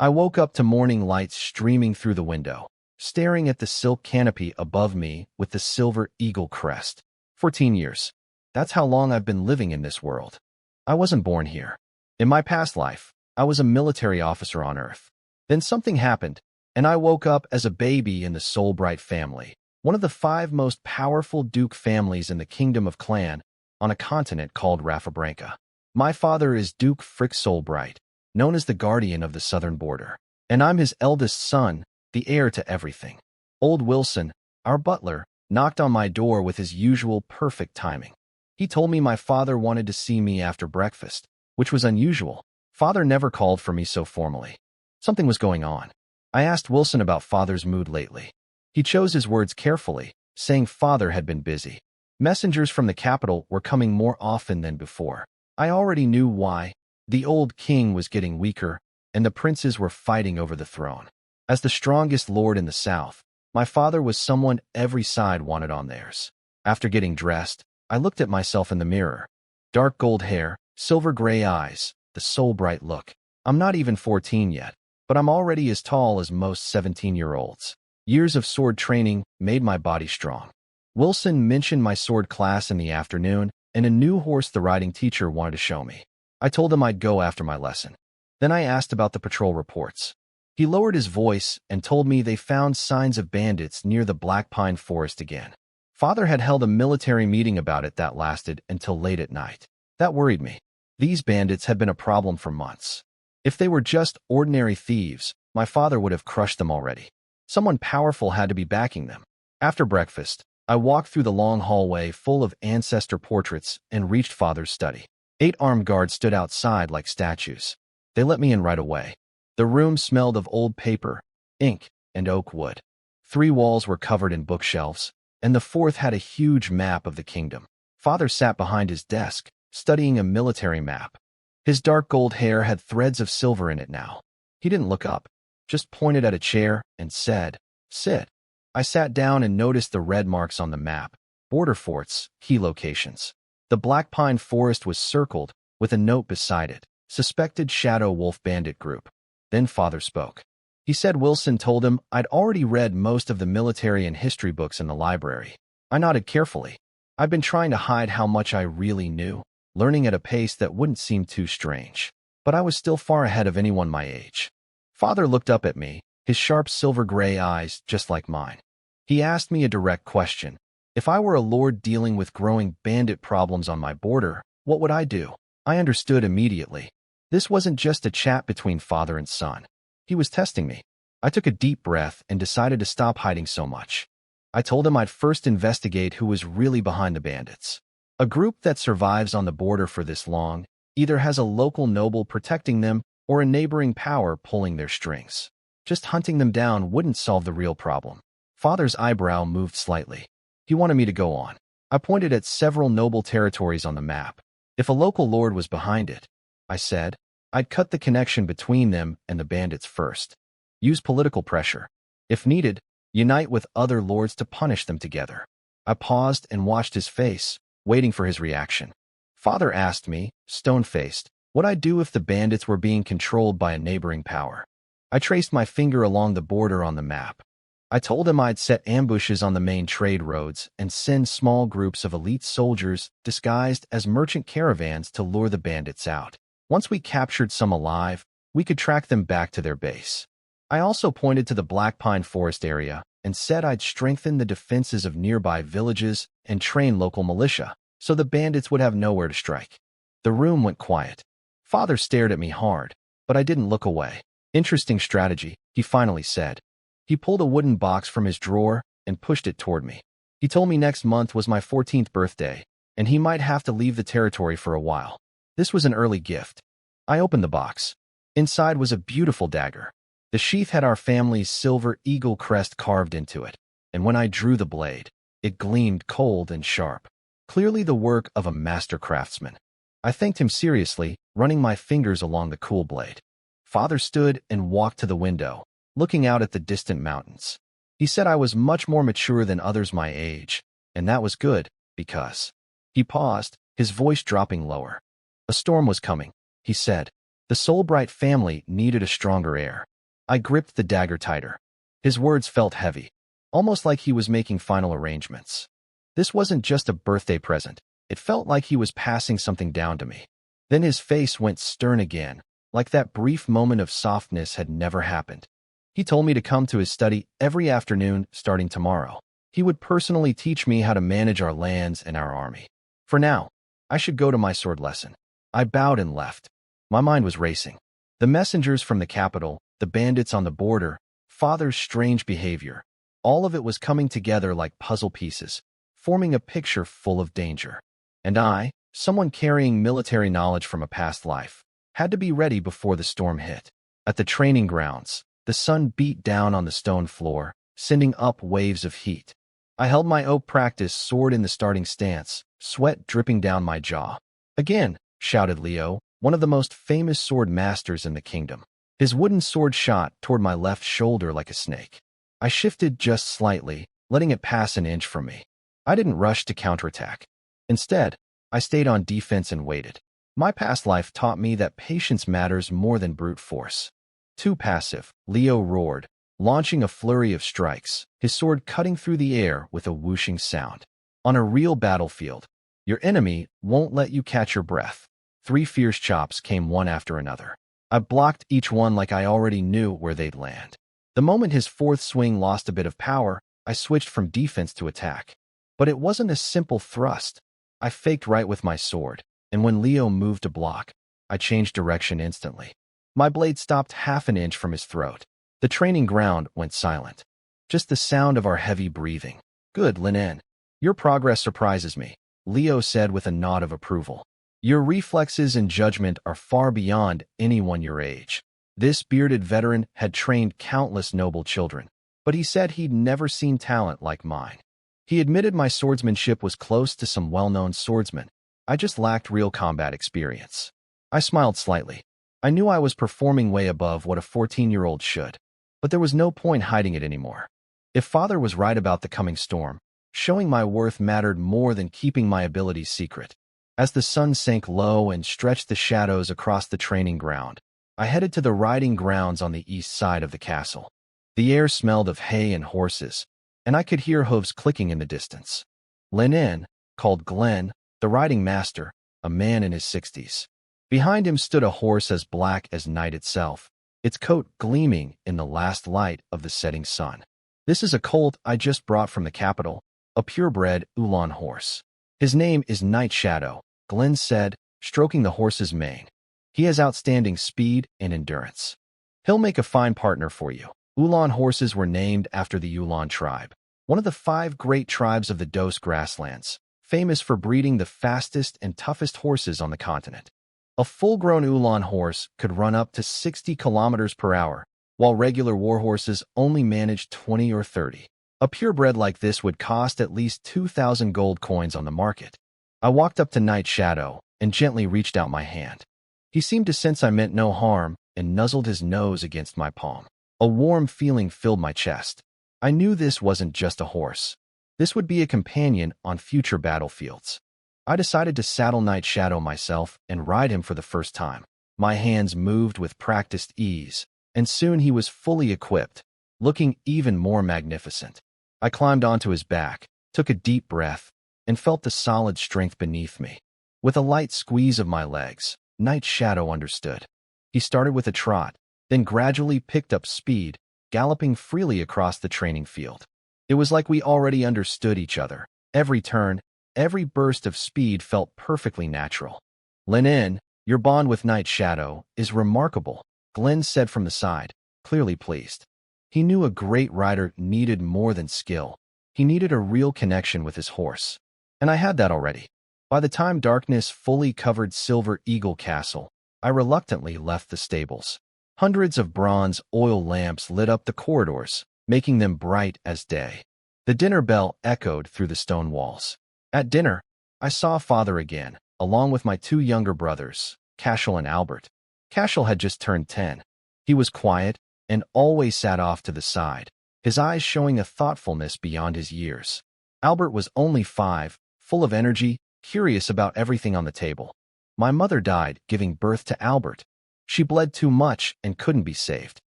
I woke up to morning light streaming through the window, staring at the silk canopy above me with the silver eagle crest. 14 years. That's how long I've been living in this world. I wasn't born here. In my past life, I was a military officer on Earth. Then something happened, and I woke up as a baby in the Soulbright family, one of the 5 most powerful Duke families in the Kingdom of Clan, on a continent called Rafabranca. My father is Duke Frick Soulbright, known as the guardian of the southern border, and I'm his eldest son, the heir to everything. Old Wilson, our butler, knocked on my door with his usual perfect timing. He told me my father wanted to see me after breakfast, which was unusual. Father never called for me so formally. Something was going on. I asked Wilson about father's mood lately. He chose his words carefully, saying father had been busy. Messengers from the capital were coming more often than before. I already knew why. The old king was getting weaker, and the princes were fighting over the throne. As the strongest lord in the south, my father was someone every side wanted on theirs. After getting dressed, I looked at myself in the mirror. Dark gold hair, silver gray eyes, the Soulbright look. I'm not even 14 yet, but I'm already as tall as most 17-year-olds. Years of sword training made my body strong. Wilson mentioned my sword class in the afternoon and a new horse the riding teacher wanted to show me. I told him I'd go after my lesson. Then I asked about the patrol reports. He lowered his voice and told me they found signs of bandits near the Black Pine Forest again. Father had held a military meeting about it that lasted until late at night. That worried me. These bandits had been a problem for months. If they were just ordinary thieves, my father would have crushed them already. Someone powerful had to be backing them. After breakfast, I walked through the long hallway full of ancestor portraits and reached father's study. 8 armed guards stood outside like statues. They let me in right away. The room smelled of old paper, ink, and oak wood. 3 walls were covered in bookshelves, and the 4th had a huge map of the kingdom. Father sat behind his desk, studying a military map. His dark gold hair had threads of silver in it now. He didn't look up, just pointed at a chair and said, "Sit." I sat down and noticed the red marks on the map, border forts, key locations. The Black Pine Forest was circled, with a note beside it, "Suspected Shadow Wolf Bandit Group." Then father spoke. He said Wilson told him I'd already read most of the military and history books in the library. I nodded carefully. I'd been trying to hide how much I really knew, learning at a pace that wouldn't seem too strange. But I was still far ahead of anyone my age. Father looked up at me, his sharp silver gray eyes just like mine. He asked me a direct question. If I were a lord dealing with growing bandit problems on my border, what would I do? I understood immediately. This wasn't just a chat between father and son. He was testing me. I took a deep breath and decided to stop hiding so much. I told him I'd first investigate who was really behind the bandits. A group that survives on the border for this long either has a local noble protecting them or a neighboring power pulling their strings. Just hunting them down wouldn't solve the real problem. Father's eyebrow moved slightly. He wanted me to go on. I pointed at several noble territories on the map. If a local lord was behind it, I said, I'd cut the connection between them and the bandits first. Use political pressure. If needed, unite with other lords to punish them together. I paused and watched his face, waiting for his reaction. Father asked me, stone-faced, what I'd do if the bandits were being controlled by a neighboring power. I traced my finger along the border on the map. I told him I'd set ambushes on the main trade roads and send small groups of elite soldiers disguised as merchant caravans to lure the bandits out. Once we captured some alive, we could track them back to their base. I also pointed to the Black Pine Forest area and said I'd strengthen the defenses of nearby villages and train local militia, so the bandits would have nowhere to strike. The room went quiet. Father stared at me hard, but I didn't look away. Interesting strategy, he finally said. He pulled a wooden box from his drawer and pushed it toward me. He told me next month was my 14th birthday, and he might have to leave the territory for a while. This was an early gift. I opened the box. Inside was a beautiful dagger. The sheath had our family's silver eagle crest carved into it, and when I drew the blade, it gleamed cold and sharp. Clearly the work of a master craftsman. I thanked him seriously, running my fingers along the cool blade. Father stood and walked to the window, looking out at the distant mountains. He said I was much more mature than others my age, and that was good, because... He paused, his voice dropping lower. A storm was coming, he said. The Soulbright family needed a stronger heir. I gripped the dagger tighter. His words felt heavy, almost like he was making final arrangements. This wasn't just a birthday present. It felt like he was passing something down to me. Then his face went stern again, like that brief moment of softness had never happened. He told me to come to his study every afternoon starting tomorrow. He would personally teach me how to manage our lands and our army. For now, I should go to my sword lesson. I bowed and left. My mind was racing. The messengers from the capital, the bandits on the border, father's strange behavior. All of it was coming together like puzzle pieces, forming a picture full of danger. And I, someone carrying military knowledge from a past life, had to be ready before the storm hit. At the training grounds, the sun beat down on the stone floor, sending up waves of heat. I held my oak practice sword in the starting stance, sweat dripping down my jaw. Again, shouted Leo, one of the most famous sword masters in the kingdom. His wooden sword shot toward my left shoulder like a snake. I shifted just slightly, letting it pass an inch from me. I didn't rush to counterattack. Instead, I stayed on defense and waited. My past life taught me that patience matters more than brute force. Too passive, Leo roared, launching a flurry of strikes, his sword cutting through the air with a whooshing sound. On a real battlefield, your enemy won't let you catch your breath. 3 fierce chops came one after another. I blocked each one like I already knew where they'd land. The moment his 4th swing lost a bit of power, I switched from defense to attack. But it wasn't a simple thrust. I faked right with my sword, and when Leo moved to block, I changed direction instantly. My blade stopped half an inch from his throat. The training ground went silent. Just the sound of our heavy breathing. Good, Linen. Your progress surprises me, Leo said with a nod of approval. Your reflexes and judgment are far beyond anyone your age. This bearded veteran had trained countless noble children, but he said he'd never seen talent like mine. He admitted my swordsmanship was close to some well-known swordsmen. I just lacked real combat experience. I smiled slightly. I knew I was performing way above what a 14-year-old should, but there was no point hiding it anymore. If father was right about the coming storm, showing my worth mattered more than keeping my abilities secret. As the sun sank low and stretched the shadows across the training ground, I headed to the riding grounds on the east side of the castle. The air smelled of hay and horses, and I could hear hooves clicking in the distance. Linen, called Glenn, the riding master, a man in his 60s. Behind him stood a horse as black as night itself, its coat gleaming in the last light of the setting sun. This is a colt I just brought from the capital, a purebred Ulan horse. His name is Night Shadow, Glenn said, stroking the horse's mane. He has outstanding speed and endurance. He'll make a fine partner for you. Ulan horses were named after the Ulan tribe, one of the 5 great tribes of the Dos grasslands, famous for breeding the fastest and toughest horses on the continent. A full-grown Ulan horse could run up to 60 kilometers per hour, while regular war horses only managed 20 or 30. A purebred like this would cost at least 2,000 gold coins on the market. I walked up to Night Shadow and gently reached out my hand. He seemed to sense I meant no harm and nuzzled his nose against my palm. A warm feeling filled my chest. I knew this wasn't just a horse. This would be a companion on future battlefields. I decided to saddle Night Shadow myself and ride him for the first time. My hands moved with practiced ease, and soon he was fully equipped, looking even more magnificent. I climbed onto his back, took a deep breath, and felt the solid strength beneath me. With a light squeeze of my legs, Night Shadow understood. He started with a trot, then gradually picked up speed, galloping freely across the training field. It was like we already understood each other. Every turn, every burst of speed felt perfectly natural. Linen, your bond with Night Shadow is remarkable, Glenn said from the side, clearly pleased. He knew a great rider needed more than skill. He needed a real connection with his horse. And I had that already. By the time darkness fully covered Silver Eagle Castle, I reluctantly left the stables. Hundreds of bronze oil lamps lit up the corridors, making them bright as day. The dinner bell echoed through the stone walls. At dinner, I saw father again, along with my 2 younger brothers, Cashel and Albert. Cashel had just turned 10. He was quiet and always sat off to the side, his eyes showing a thoughtfulness beyond his years. Albert was only 5, full of energy, curious about everything on the table. My mother died giving birth to Albert. She bled too much and couldn't be saved.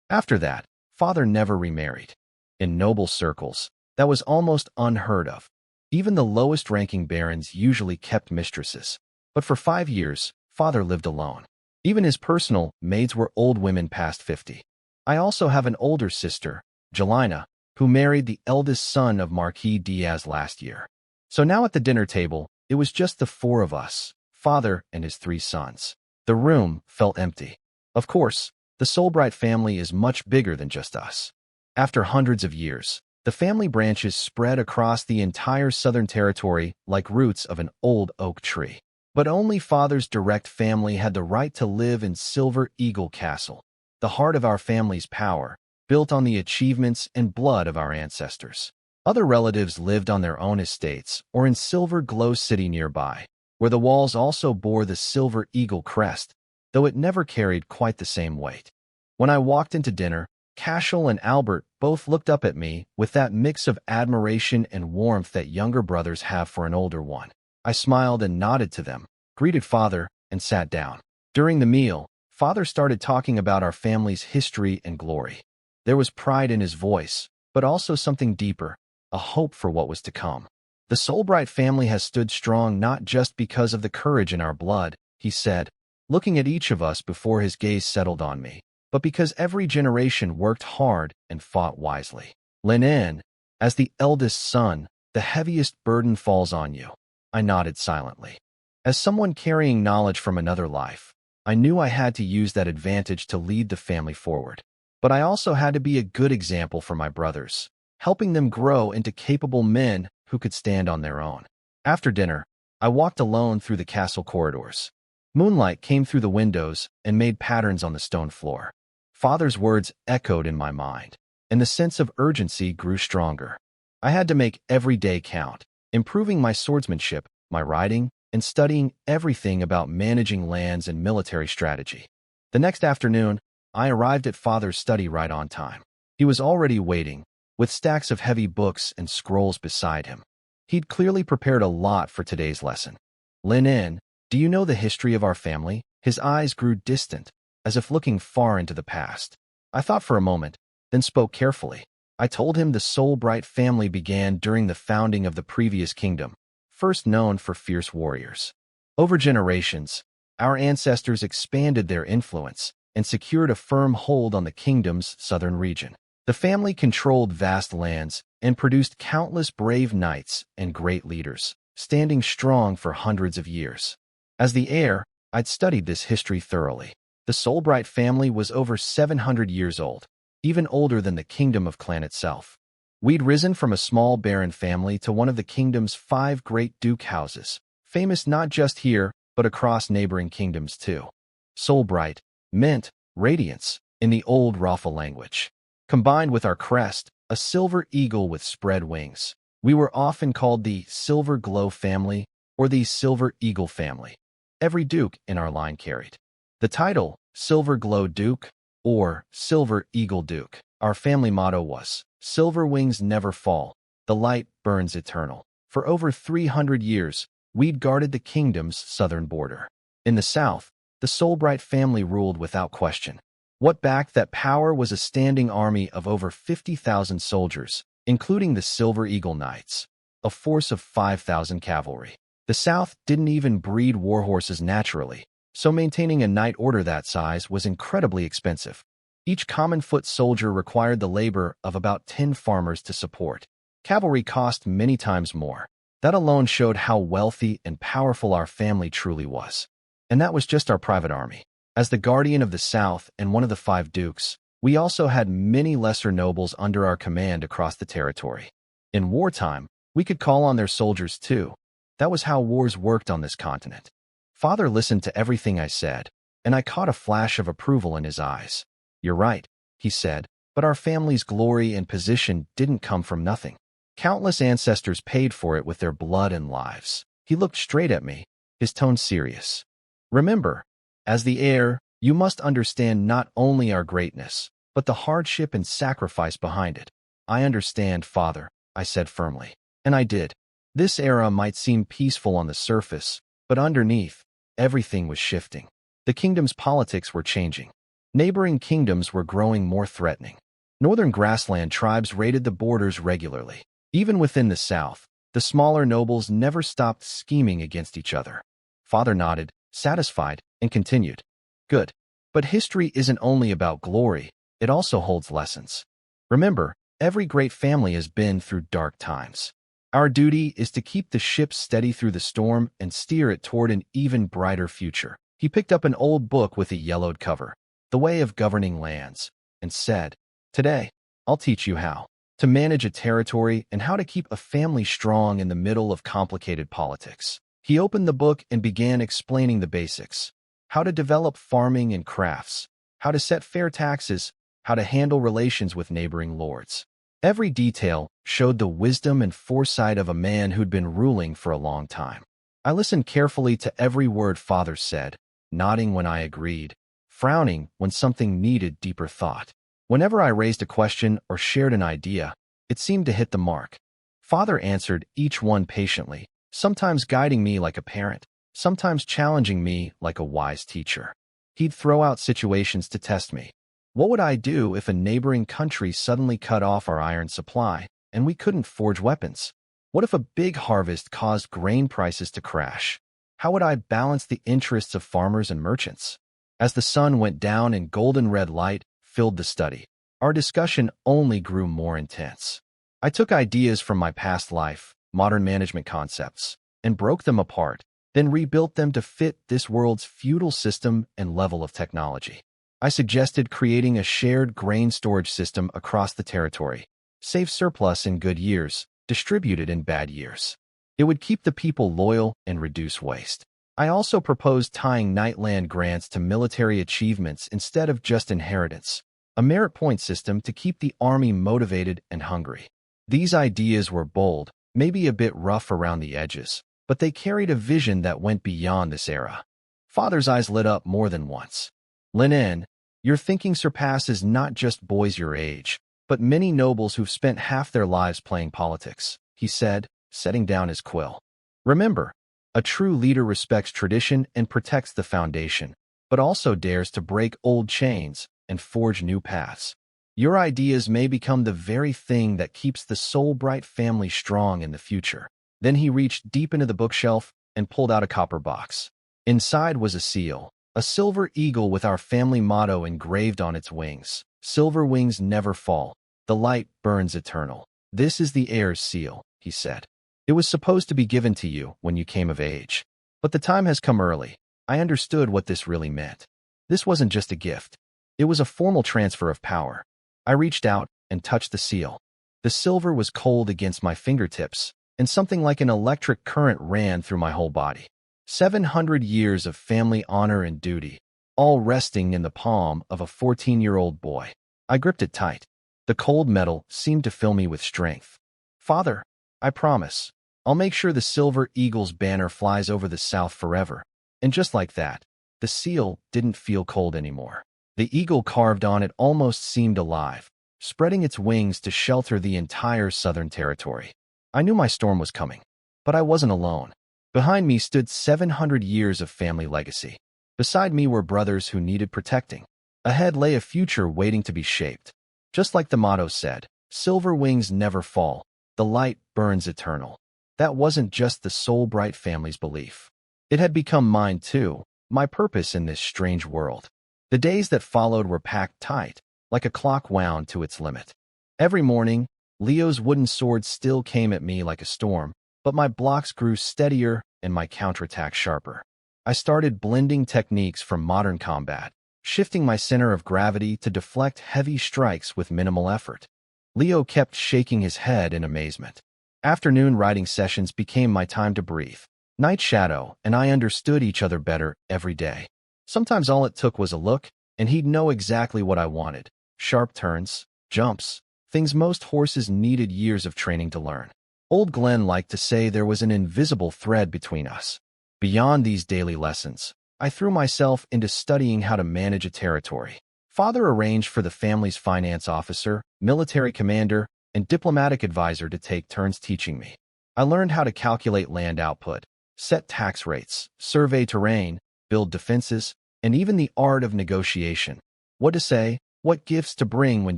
After that, father never remarried. In noble circles, that was almost unheard of. Even the lowest-ranking barons usually kept mistresses. But for 5 years, father lived alone. Even his personal maids were old women past 50. I also have an older sister, Jelena, who married the eldest son of Marquis Diaz last year. So now at the dinner table, it was just the four of us, father and his 3 sons. The room felt empty. Of course, the Solbright family is much bigger than just us. After hundreds of years, the family branches spread across the entire southern territory like roots of an old oak tree. But only father's direct family had the right to live in Silver Eagle Castle, the heart of our family's power, built on the achievements and blood of our ancestors. Other relatives lived on their own estates or in Silver Glow City nearby, where the walls also bore the Silver Eagle crest, though it never carried quite the same weight. When I walked into dinner, Cashel and Albert both looked up at me with that mix of admiration and warmth that younger brothers have for an older one. I smiled and nodded to them, greeted father, and sat down. During the meal, father started talking about our family's history and glory. There was pride in his voice, but also something deeper, a hope for what was to come. The Solbright family has stood strong not just because of the courage in our blood, he said, looking at each of us before his gaze settled on me, but because every generation worked hard and fought wisely. Linen, as the eldest son, the heaviest burden falls on you. I nodded silently. As someone carrying knowledge from another life, I knew I had to use that advantage to lead the family forward. But I also had to be a good example for my brothers, helping them grow into capable men who could stand on their own. After dinner, I walked alone through the castle corridors. Moonlight came through the windows and made patterns on the stone floor. Father's words echoed in my mind, and the sense of urgency grew stronger. I had to make every day count, improving my swordsmanship, my riding, and studying everything about managing lands and military strategy. The next afternoon, I arrived at father's study right on time. He was already waiting, with stacks of heavy books and scrolls beside him. He'd clearly prepared a lot for today's lesson. Linen, do you know the history of our family? His eyes grew distant, as if looking far into the past. I thought for a moment, then spoke carefully. I told him the Solbright family began during the founding of the previous kingdom, first known for fierce warriors. Over generations, our ancestors expanded their influence and secured a firm hold on the kingdom's southern region. The family controlled vast lands and produced countless brave knights and great leaders, standing strong for hundreds of years. As the heir, I'd studied this history thoroughly. The Solbright family was over 700 years old, even older than the kingdom of Clan itself. We'd risen from a small baron family to one of the kingdom's 5 great duke houses, famous not just here, but across neighboring kingdoms too. Solbright meant radiance in the old Rafa language. Combined with our crest, a silver eagle with spread wings, we were often called the Silver Glow family or the Silver Eagle family. Every duke in our line carried the title Silver Glow Duke or Silver Eagle Duke. Our family motto was, "Silver wings never fall, the light burns eternal." For over 300 years, we'd guarded the kingdom's southern border. In the south, the Solbright family ruled without question. What backed that power was a standing army of over 50,000 soldiers, including the Silver Eagle Knights, a force of 5,000 cavalry. The South didn't even breed warhorses naturally, so maintaining a knight order that size was incredibly expensive. Each common foot soldier required the labor of about 10 farmers to support. Cavalry cost many times more. That alone showed how wealthy and powerful our family truly was. And that was just our private army. As the guardian of the South and one of the 5 dukes, we also had many lesser nobles under our command across the territory. In wartime, we could call on their soldiers too. That was how wars worked on this continent. Father listened to everything I said, and I caught a flash of approval in his eyes. "You're right," he said, "but our family's glory and position didn't come from nothing. Countless ancestors paid for it with their blood and lives." He looked straight at me, his tone serious. "Remember, as the heir, you must understand not only our greatness, but the hardship and sacrifice behind it." "I understand, Father," I said firmly. And I did. This era might seem peaceful on the surface, but underneath, everything was shifting. The kingdom's politics were changing. Neighboring kingdoms were growing more threatening. Northern grassland tribes raided the borders regularly. Even within the south, the smaller nobles never stopped scheming against each other. Father nodded, satisfied, and continued. Good. But history isn't only about glory, it also holds lessons. Remember, every great family has been through dark times. Our duty is to keep the ship steady through the storm and steer it toward an even brighter future. He picked up an old book with a yellowed cover, The Way of Governing Lands, and said, Today, I'll teach you how to manage a territory and how to keep a family strong in the middle of complicated politics. He opened the book and began explaining the basics: how to develop farming and crafts, how to set fair taxes, how to handle relations with neighboring lords. Every detail showed the wisdom and foresight of a man who'd been ruling for a long time. I listened carefully to every word Father said, nodding when I agreed, frowning when something needed deeper thought. Whenever I raised a question or shared an idea, it seemed to hit the mark. Father answered each one patiently, sometimes guiding me like a parent, sometimes challenging me like a wise teacher. He'd throw out situations to test me. What would I do if a neighboring country suddenly cut off our iron supply and we couldn't forge weapons? What if a big harvest caused grain prices to crash? How would I balance the interests of farmers and merchants? As the sun went down and golden red light filled the study, our discussion only grew more intense. I took ideas from my past life, modern management concepts, and broke them apart, then rebuilt them to fit this world's feudal system and level of technology. I suggested creating a shared grain storage system across the territory, save surplus in good years, distribute it in bad years. It would keep the people loyal and reduce waste. I also proposed tying Nightland grants to military achievements instead of just inheritance, a merit point system to keep the army motivated and hungry. These ideas were bold, maybe a bit rough around the edges, but they carried a vision that went beyond this era. Father's eyes lit up more than once. Linen, your thinking surpasses not just boys your age, but many nobles who've spent half their lives playing politics, he said, setting down his quill. Remember, a true leader respects tradition and protects the foundation, but also dares to break old chains and forge new paths. Your ideas may become the very thing that keeps the Soul-Bright family strong in the future. Then he reached deep into the bookshelf and pulled out a copper box. Inside was a seal, a silver eagle with our family motto engraved on its wings. Silver wings never fall. The light burns eternal. This is the heir's seal, he said. It was supposed to be given to you when you came of age. But the time has come early. I understood what this really meant. This wasn't just a gift. It was a formal transfer of power. I reached out and touched the seal. The silver was cold against my fingertips, and something like an electric current ran through my whole body. 700 years of family honor and duty, all resting in the palm of a 14-year-old boy. I gripped it tight. The cold metal seemed to fill me with strength. Father, I promise, I'll make sure the silver eagle's banner flies over the South forever. And just like that, the seal didn't feel cold anymore. The eagle carved on it almost seemed alive, spreading its wings to shelter the entire southern territory. I knew my storm was coming, but I wasn't alone. Behind me stood 700 years of family legacy. Beside me were brothers who needed protecting. Ahead lay a future waiting to be shaped. Just like the motto said, silver wings never fall. The light burns eternal. That wasn't just the Soul-Bright family's belief. It had become mine too, my purpose in this strange world. The days that followed were packed tight, like a clock wound to its limit. Every morning, Leo's wooden sword still came at me like a storm, but my blocks grew steadier and my counterattack sharper. I started blending techniques from modern combat, shifting my center of gravity to deflect heavy strikes with minimal effort. Leo kept shaking his head in amazement. Afternoon riding sessions became my time to breathe. Night Shadow and I understood each other better every day. Sometimes all it took was a look, and he'd know exactly what I wanted. Sharp turns, jumps, things most horses needed years of training to learn. Old Glenn liked to say there was an invisible thread between us. Beyond these daily lessons, I threw myself into studying how to manage a territory. Father arranged for the family's finance officer, military commander, and diplomatic advisor to take turns teaching me. I learned how to calculate land output, set tax rates, survey terrain, build defenses, and even the art of negotiation. what to say, what gifts to bring when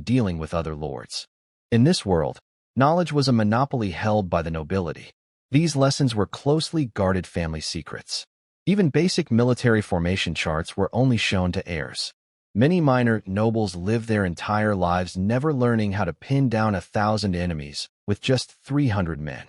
dealing with other lords. In this world, knowledge was a monopoly held by the nobility. These lessons were closely guarded family secrets. Even basic military formation charts were only shown to heirs. Many minor nobles lived their entire lives never learning how to pin down 1,000 enemies with just 300 men.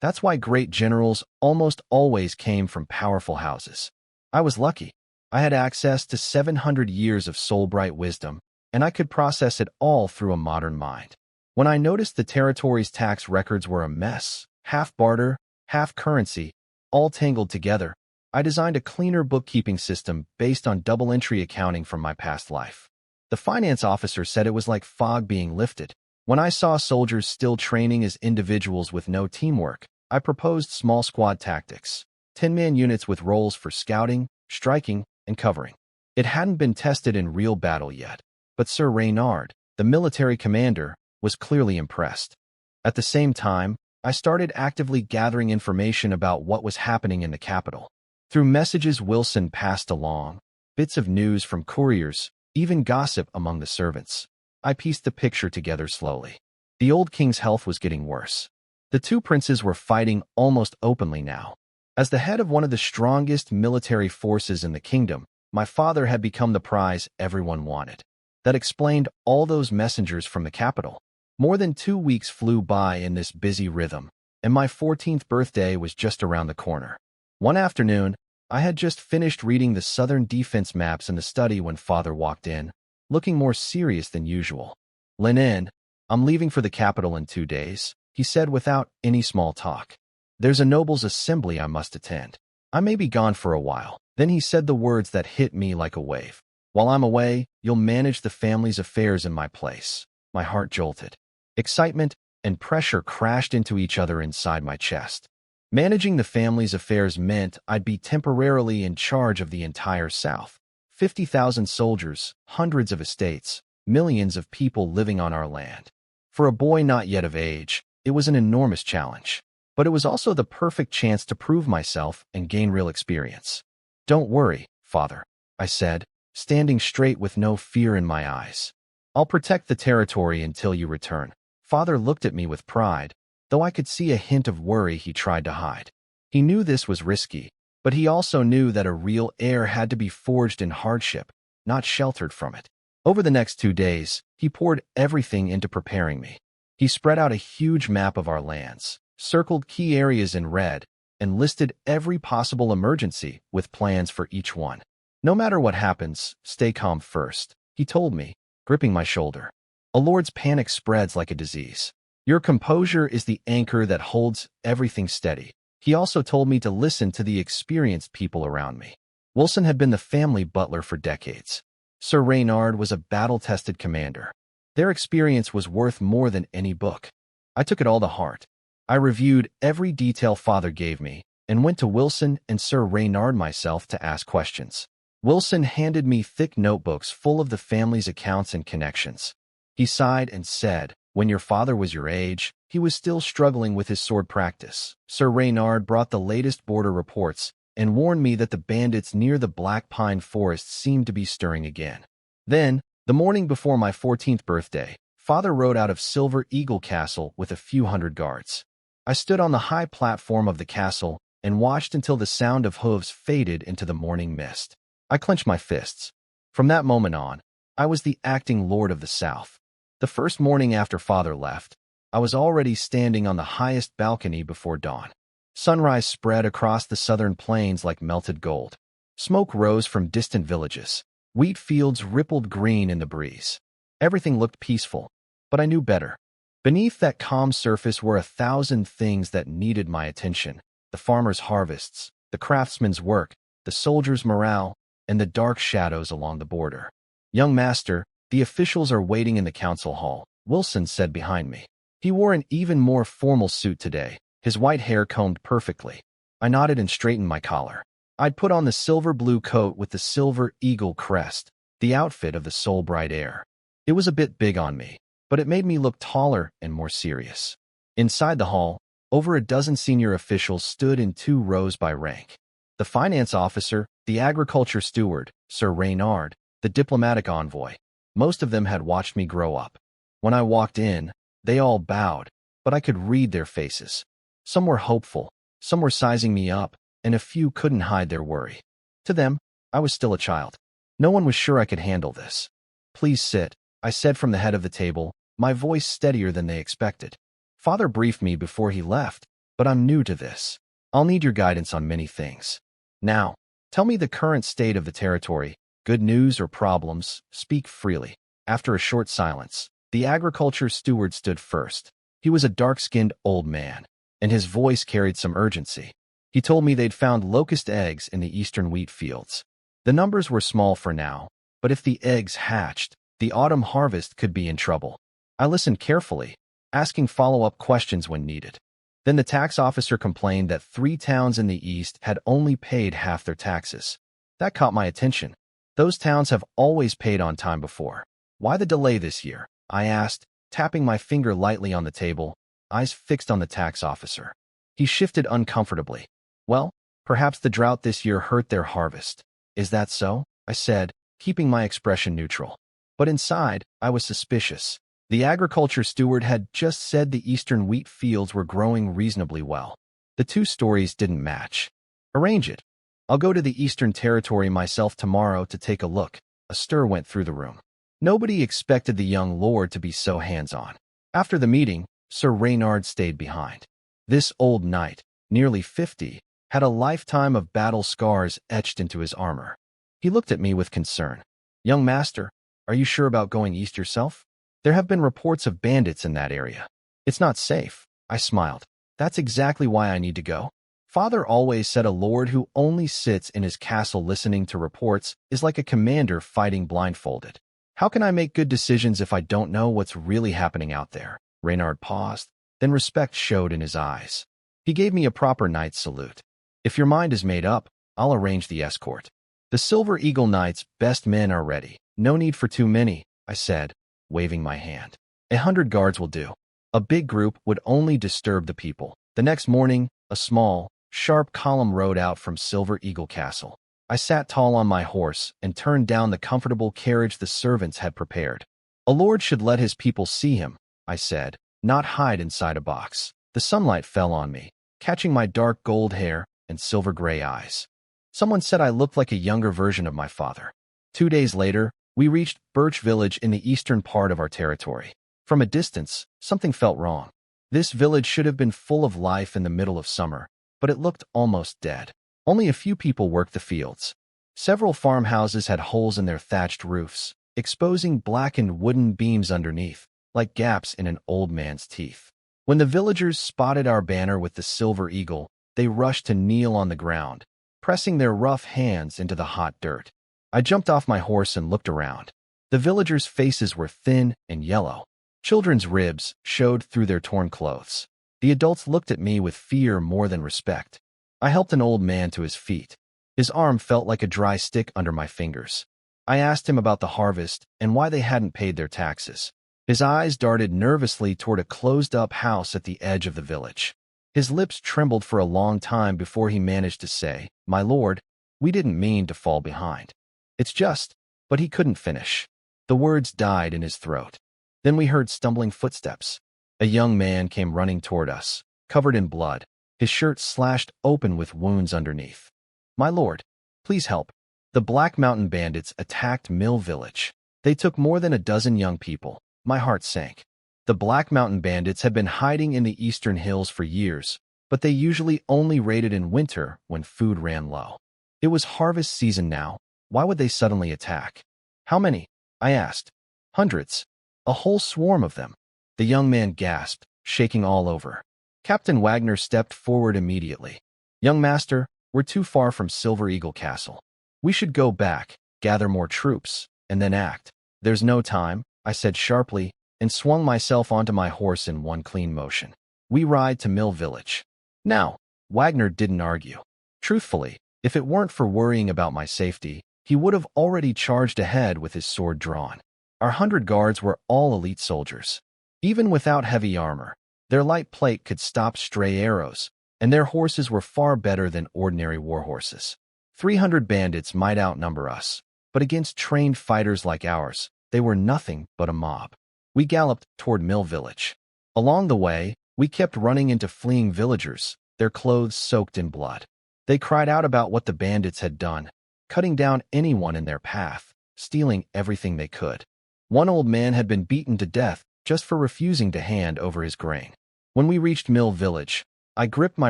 That's why great generals almost always came from powerful houses. I was lucky. I had access to 700 years of soul-bright wisdom, and I could process it all through a modern mind. When I noticed the territory's tax records were a mess, half barter, half currency, all tangled together, I designed a cleaner bookkeeping system based on double-entry accounting from my past life. The finance officer said it was like fog being lifted. When I saw soldiers still training as individuals with no teamwork, I proposed small squad tactics, 10-man units with roles for scouting, striking, and covering. It hadn't been tested in real battle yet, but Sir Reynard, the military commander, was clearly impressed. At the same time, I started actively gathering information about what was happening in the capital. Through messages Wilson passed along, bits of news from couriers, even gossip among the servants, I pieced the picture together slowly. The old king's health was getting worse. The two princes were fighting almost openly now. As the head of one of the strongest military forces in the kingdom, my father had become the prize everyone wanted. That explained all those messengers from the capital. More than 2 weeks flew by in this busy rhythm, and my 14th birthday was just around the corner. One afternoon, I had just finished reading the southern defense maps in the study when Father walked in, looking more serious than usual. "Lenin, I'm leaving for the capital in 2 days," he said without any small talk. "There's a nobles' assembly I must attend. I may be gone for a while." Then he said the words that hit me like a wave. "While I'm away, you'll manage the family's affairs in my place." My heart jolted. Excitement and pressure crashed into each other inside my chest. Managing the family's affairs meant I'd be temporarily in charge of the entire South. 50,000 soldiers, hundreds of estates, millions of people living on our land. For a boy not yet of age, it was an enormous challenge. But it was also the perfect chance to prove myself and gain real experience. "Don't worry, Father," I said, standing straight with no fear in my eyes. "I'll protect the territory until you return." Father looked at me with pride, though I could see a hint of worry he tried to hide. He knew this was risky, but he also knew that a real heir had to be forged in hardship, not sheltered from it. Over the next 2 days, he poured everything into preparing me. He spread out a huge map of our lands, circled key areas in red, and listed every possible emergency with plans for each one. "No matter what happens, stay calm first," he told me, gripping my shoulder. "A lord's panic spreads like a disease. Your composure is the anchor that holds everything steady." He also told me to listen to the experienced people around me. Wilson had been the family butler for decades. Sir Reynard was a battle-tested commander. Their experience was worth more than any book. I took it all to heart. I reviewed every detail Father gave me and went to Wilson and Sir Reynard myself to ask questions. Wilson handed me thick notebooks full of the family's accounts and connections. He sighed and said, "When your father was your age, he was still struggling with his sword practice." Sir Reynard brought the latest border reports and warned me that the bandits near the Black Pine Forest seemed to be stirring again. Then, the morning before my 14th birthday, Father rode out of Silver Eagle Castle with a few hundred guards. I stood on the high platform of the castle and watched until the sound of hooves faded into the morning mist. I clenched my fists. From that moment on, I was the acting lord of the South. The first morning after Father left, I was already standing on the highest balcony before dawn. Sunrise spread across the southern plains like melted gold. Smoke rose from distant villages. Wheat fields rippled green in the breeze. Everything looked peaceful, but I knew better. Beneath that calm surface were 1,000 things that needed my attention: the farmers' harvests, the craftsmen's work, the soldiers' morale, and the dark shadows along the border. "Young master, the officials are waiting in the council hall," Wilson said behind me. He wore an even more formal suit today, his white hair combed perfectly. I nodded and straightened my collar. I'd put on the silver-blue coat with the silver eagle crest, the outfit of the soul-bright heir. It was a bit big on me, but it made me look taller and more serious. Inside the hall, over a dozen senior officials stood in 2 rows by rank. The finance officer, the agriculture steward, Sir Reynard, the diplomatic envoy, Most of them had watched me grow up. When I walked in, they all bowed, but I could read their faces. Some were hopeful, some were sizing me up, and a few couldn't hide their worry. To them, I was still a child. No one was sure I could handle this. "Please sit," I said from the head of the table, my voice steadier than they expected. "Father briefed me before he left, but I'm new to this. I'll need your guidance on many things. Now, tell me the current state of the territory. Good news or problems, speak freely." After a short silence, the agriculture steward stood first. He was a dark-skinned old man, and his voice carried some urgency. He told me they'd found locust eggs in the eastern wheat fields. The numbers were small for now, but if the eggs hatched, the autumn harvest could be in trouble. I listened carefully, asking follow-up questions when needed. Then the tax officer complained that 3 towns in the east had only paid half their taxes. That caught my attention. Those towns have always paid on time before. "Why the delay this year?" I asked, tapping my finger lightly on the table, eyes fixed on the tax officer. He shifted uncomfortably. "Well, perhaps the drought this year hurt their harvest." "Is that so?" I said, keeping my expression neutral. But inside, I was suspicious. The agriculture steward had just said the eastern wheat fields were growing reasonably well. The two stories didn't match. "Arrange it. I'll go to the Eastern Territory myself tomorrow to take a look." A stir went through the room. Nobody expected the young lord to be so hands-on. After the meeting, Sir Reynard stayed behind. This old knight, nearly 50, had a lifetime of battle scars etched into his armor. He looked at me with concern. "Young master, are you sure about going east yourself? There have been reports of bandits in that area." "It's not safe," I smiled. "That's exactly why I need to go. Father always said a lord who only sits in his castle listening to reports is like a commander fighting blindfolded. How can I make good decisions if I don't know what's really happening out there?" Reynard paused, then respect showed in his eyes. He gave me a proper knight's salute. "If your mind is made up, I'll arrange the escort. The Silver Eagle Knight's best men are ready. No need for too many," I said, waving my hand. 100 guards will do. A big group would only disturb the people. The next morning, a small, sharp column rode out from Silver Eagle Castle. I sat tall on my horse and turned down the comfortable carriage the servants had prepared. "A lord should let his people see him," I said, "not hide inside a box." The sunlight fell on me, catching my dark gold hair and silver-gray eyes. Someone said I looked like a younger version of my father. 2 days later, we reached Birch Village in the eastern part of our territory. From a distance, something felt wrong. This village should have been full of life in the middle of summer, but it looked almost dead. Only a few people worked the fields. Several farmhouses had holes in their thatched roofs, exposing blackened wooden beams underneath, like gaps in an old man's teeth. When the villagers spotted our banner with the silver eagle, they rushed to kneel on the ground, pressing their rough hands into the hot dirt. I jumped off my horse and looked around. The villagers' faces were thin and yellow. Children's ribs showed through their torn clothes. The adults looked at me with fear more than respect. I helped an old man to his feet. His arm felt like a dry stick under my fingers. I asked him about the harvest and why they hadn't paid their taxes. His eyes darted nervously toward a closed-up house at the edge of the village. His lips trembled for a long time before he managed to say, "My lord, we didn't mean to fall behind. It's just," but he couldn't finish. The words died in his throat. Then we heard stumbling footsteps. A young man came running toward us, covered in blood, his shirt slashed open with wounds underneath. "My lord, please help. The Black Mountain Bandits attacked Mill Village. They took more than a dozen young people." My heart sank. The Black Mountain Bandits had been hiding in the eastern hills for years, but they usually only raided in winter when food ran low. It was harvest season now. Why would they suddenly attack? "How many?" I asked. "Hundreds. A whole swarm of them." The young man gasped, shaking all over. Captain Wagner stepped forward immediately. "Young master, we're too far from Silver Eagle Castle. We should go back, gather more troops, and then act." "There's no time," I said sharply, and swung myself onto my horse in one clean motion. "We ride to Mill Village." Now, Wagner didn't argue. Truthfully, if it weren't for worrying about my safety, he would have already charged ahead with his sword drawn. Our 100 guards were all elite soldiers. Even without heavy armor, their light plate could stop stray arrows, and their horses were far better than ordinary war horses. 300 bandits might outnumber us, but against trained fighters like ours, they were nothing but a mob. We galloped toward Mill Village. Along the way, we kept running into fleeing villagers, their clothes soaked in blood. They cried out about what the bandits had done, cutting down anyone in their path, stealing everything they could. One old man had been beaten to death just for refusing to hand over his grain. When we reached Mill Village, I gripped my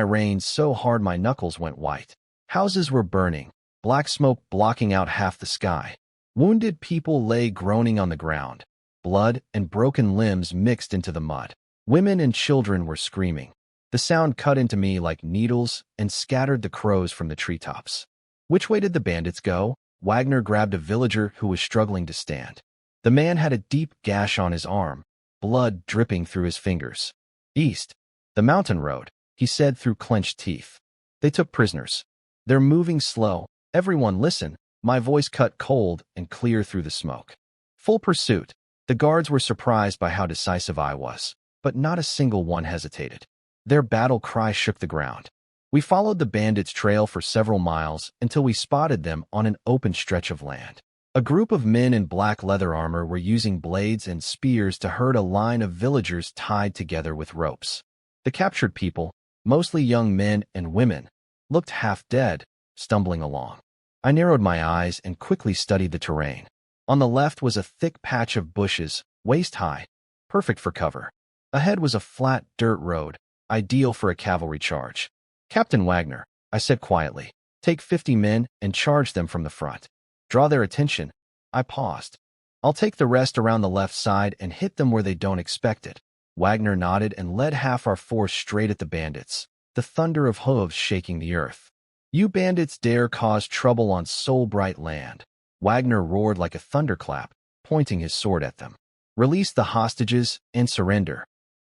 reins so hard my knuckles went white. Houses were burning, black smoke blocking out half the sky. Wounded people lay groaning on the ground. Blood and broken limbs mixed into the mud. Women and children were screaming. The sound cut into me like needles and scattered the crows from the treetops. Which way did the bandits go? Wagner grabbed a villager who was struggling to stand. The man had a deep gash on his arm, blood dripping through his fingers. East. The mountain road, he said through clenched teeth. They took prisoners. They're moving slow. Everyone listen. My voice cut cold and clear through the smoke. Full pursuit. The guards were surprised by how decisive I was, but not a single one hesitated. Their battle cry shook the ground. We followed the bandits' trail for several miles until we spotted them on an open stretch of land. A group of men in black leather armor were using blades and spears to herd a line of villagers tied together with ropes. The captured people, mostly young men and women, looked half dead, stumbling along. I narrowed my eyes and quickly studied the terrain. On the left was a thick patch of bushes, waist-high, perfect for cover. Ahead was a flat dirt road, ideal for a cavalry charge. Captain Wagner, I said quietly, take 50 men and charge them from the front. Draw their attention. I paused. I'll take the rest around the left side and hit them where they don't expect it. Wagner nodded and led half our force straight at the bandits, the thunder of hooves shaking the earth. You bandits dare cause trouble on soul-bright land. Wagner roared like a thunderclap, pointing his sword at them. Release the hostages and surrender.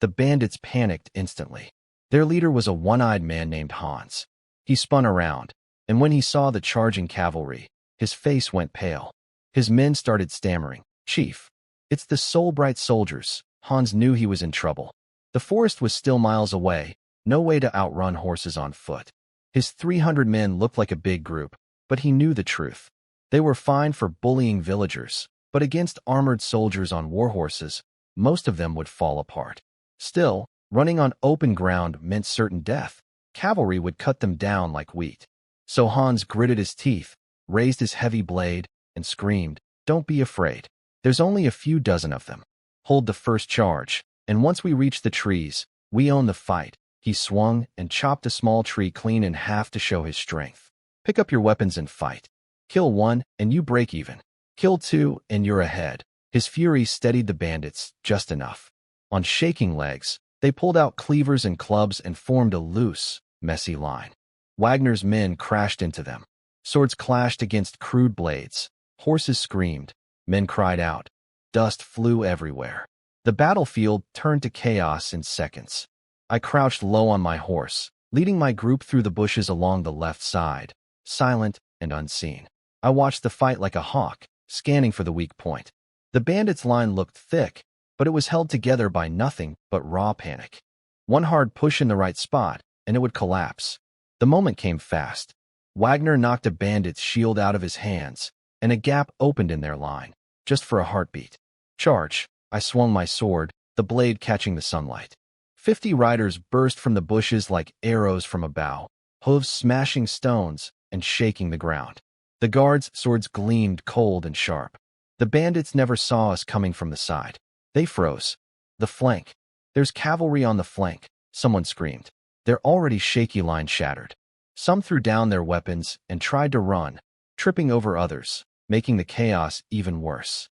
The bandits panicked instantly. Their leader was a one-eyed man named Hans. He spun around, and when he saw the charging cavalry, his face went pale. His men started stammering. Chief, it's the soul-bright soldiers. Hans knew he was in trouble. The forest was still miles away, no way to outrun horses on foot. His 300 men looked like a big group, but he knew the truth. They were fine for bullying villagers, but against armored soldiers on war horses, most of them would fall apart. Still, running on open ground meant certain death. Cavalry would cut them down like wheat. So Hans gritted his teeth, raised his heavy blade, and screamed, "Don't be afraid. There's only a few dozen of them. Hold the first charge, and once we reach the trees, we own the fight." He swung and chopped a small tree clean in half to show his strength. Pick up your weapons and fight. Kill one, and you break even. Kill two, and you're ahead. His fury steadied the bandits just enough. On shaking legs, they pulled out cleavers and clubs and formed a loose, messy line. Wagner's men crashed into them. Swords clashed against crude blades. Horses screamed. Men cried out. Dust flew everywhere. The battlefield turned to chaos in seconds. I crouched low on my horse, leading my group through the bushes along the left side, silent and unseen. I watched the fight like a hawk, scanning for the weak point. The bandits' line looked thick, but it was held together by nothing but raw panic. One hard push in the right spot, and it would collapse. The moment came fast. Wagner knocked a bandit's shield out of his hands, and a gap opened in their line, just for a heartbeat. Charge! I swung my sword, the blade catching the sunlight. 50 riders burst from the bushes like arrows from a bow, hooves smashing stones and shaking the ground. The guards' swords gleamed cold and sharp. The bandits never saw us coming from the side. They froze. The flank. There's cavalry on the flank, someone screamed. Their already shaky line shattered. Some threw down their weapons and tried to run, tripping over others, making the chaos even worse.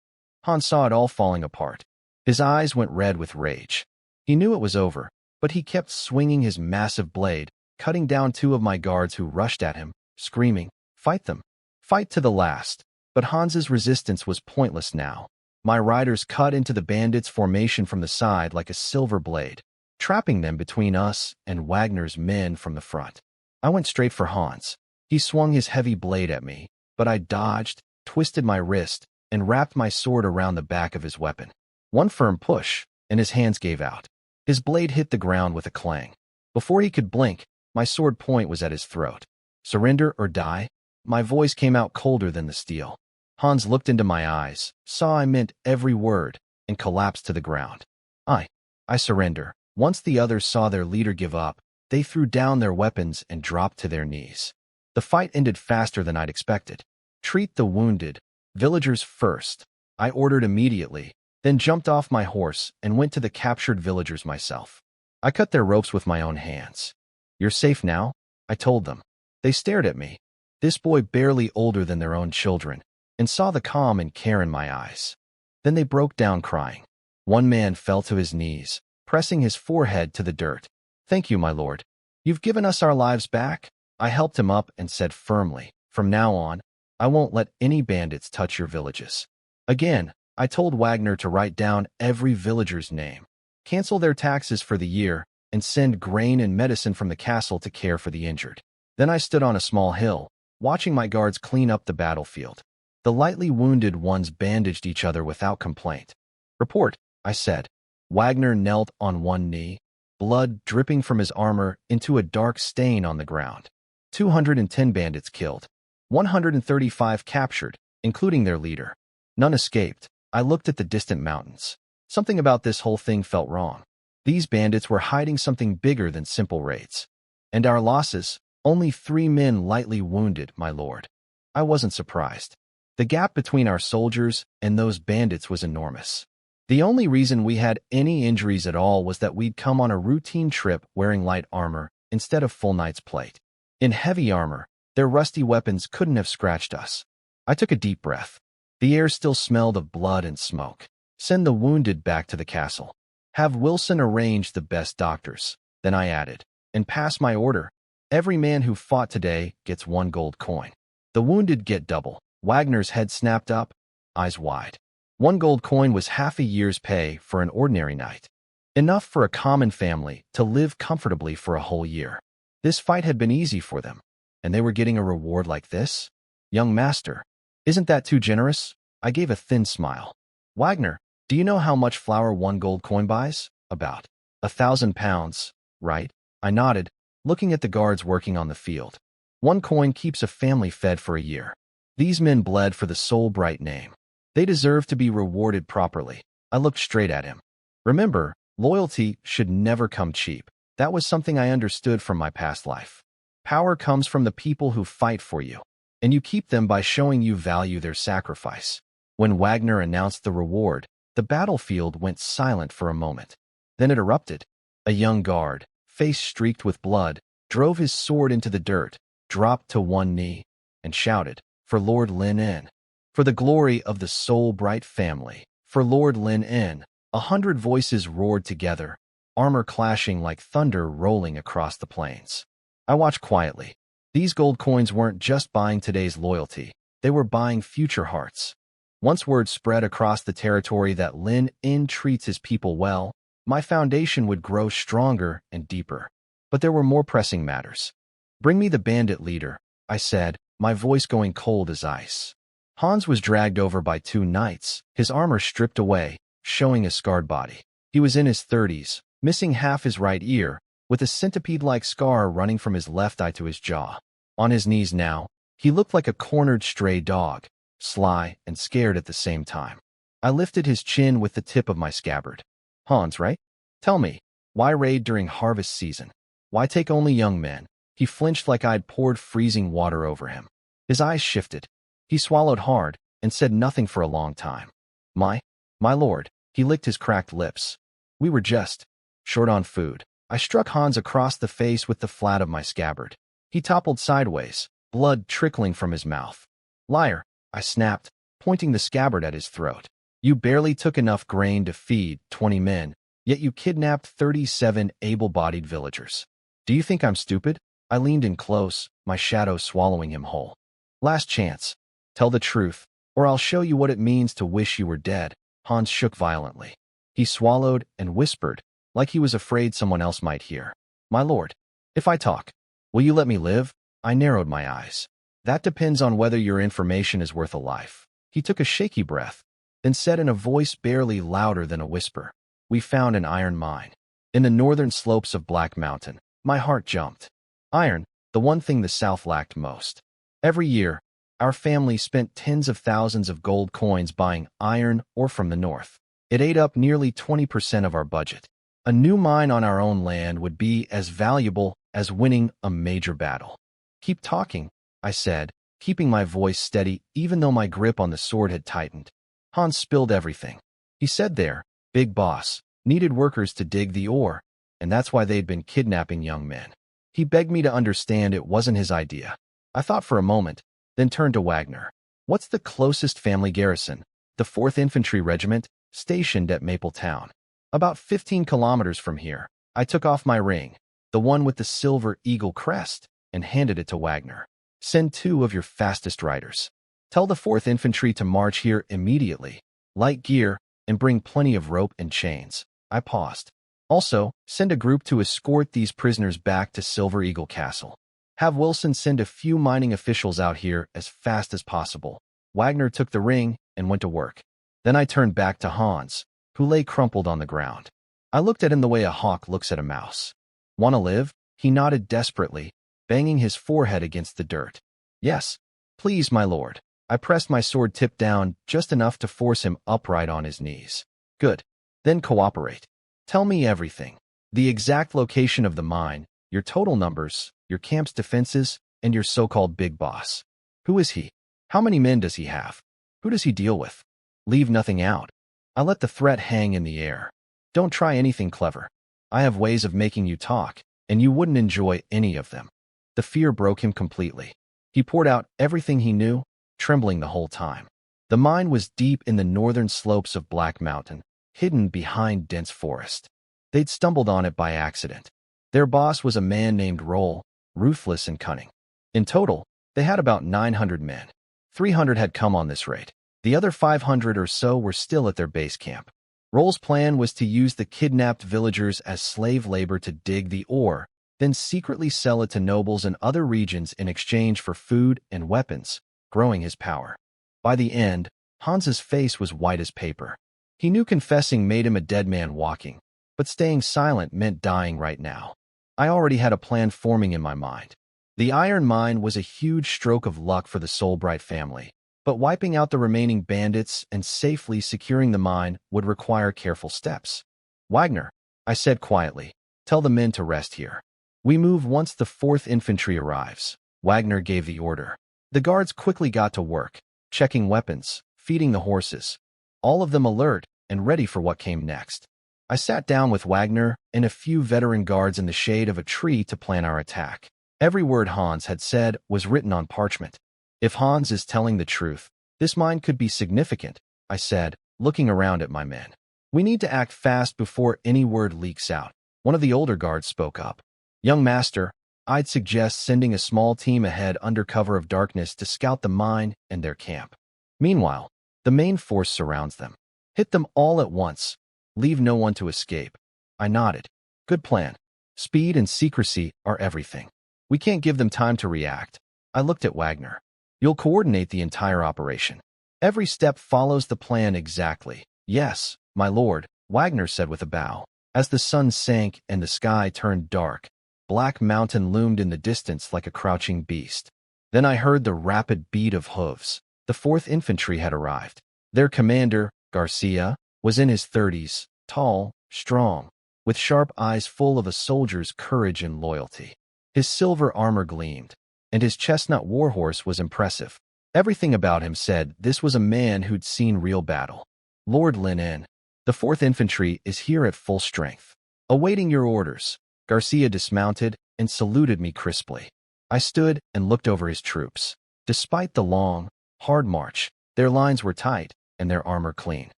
Hans saw it all falling apart. His eyes went red with rage. He knew it was over, but he kept swinging his massive blade, cutting down 2 of my guards who rushed at him, screaming, "Fight them! Fight to the last!" But Hans's resistance was pointless now. My riders cut into the bandits' formation from the side like a silver blade, trapping them between us and Wagner's men from the front. I went straight for Hans. He swung his heavy blade at me, but I dodged, twisted my wrist, and wrapped my sword around the back of his weapon. One firm push, and his hands gave out. His blade hit the ground with a clang. Before he could blink, my sword point was at his throat. Surrender or die? My voice came out colder than the steel. Hans looked into my eyes, saw I meant every word, and collapsed to the ground. I surrender. Once the others saw their leader give up, they threw down their weapons and dropped to their knees. The fight ended faster than I'd expected. Treat the wounded villagers first, I ordered immediately, then jumped off my horse and went to the captured villagers myself. I cut their ropes with my own hands. You're safe now, I told them. They stared at me, this boy barely older than their own children, and saw the calm and care in my eyes. Then they broke down crying. One man fell to his knees, pressing his forehead to the dirt. Thank you, my lord. You've given us our lives back. I helped him up and said firmly, from now on, I won't let any bandits touch your villages. Again, I told Wagner to write down every villager's name, cancel their taxes for the year, and send grain and medicine from the castle to care for the injured. Then I stood on a small hill, watching my guards clean up the battlefield. The lightly wounded ones bandaged each other without complaint. Report, I said. Wagner knelt on one knee, blood dripping from his armor into a dark stain on the ground. 210 bandits killed, 135 captured, including their leader. None escaped. I looked at the distant mountains. Something about this whole thing felt wrong. These bandits were hiding something bigger than simple raids. And our losses? Only 3 men lightly wounded, my lord. I wasn't surprised. The gap between our soldiers and those bandits was enormous. The only reason we had any injuries at all was that we'd come on a routine trip wearing light armor instead of full knight's plate. In heavy armor, their rusty weapons couldn't have scratched us. I took a deep breath. The air still smelled of blood and smoke. Send the wounded back to the castle. Have Wilson arrange the best doctors. Then I added, and pass my order. Every man who fought today gets 1 gold coin. The wounded get double. Wagner's head snapped up, eyes wide. 1 gold coin was half a year's pay for an ordinary knight. Enough for a common family to live comfortably for a whole year. This fight had been easy for them, and they were getting a reward like this? Young master, isn't that too generous? I gave a thin smile. Wagner, do you know how much flour 1 gold coin buys? About 1,000 pounds, right? I nodded, looking at the guards working on the field. 1 coin keeps a family fed for a year. These men bled for the sole bright name. They deserve to be rewarded properly. I looked straight at him. Remember, loyalty should never come cheap. That was something I understood from my past life. Power comes from the people who fight for you, and you keep them by showing you value their sacrifice. When Wagner announced the reward, the battlefield went silent for a moment. Then it erupted. A young guard, face streaked with blood, drove his sword into the dirt, dropped to one knee, and shouted, "For Lord Lin In. For the glory of the Soul Bright family. For Lord Lin In." 100 voices roared together, armor clashing like thunder rolling across the plains. I watched quietly. These gold coins weren't just buying today's loyalty, they were buying future hearts. Once word spread across the territory that Lin In treats his people well, my foundation would grow stronger and deeper. But there were more pressing matters. "Bring me the bandit leader," I said, my voice going cold as ice. Hans was dragged over by 2 knights, his armor stripped away, showing a scarred body. He was in his 30s, missing half his right ear, with a centipede-like scar running from his left eye to his jaw. On his knees now, he looked like a cornered stray dog, sly and scared at the same time. I lifted his chin with the tip of my scabbard. "Hans, right? Tell me, why raid during harvest season? Why take only young men?" He flinched like I'd poured freezing water over him. His eyes shifted. He swallowed hard and said nothing for a long time. My lord," he licked his cracked lips. "We were just short on food." I struck Hans across the face with the flat of my scabbard. He toppled sideways, blood trickling from his mouth. "Liar," I snapped, pointing the scabbard at his throat. "You barely took enough grain to feed 20 men, yet you kidnapped 37 able-bodied villagers. Do you think I'm stupid?" I leaned in close, my shadow swallowing him whole. "Last chance. Tell the truth, or I'll show you what it means to wish you were dead." Hans shook violently. He swallowed and whispered, like he was afraid someone else might hear. "My lord, if I talk, will you let me live?" I narrowed my eyes. "That depends on whether your information is worth a life." He took a shaky breath, then said in a voice barely louder than a whisper, "We found an iron mine in the northern slopes of Black Mountain." My heart jumped. Iron, the one thing the South lacked most. Every year, Our family spent tens of thousands of gold coins buying iron ore from the north. It ate up nearly 20% of our budget. A new mine on our own land would be as valuable as winning a major battle. Keep talking, I said, keeping my voice steady even though my grip on the sword had tightened. Hans spilled everything. He said there, Big Boss, needed workers to dig the ore, and that's why they'd been kidnapping young men. He begged me to understand it wasn't his idea. I thought for a moment, then turned to Wagner. What's the closest family garrison? The 4th Infantry Regiment, stationed at Maple Town. About 15 kilometers from here. I took off my ring, the one with the silver eagle crest, and handed it to Wagner. Send 2 of your fastest riders. Tell the 4th Infantry to march here immediately. Light gear, and bring plenty of rope and chains. I paused. Also, send a group to escort these prisoners back to Silver Eagle Castle. Have Wilson send a few mining officials out here as fast as possible. Wagner took the ring and went to work. Then I turned back to Hans, who lay crumpled on the ground. I looked at him the way a hawk looks at a mouse. Want to live? He nodded desperately, banging his forehead against the dirt. Yes, please, my lord. I pressed my sword tip down just enough to force him upright on his knees. Good. Then cooperate. Tell me everything. The exact location of the mine, your total numbers, your camp's defenses, and your so-called big boss. Who is he? How many men does he have? Who does he deal with? Leave nothing out. I let the threat hang in the air. Don't try anything clever. I have ways of making you talk, and you wouldn't enjoy any of them. The fear broke him completely. He poured out everything he knew, trembling the whole time. The mine was deep in the northern slopes of Black Mountain, hidden behind dense forest. They'd stumbled on it by accident. Their boss was a man named Roll, ruthless and cunning. In total, they had about 900 men. 300 had come on this raid. The other 500 or so were still at their base camp. Roll's plan was to use the kidnapped villagers as slave labor to dig the ore, then secretly sell it to nobles in other regions in exchange for food and weapons, growing his power. By the end, Hans's face was white as paper. He knew confessing made him a dead man walking, but staying silent meant dying right now. I already had a plan forming in my mind. The iron mine was a huge stroke of luck for the Solbright family, but wiping out the remaining bandits and safely securing the mine would require careful steps. Wagner, I said quietly, tell the men to rest here. We move once the 4th Infantry arrives. Wagner gave the order. The guards quickly got to work, checking weapons, feeding the horses, all of them alert and ready for what came next. I sat down with Wagner and a few veteran guards in the shade of a tree to plan our attack. Every word Hans had said was written on parchment. If Hans is telling the truth, this mine could be significant, I said, looking around at my men. We need to act fast before any word leaks out. One of the older guards spoke up. Young master, I'd suggest sending a small team ahead under cover of darkness to scout the mine and their camp. Meanwhile, the main force surrounds them. Hit them all at once. Leave no one to escape. I nodded. Good plan. Speed and secrecy are everything. We can't give them time to react. I looked at Wagner. You'll coordinate the entire operation. Every step follows the plan exactly. Yes, my lord, Wagner said with a bow. As the sun sank and the sky turned dark, Black Mountain loomed in the distance like a crouching beast. Then I heard the rapid beat of hooves. The 4th Infantry had arrived. Their commander, Garcia, was in his 30s, tall, strong, with sharp eyes full of a soldier's courage and loyalty. His silver armor gleamed, and his chestnut warhorse was impressive. Everything about him said this was a man who'd seen real battle. Lord Linen, the 4th Infantry is here at full strength. Awaiting your orders. Garcia dismounted and saluted me crisply. I stood and looked over his troops. Despite the long, hard march, their lines were tight and their armor clean.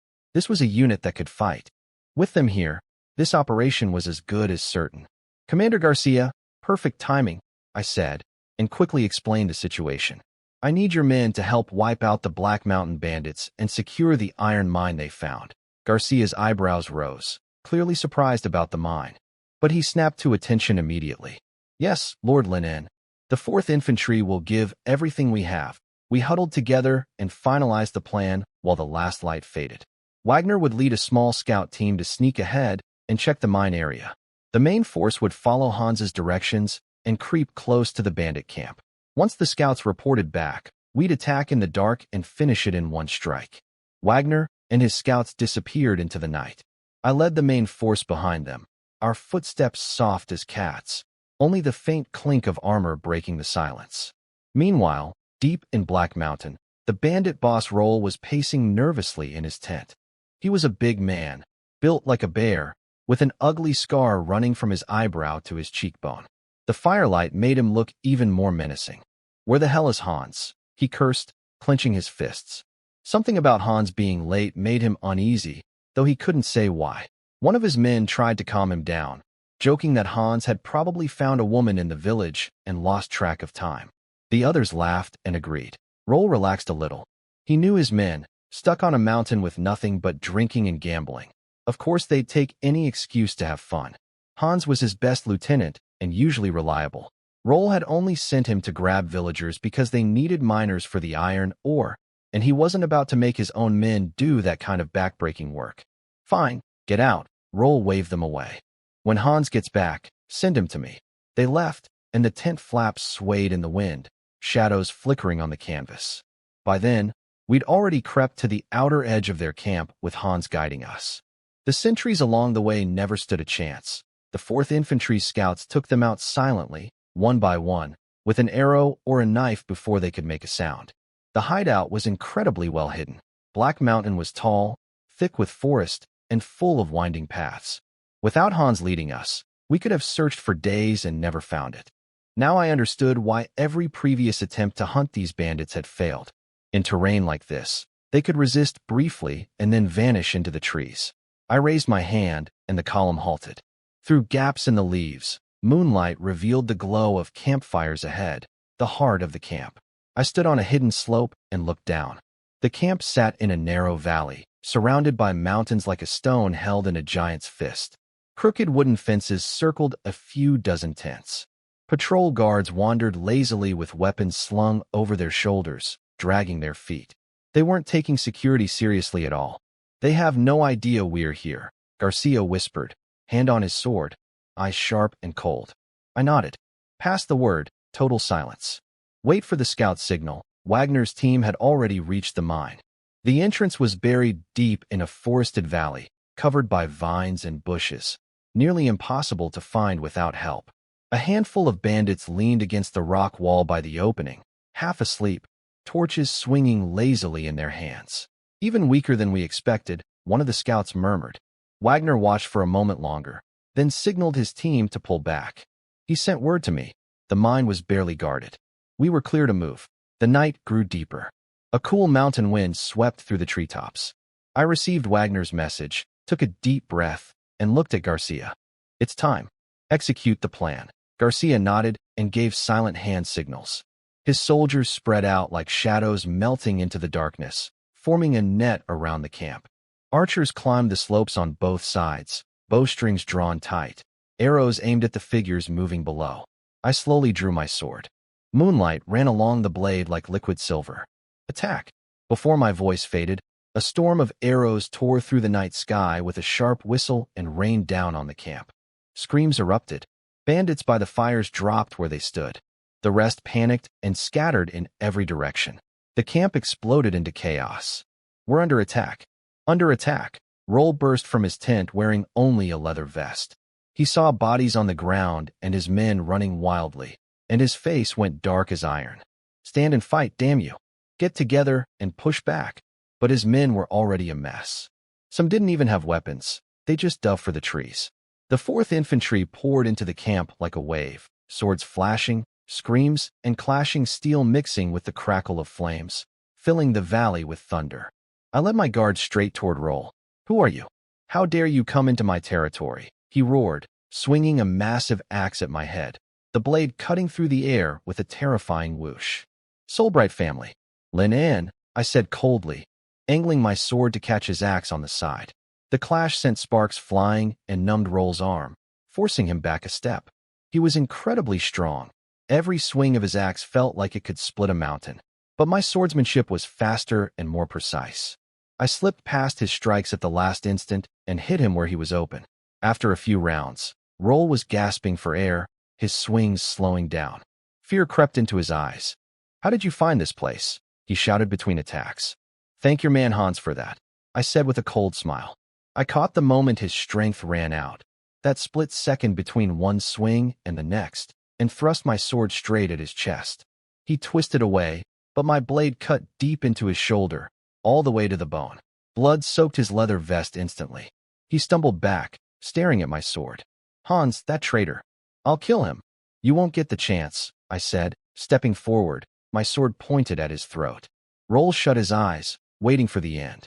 This was a unit that could fight. With them here, this operation was as good as certain. Commander Garcia, perfect timing, I said, and quickly explained the situation. I need your men to help wipe out the Black Mountain bandits and secure the iron mine they found. Garcia's eyebrows rose, clearly surprised about the mine. But he snapped to attention immediately. Yes, Lord Linen. The 4th Infantry will give everything we have. We huddled together and finalized the plan while the last light faded. Wagner would lead a small scout team to sneak ahead and check the mine area. The main force would follow Hans's directions and creep close to the bandit camp. Once the scouts reported back, We'd attack in the dark and finish it in one strike. Wagner and his scouts disappeared into the night. I led the main force behind them, our footsteps soft as cats, only the faint clink of armor breaking the silence. Meanwhile, deep in Black Mountain, the bandit boss Roll was pacing nervously in his tent. He was a big man, built like a bear, with an ugly scar running from his eyebrow to his cheekbone. The firelight made him look even more menacing. "Where the hell is Hans?" he cursed, clenching his fists. Something about Hans being late made him uneasy, though he couldn't say why. One of his men tried to calm him down, joking that Hans had probably found a woman in the village and lost track of time. The others laughed and agreed. Roll relaxed a little. He knew his men, stuck on a mountain with nothing but drinking and gambling. Of course they'd take any excuse to have fun. Hans was his best lieutenant and usually reliable. Roll had only sent him to grab villagers because they needed miners for the iron ore, and he wasn't about to make his own men do that kind of backbreaking work. "Fine, get out." Roll waved them away. "When Hans gets back, send him to me." They left, and the tent flaps swayed in the wind, shadows flickering on the canvas. By then, we'd already crept to the outer edge of their camp with Hans guiding us. The sentries along the way never stood a chance. The 4th Infantry scouts took them out silently, one by one, with an arrow or a knife before they could make a sound. The hideout was incredibly well hidden. Black Mountain was tall, thick with forest, and full of winding paths. Without Hans leading us, we could have searched for days and never found it. Now I understood why every previous attempt to hunt these bandits had failed. In terrain like this, they could resist briefly and then vanish into the trees. I raised my hand, and the column halted. Through gaps in the leaves, moonlight revealed the glow of campfires ahead, the heart of the camp. I stood on a hidden slope and looked down. The camp sat in a narrow valley, surrounded by mountains like a stone held in a giant's fist. Crooked wooden fences circled a few dozen tents. Patrol guards wandered lazily with weapons slung over their shoulders, dragging their feet. They weren't taking security seriously at all. "They have no idea we're here," Garcia whispered, hand on his sword, eyes sharp and cold. I nodded. Pass the word, total silence. Wait for the scout signal. Wagner's team had already reached the mine. The entrance was buried deep in a forested valley, covered by vines and bushes, nearly impossible to find without help. A handful of bandits leaned against the rock wall by the opening, half asleep, torches swinging lazily in their hands. "Even weaker than we expected," one of the scouts murmured. Wagner watched for a moment longer, then signaled his team to pull back. He sent word to me. The mine was barely guarded. We were clear to move. The night grew deeper. A cool mountain wind swept through the treetops. I received Wagner's message, took a deep breath, and looked at Garcia. "It's time. Execute the plan." Garcia nodded and gave silent hand signals. His soldiers spread out like shadows melting into the darkness, forming a net around the camp. Archers climbed the slopes on both sides, bowstrings drawn tight, arrows aimed at the figures moving below. I slowly drew my sword. Moonlight ran along the blade like liquid silver. "Attack!" Before my voice faded, a storm of arrows tore through the night sky with a sharp whistle and rained down on the camp. Screams erupted. Bandits by the fires dropped where they stood. The rest panicked and scattered in every direction. The camp exploded into chaos. "We're under attack." "Under attack." Roll burst from his tent wearing only a leather vest. He saw bodies on the ground and his men running wildly, and his face went dark as iron. "Stand and fight, damn you. Get together and push back." But his men were already a mess. Some didn't even have weapons. They just dove for the trees. The 4th Infantry poured into the camp like a wave, swords flashing, screams and clashing steel mixing with the crackle of flames, filling the valley with thunder. I led my guard straight toward Roll. "Who are you? How dare you come into my territory?" he roared, swinging a massive axe at my head, the blade cutting through the air with a terrifying whoosh. "Soulbright family." "Lin An," I said coldly, angling my sword to catch his axe on the side. The clash sent sparks flying and numbed Roll's arm, forcing him back a step. He was incredibly strong. Every swing of his axe felt like it could split a mountain, but my swordsmanship was faster and more precise. I slipped past his strikes at the last instant and hit him where he was open. After a few rounds, Roll was gasping for air, his swings slowing down. Fear crept into his eyes. "How did you find this place?" he shouted between attacks. Thank your man Hans for that, I said with a cold smile. I caught the moment his strength ran out, that split second between one swing and the next, and thrust my sword straight at his chest. He twisted away, but my blade cut deep into his shoulder, all the way to the bone. Blood soaked his leather vest instantly. He stumbled back, staring at my sword. Hans, that traitor. I'll kill him. You won't get the chance, I said, stepping forward, my sword pointed at his throat. Roll shut his eyes, waiting for the end.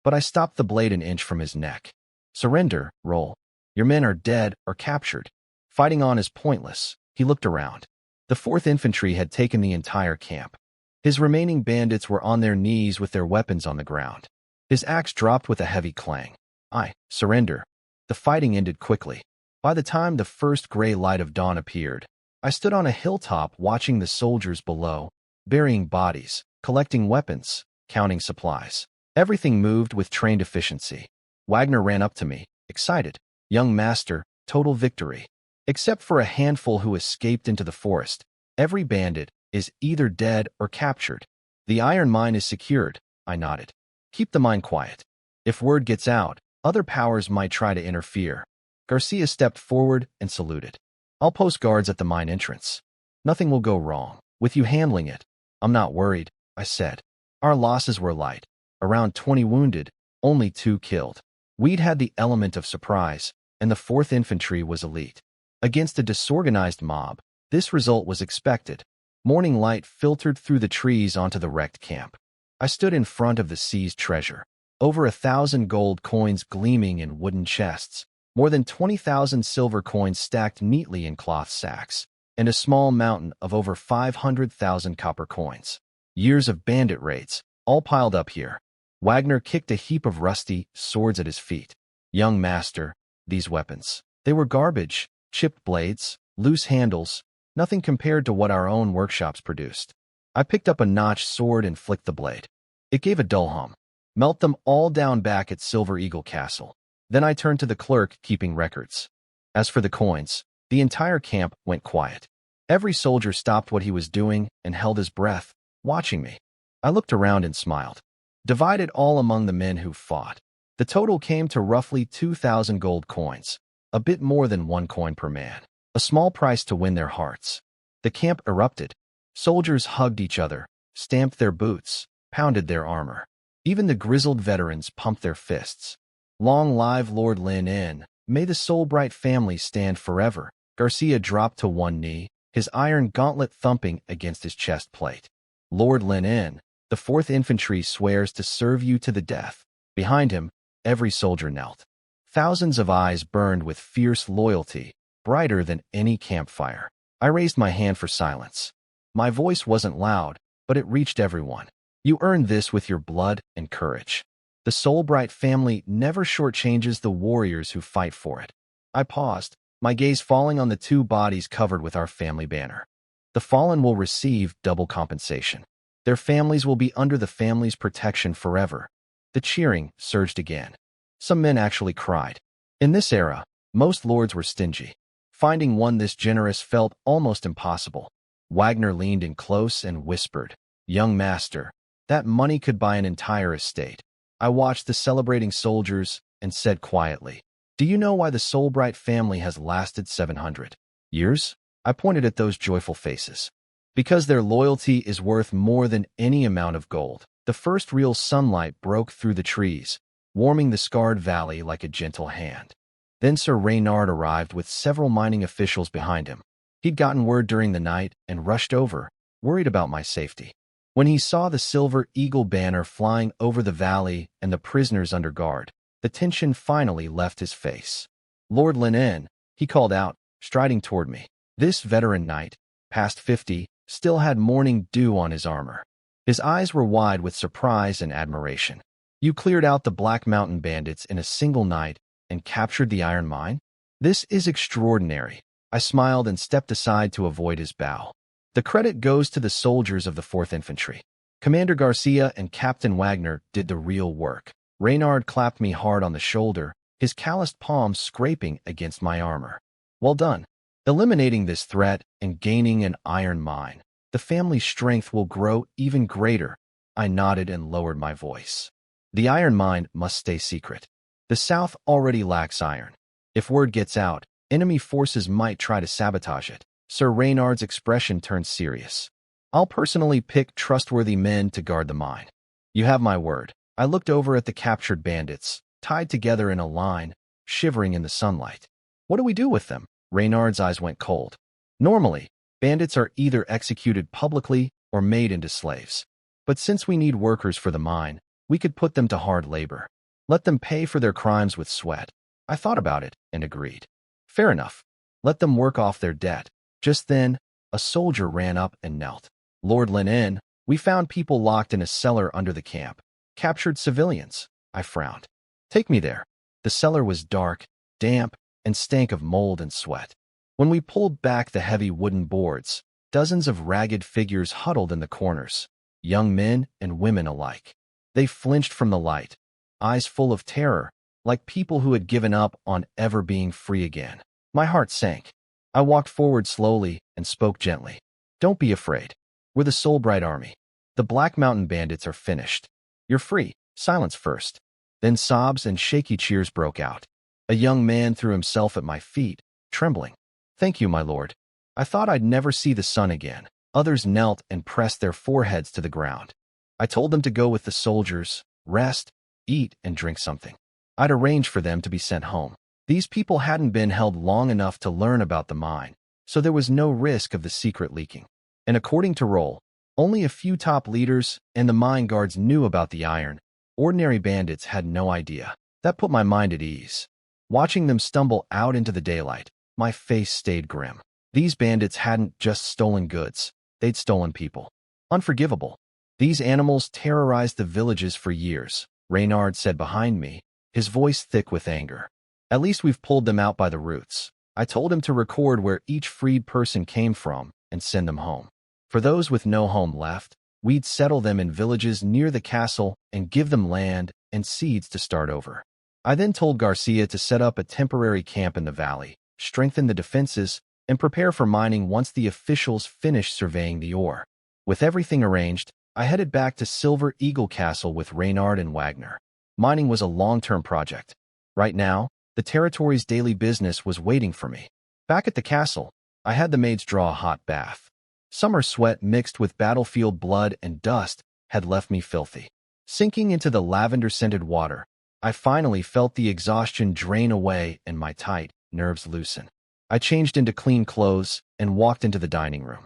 But I stopped the blade an inch from his neck. Surrender, Roll. Your men are dead or captured. Fighting on is pointless. He looked around. The 4th Infantry had taken the entire camp. His remaining bandits were on their knees with their weapons on the ground. His axe dropped with a heavy clang. I surrender. The fighting ended quickly. By the time the first gray light of dawn appeared, I stood on a hilltop watching the soldiers below, burying bodies, collecting weapons, counting supplies. Everything moved with trained efficiency. Wagner ran up to me, excited. Young master, total victory. Except for a handful who escaped into the forest, every bandit is either dead or captured. The iron mine is secured, I nodded. Keep the mine quiet. If word gets out, other powers might try to interfere. Garcia stepped forward and saluted. I'll post guards at the mine entrance. Nothing will go wrong with you handling it. I'm not worried, I said. Our losses were light. Around 20 wounded, only 2 killed. We'd had the element of surprise, and the 4th Infantry was elite. Against a disorganized mob, this result was expected. Morning light filtered through the trees onto the wrecked camp. I stood in front of the seized treasure. Over 1,000 gold coins gleaming in wooden chests, more than 20,000 silver coins stacked neatly in cloth sacks, and a small mountain of over 500,000 copper coins. Years of bandit raids, all piled up here. Wagner kicked a heap of rusty swords at his feet. Young master, these weapons. They were garbage, chipped blades, loose handles, nothing compared to what our own workshops produced. I picked up a notched sword and flicked the blade. It gave a dull hum. Melt them all down back at Silver Eagle Castle. Then I turned to the clerk keeping records. As for the coins, the entire camp went quiet. Every soldier stopped what he was doing and held his breath, watching me. I looked around and smiled. Divided all among the men who fought. The total came to roughly 2,000 gold coins, a bit more than 1 coin per man. A small price to win their hearts. The camp erupted. Soldiers hugged each other, stamped their boots, pounded their armor. Even the grizzled veterans pumped their fists. Long live Lord Lin In. May the Soulbright family stand forever. Garcia dropped to one knee, his iron gauntlet thumping against his chest plate. Lord Lin In, the 4th Infantry swears to serve you to the death. Behind him, every soldier knelt. Thousands of eyes burned with fierce loyalty, brighter than any campfire. I raised my hand for silence. My voice wasn't loud, but it reached everyone. You earned this with your blood and courage. The Soulbright family never shortchanges the warriors who fight for it. I paused, my gaze falling on the 2 bodies covered with our family banner. The fallen will receive double compensation. Their families will be under the family's protection forever. The cheering surged again. Some men actually cried. In this era, most lords were stingy. Finding one this generous felt almost impossible. Wagner leaned in close and whispered, "Young master, that money could buy an entire estate." I watched the celebrating soldiers and said quietly, "Do you know why the Soulbright family has lasted 700 years?" I pointed at those joyful faces. Because their loyalty is worth more than any amount of gold. The first real sunlight broke through the trees, warming the scarred valley like a gentle hand. Then Sir Reynard arrived with several mining officials behind him. He'd gotten word during the night and rushed over, worried about my safety. When he saw the Silver Eagle banner flying over the valley and the prisoners under guard, the tension finally left his face. "Lord Lin In," he called out, striding toward me. This veteran knight, past 50, still had morning dew on his armor. His eyes were wide with surprise and admiration. "You cleared out the Black Mountain bandits in a single night and captured the iron mine? This is extraordinary." I smiled and stepped aside to avoid his bow. "The credit goes to the soldiers of the 4th Infantry. Commander Garcia and Captain Wagner did the real work." Reynard clapped me hard on the shoulder, his calloused palms scraping against my armor. "Well done. Eliminating this threat and gaining an iron mine. The family's strength will grow even greater." I nodded and lowered my voice. The iron mine must stay secret. The South already lacks iron. If word gets out, enemy forces might try to sabotage it. Sir Reynard's expression turned serious. I'll personally pick trustworthy men to guard the mine. You have my word. I looked over at the captured bandits, tied together in a line, shivering in the sunlight. What do we do with them? Reynard's eyes went cold. Normally, bandits are either executed publicly or made into slaves. But since we need workers for the mine, we could put them to hard labor. Let them pay for their crimes with sweat. I thought about it and agreed. Fair enough. Let them work off their debt. Just then, a soldier ran up and knelt. Lord Lenin, we found people locked in a cellar under the camp. Captured civilians. I frowned. Take me there. The cellar was dark, damp, and stank of mold and sweat. When we pulled back the heavy wooden boards, dozens of ragged figures huddled in the corners, young men and women alike. They flinched from the light, eyes full of terror, like people who had given up on ever being free again. My heart sank. I walked forward slowly and spoke gently. Don't be afraid. We're the Soulbright Army. The Black Mountain Bandits are finished. You're free. Silence first. Then sobs and shaky cheers broke out. A young man threw himself at my feet, trembling. Thank you, my lord. I thought I'd never see the sun again. Others knelt and pressed their foreheads to the ground. I told them to go with the soldiers, rest, eat, and drink something. I'd arrange for them to be sent home. These people hadn't been held long enough to learn about the mine, so there was no risk of the secret leaking. And according to roll, only a few top leaders and the mine guards knew about the iron. Ordinary bandits had no idea. That put my mind at ease. Watching them stumble out into the daylight, my face stayed grim. These bandits hadn't just stolen goods, they'd stolen people. Unforgivable. These animals terrorized the villages for years, Reynard said behind me, his voice thick with anger. At least we've pulled them out by the roots. I told him to record where each freed person came from and send them home. For those with no home left, we'd settle them in villages near the castle and give them land and seeds to start over. I then told Garcia to set up a temporary camp in the valley, strengthen the defenses, and prepare for mining once the officials finished surveying the ore. With everything arranged, I headed back to Silver Eagle Castle with Reynard and Wagner. Mining was a long-term project. Right now, the territory's daily business was waiting for me. Back at the castle, I had the maids draw a hot bath. Summer sweat mixed with battlefield blood and dust had left me filthy. Sinking into the lavender-scented water, I finally felt the exhaustion drain away and my tight nerves loosen. I changed into clean clothes and walked into the dining room.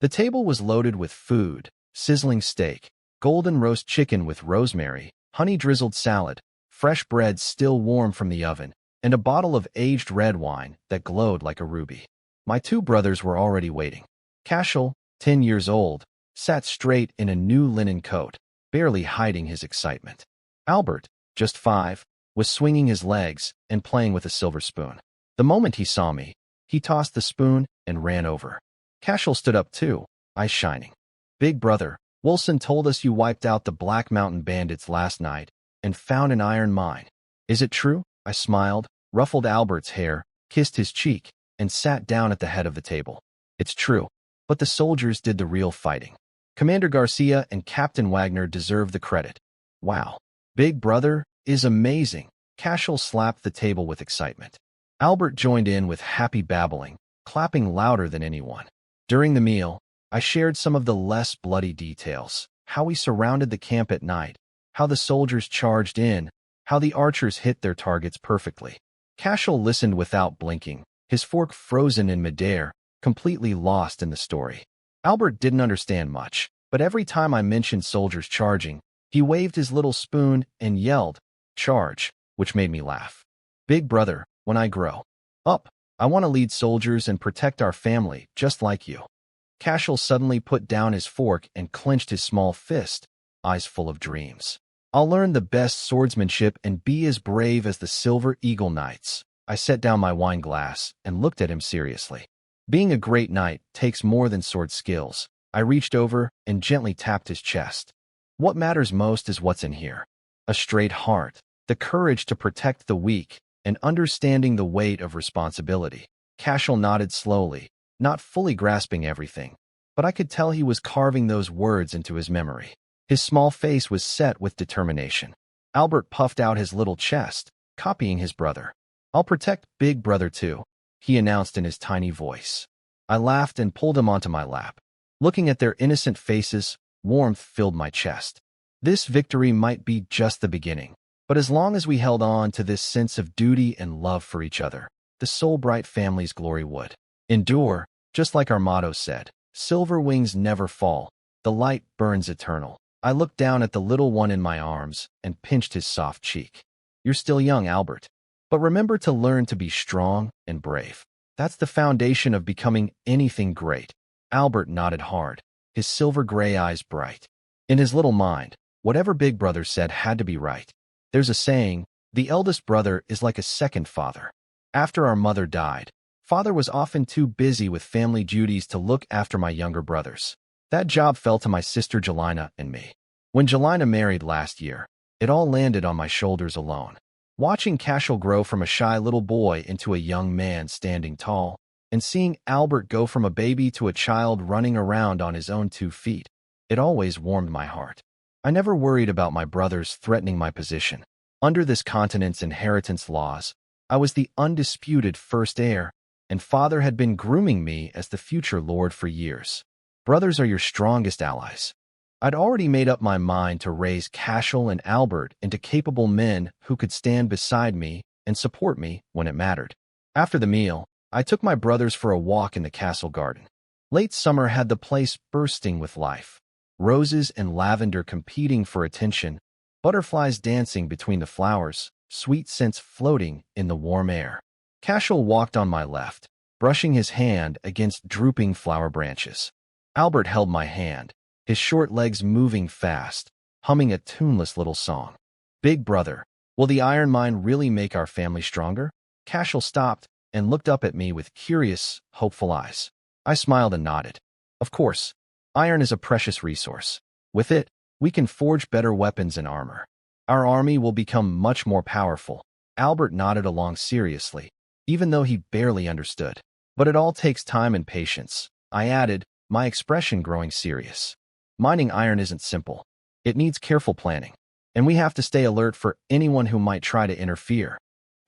The table was loaded with food, sizzling steak, golden roast chicken with rosemary, honey-drizzled salad, fresh bread still warm from the oven, and a bottle of aged red wine that glowed like a ruby. My two brothers were already waiting. Cashel, 10 years old, sat straight in a new linen coat, barely hiding his excitement. Albert, just 5, was swinging his legs and playing with a silver spoon. The moment he saw me, he tossed the spoon and ran over. Cashel stood up too, eyes shining. Big brother, Wilson told us you wiped out the Black Mountain Bandits last night and found an iron mine. Is it true? I smiled, ruffled Albert's hair, kissed his cheek, and sat down at the head of the table. It's true. But the soldiers did the real fighting. Commander Garcia and Captain Wagner deserve the credit. Wow. Big brother is amazing. Cashel slapped the table with excitement. Albert joined in with happy babbling, clapping louder than anyone. During the meal, I shared some of the less bloody details, how we surrounded the camp at night, how the soldiers charged in, how the archers hit their targets perfectly. Cashel listened without blinking, his fork frozen in midair, completely lost in the story. Albert didn't understand much, but every time I mentioned soldiers charging, he waved his little spoon and yelled, "Charge," which made me laugh. Big brother, when I grow up, I want to lead soldiers and protect our family, just like you. Cashel suddenly put down his fork and clenched his small fist, eyes full of dreams. I'll learn the best swordsmanship and be as brave as the Silver Eagle Knights. I set down my wine glass and looked at him seriously. Being a great knight takes more than sword skills. I reached over and gently tapped his chest. What matters most is what's in here. A straight heart, the courage to protect the weak, and understanding the weight of responsibility. Cashel nodded slowly, not fully grasping everything, but I could tell he was carving those words into his memory. His small face was set with determination. Albert puffed out his little chest, copying his brother. "I'll protect Big Brother too," he announced in his tiny voice. I laughed and pulled him onto my lap. Looking at their innocent faces, warmth filled my chest. This victory might be just the beginning, but as long as we held on to this sense of duty and love for each other, the Soulbright family's glory would endure, just like our motto said. Silver wings never fall. The light burns eternal. I looked down at the little one in my arms and pinched his soft cheek. "You're still young, Albert. But remember to learn to be strong and brave. That's the foundation of becoming anything great." Albert nodded hard, his silver gray eyes bright. In his little mind, whatever Big Brother said had to be right. There's a saying, the eldest brother is like a second father. After our mother died, Father was often too busy with family duties to look after my younger brothers. That job fell to my sister Jelena and me. When Jelena married last year, it all landed on my shoulders alone. Watching Cashel grow from a shy little boy into a young man standing tall, and seeing Albert go from a baby to a child running around on his own 2 feet, it always warmed my heart. I never worried about my brothers threatening my position. Under this continent's inheritance laws, I was the undisputed first heir, and Father had been grooming me as the future lord for years. Brothers are your strongest allies. I'd already made up my mind to raise Cashel and Albert into capable men who could stand beside me and support me when it mattered. After the meal, I took my brothers for a walk in the castle garden. Late summer had the place bursting with life. Roses and lavender competing for attention, butterflies dancing between the flowers, sweet scents floating in the warm air. Cashel walked on my left, brushing his hand against drooping flower branches. Albert held my hand, his short legs moving fast, humming a tuneless little song. "Big Brother, will the iron mine really make our family stronger?" Cashel stopped and looked up at me with curious, hopeful eyes. I smiled and nodded. "Of course. Iron is a precious resource. With it, we can forge better weapons and armor. Our army will become much more powerful." Albert nodded along seriously, even though he barely understood. "But it all takes time and patience," I added, my expression growing serious. "Mining iron isn't simple. It needs careful planning, and we have to stay alert for anyone who might try to interfere."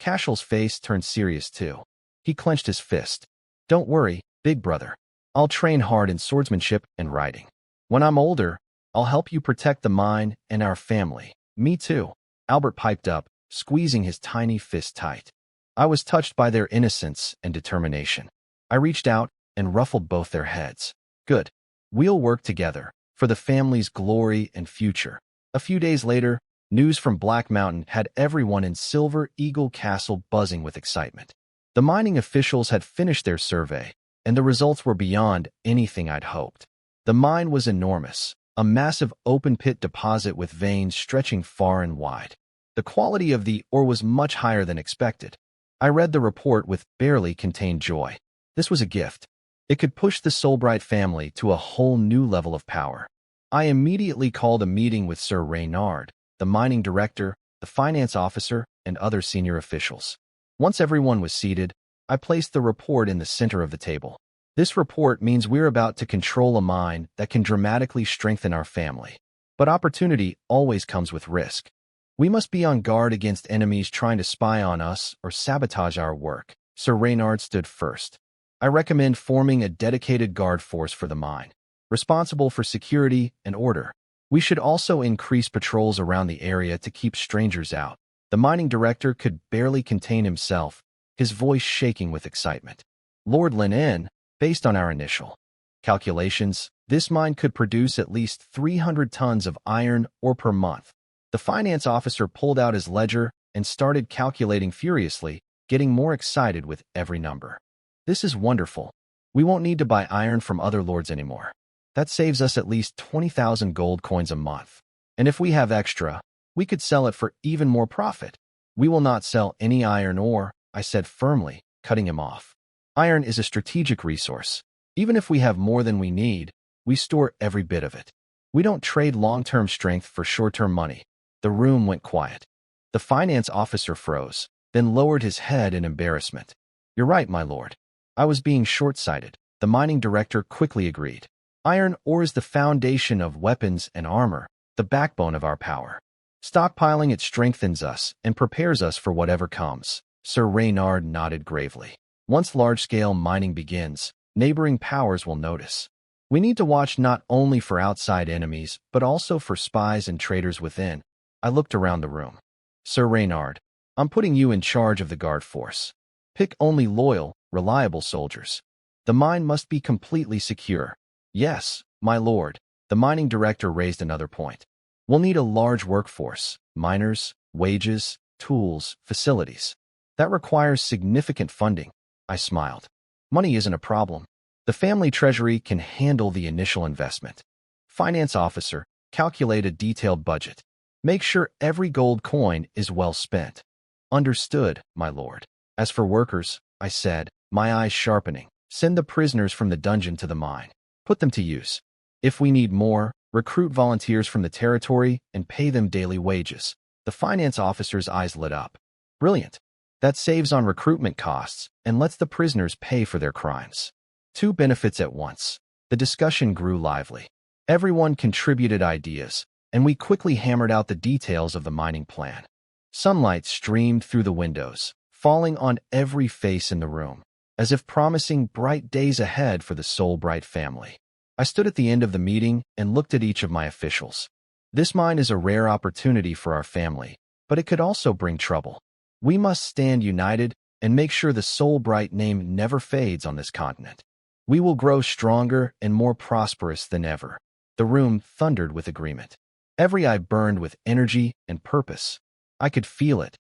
Cashel's face turned serious too. He clenched his fist. "Don't worry, Big Brother. I'll train hard in swordsmanship and riding. When I'm older, I'll help you protect the mine and our family." "Me too," Albert piped up, squeezing his tiny fist tight. I was touched by their innocence and determination. I reached out and ruffled both their heads. "Good. We'll work together for the family's glory and future." A few days later, news from Black Mountain had everyone in Silver Eagle Castle buzzing with excitement. The mining officials had finished their survey, and the results were beyond anything I'd hoped. The mine was enormous, a massive open-pit deposit with veins stretching far and wide. The quality of the ore was much higher than expected. I read the report with barely contained joy. This was a gift. It could push the Soulbright family to a whole new level of power. I immediately called a meeting with Sir Reynard, the mining director, the finance officer, and other senior officials. Once everyone was seated, I placed the report in the center of the table. "This report means we're about to control a mine that can dramatically strengthen our family. But opportunity always comes with risk. We must be on guard against enemies trying to spy on us or sabotage our work." Sir Reynard stood first. "I recommend forming a dedicated guard force for the mine, responsible for security and order. We should also increase patrols around the area to keep strangers out." The mining director could barely contain himself, his voice shaking with excitement. "Lord Linen, based on our initial calculations, this mine could produce at least 300 tons of iron ore per month." The finance officer pulled out his ledger and started calculating furiously, getting more excited with every number. "This is wonderful. We won't need to buy iron from other lords anymore. That saves us at least 20,000 gold coins a month. And if we have extra, we could sell it for even more profit." "We will not sell any iron ore," I said firmly, cutting him off. "Iron is a strategic resource. Even if we have more than we need, we store every bit of it. We don't trade long-term strength for short-term money." The room went quiet. The finance officer froze, then lowered his head in embarrassment. "You're right, my lord. I was being short-sighted." The mining director quickly agreed. "Iron ore is the foundation of weapons and armor, the backbone of our power. Stockpiling it strengthens us and prepares us for whatever comes. Sir Reynard nodded gravely. Once large-scale mining begins, neighboring powers will notice. We need to watch not only for outside enemies, but also for spies and traitors within. I looked around the room. Sir Reynard, I'm putting you in charge of the guard force. Pick only loyal, reliable soldiers. The mine must be completely secure. Yes, my lord. The mining director raised another point. We'll need a large workforce, miners, wages, tools, facilities. That requires significant funding. I smiled. Money isn't a problem. The family treasury can handle the initial investment. Finance officer, calculate a detailed budget. Make sure every gold coin is well spent. Understood, my lord. As for workers, I said, my eyes sharpening, send the prisoners from the dungeon to the mine. Put them to use. If we need more, recruit volunteers from the territory and pay them daily wages. The finance officer's eyes lit up. Brilliant. That saves on recruitment costs and lets the prisoners pay for their crimes. Two benefits at once. The discussion grew lively. Everyone contributed ideas, and we quickly hammered out the details of the mining plan. Sunlight streamed through the windows, falling on every face in the room, as if promising bright days ahead for the Soulbright family. I stood at the end of the meeting and looked at each of my officials. This mine is a rare opportunity for our family, but it could also bring trouble. We must stand united and make sure the Soulbright name never fades on this continent. We will grow stronger and more prosperous than ever. The room thundered with agreement. Every eye burned with energy and purpose. I could feel it.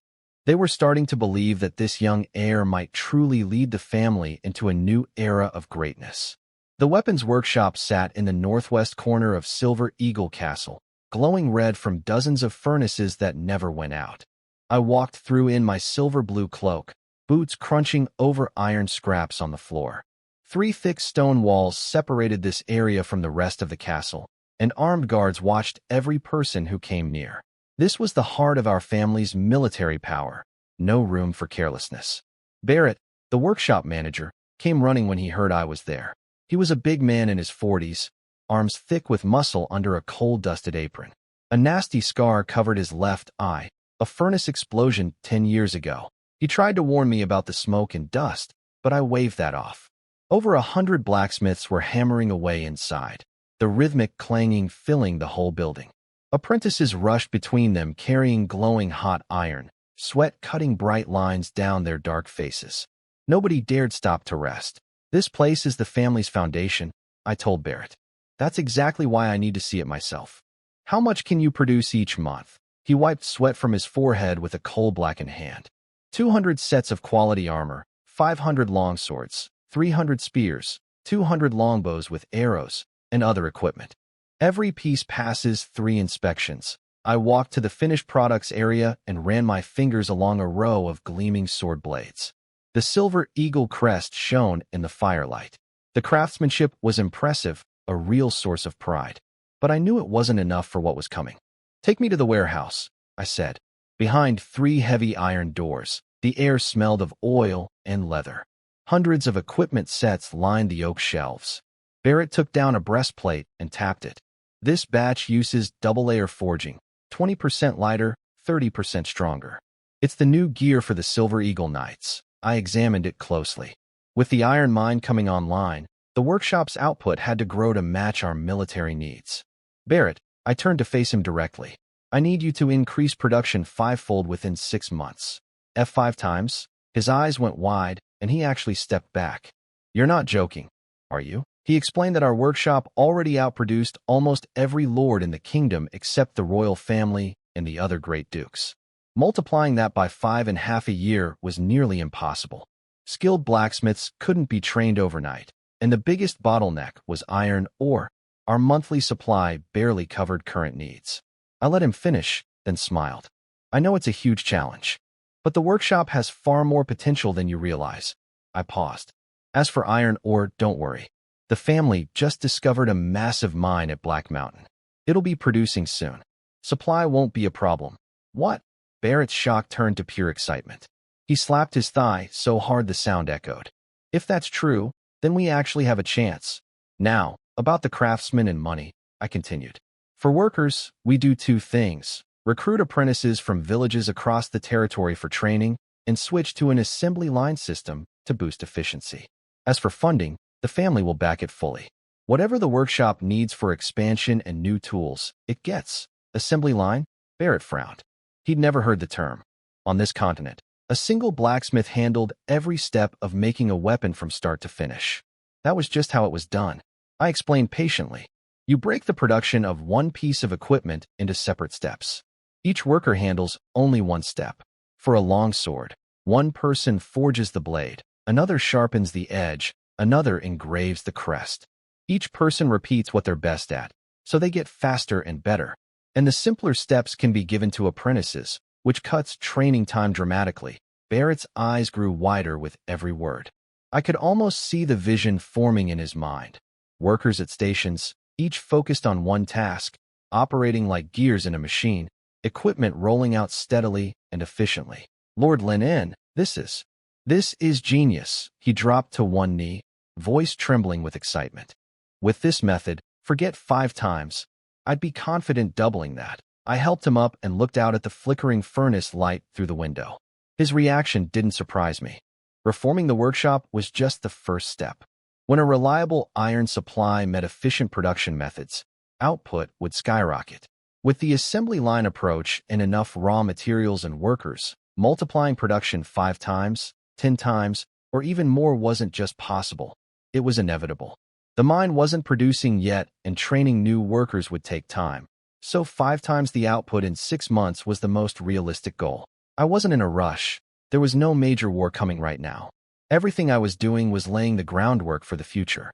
They were starting to believe that this young heir might truly lead the family into a new era of greatness. The weapons workshop sat in the northwest corner of Silver Eagle Castle, glowing red from dozens of furnaces that never went out. I walked through in my silver-blue cloak, boots crunching over iron scraps on the floor. 3 thick stone walls separated this area from the rest of the castle, and armed guards watched every person who came near. This was the heart of our family's military power. No room for carelessness. Barrett, the workshop manager, came running when he heard I was there. He was a big man in his 40s, arms thick with muscle under a coal-dusted apron. A nasty scar covered his left eye, a furnace explosion 10 years ago. He tried to warn me about the smoke and dust, but I waved that off. Over 100 blacksmiths were hammering away inside, the rhythmic clanging filling the whole building. Apprentices rushed between them carrying glowing hot iron, sweat cutting bright lines down their dark faces. Nobody dared stop to rest. This place is the family's foundation, I told Barrett. That's exactly why I need to see it myself. How much can you produce each month? He wiped sweat from his forehead with a coal-blackened hand. 200 sets of quality armor, 500 longswords, 300 spears, 200 longbows with arrows, and other equipment. Every piece passes 3 inspections. I walked to the finished products area and ran my fingers along a row of gleaming sword blades. The silver eagle crest shone in the firelight. The craftsmanship was impressive, a real source of pride. But I knew it wasn't enough for what was coming. Take me to the warehouse, I said. Behind 3 heavy iron doors, the air smelled of oil and leather. Hundreds of equipment sets lined the oak shelves. Barrett took down a breastplate and tapped it. This batch uses double-layer forging, 20% lighter, 30% stronger. It's the new gear for the Silver Eagle Knights. I examined it closely. With the iron mine coming online, the workshop's output had to grow to match our military needs. Barrett, I turned to face him directly. I need you to increase production 5-fold within 6 months. F5 times? His eyes went wide, and he actually stepped back. You're not joking, are you? He explained that our workshop already outproduced almost every lord in the kingdom except the royal family and the other great dukes. Multiplying that by 5.5 a year was nearly impossible. Skilled blacksmiths couldn't be trained overnight, and the biggest bottleneck was iron ore. Our monthly supply barely covered current needs. I let him finish, then smiled. I know it's a huge challenge, but the workshop has far more potential than you realize. I paused. As for iron ore, don't worry. The family just discovered a massive mine at Black Mountain. It'll be producing soon. Supply won't be a problem. What? Barrett's shock turned to pure excitement. He slapped his thigh so hard the sound echoed. If that's true, then we actually have a chance. Now, about the craftsmen and money, I continued. For workers, we do two things: recruit apprentices from villages across the territory for training and switch to an assembly line system to boost efficiency. As for funding, the family will back it fully. Whatever the workshop needs for expansion and new tools, it gets. Assembly line? Barrett frowned. He'd never heard the term. On this continent, a single blacksmith handled every step of making a weapon from start to finish. That was just how it was done. I explained patiently. You break the production of one piece of equipment into separate steps. Each worker handles only one step. For a long sword, one person forges the blade, another sharpens the edge, another engraves the crest. Each person repeats what they're best at, so they get faster and better. And the simpler steps can be given to apprentices, which cuts training time dramatically. Barrett's eyes grew wider with every word. I could almost see the vision forming in his mind. Workers at stations, each focused on one task, operating like gears in a machine, equipment rolling out steadily and efficiently. Lord Lin, this is genius. He dropped to one knee, voice trembling with excitement. With this method, forget 5 times. I'd be confident doubling that. I helped him up and looked out at the flickering furnace light through the window. His reaction didn't surprise me. Reforming the workshop was just the first step. When a reliable iron supply met efficient production methods, output would skyrocket. With the assembly line approach and enough raw materials and workers, multiplying production 5 times, 10 times, or even more wasn't just possible. It was inevitable. The mine wasn't producing yet, and training new workers would take time. So 5 times the output in 6 months was the most realistic goal. I wasn't in a rush. There was no major war coming right now. Everything I was doing was laying the groundwork for the future.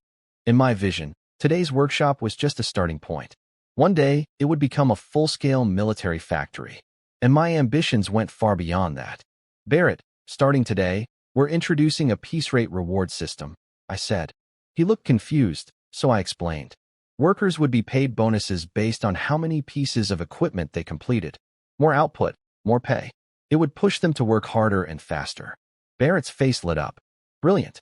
In my vision, today's workshop was just a starting point. One day, it would become a full-scale military factory. And my ambitions went far beyond that. Barrett, starting today, we're introducing a piece rate reward system, I said. He looked confused, so I explained. Workers would be paid bonuses based on how many pieces of equipment they completed. More output, more pay. It would push them to work harder and faster. Barrett's face lit up. Brilliant.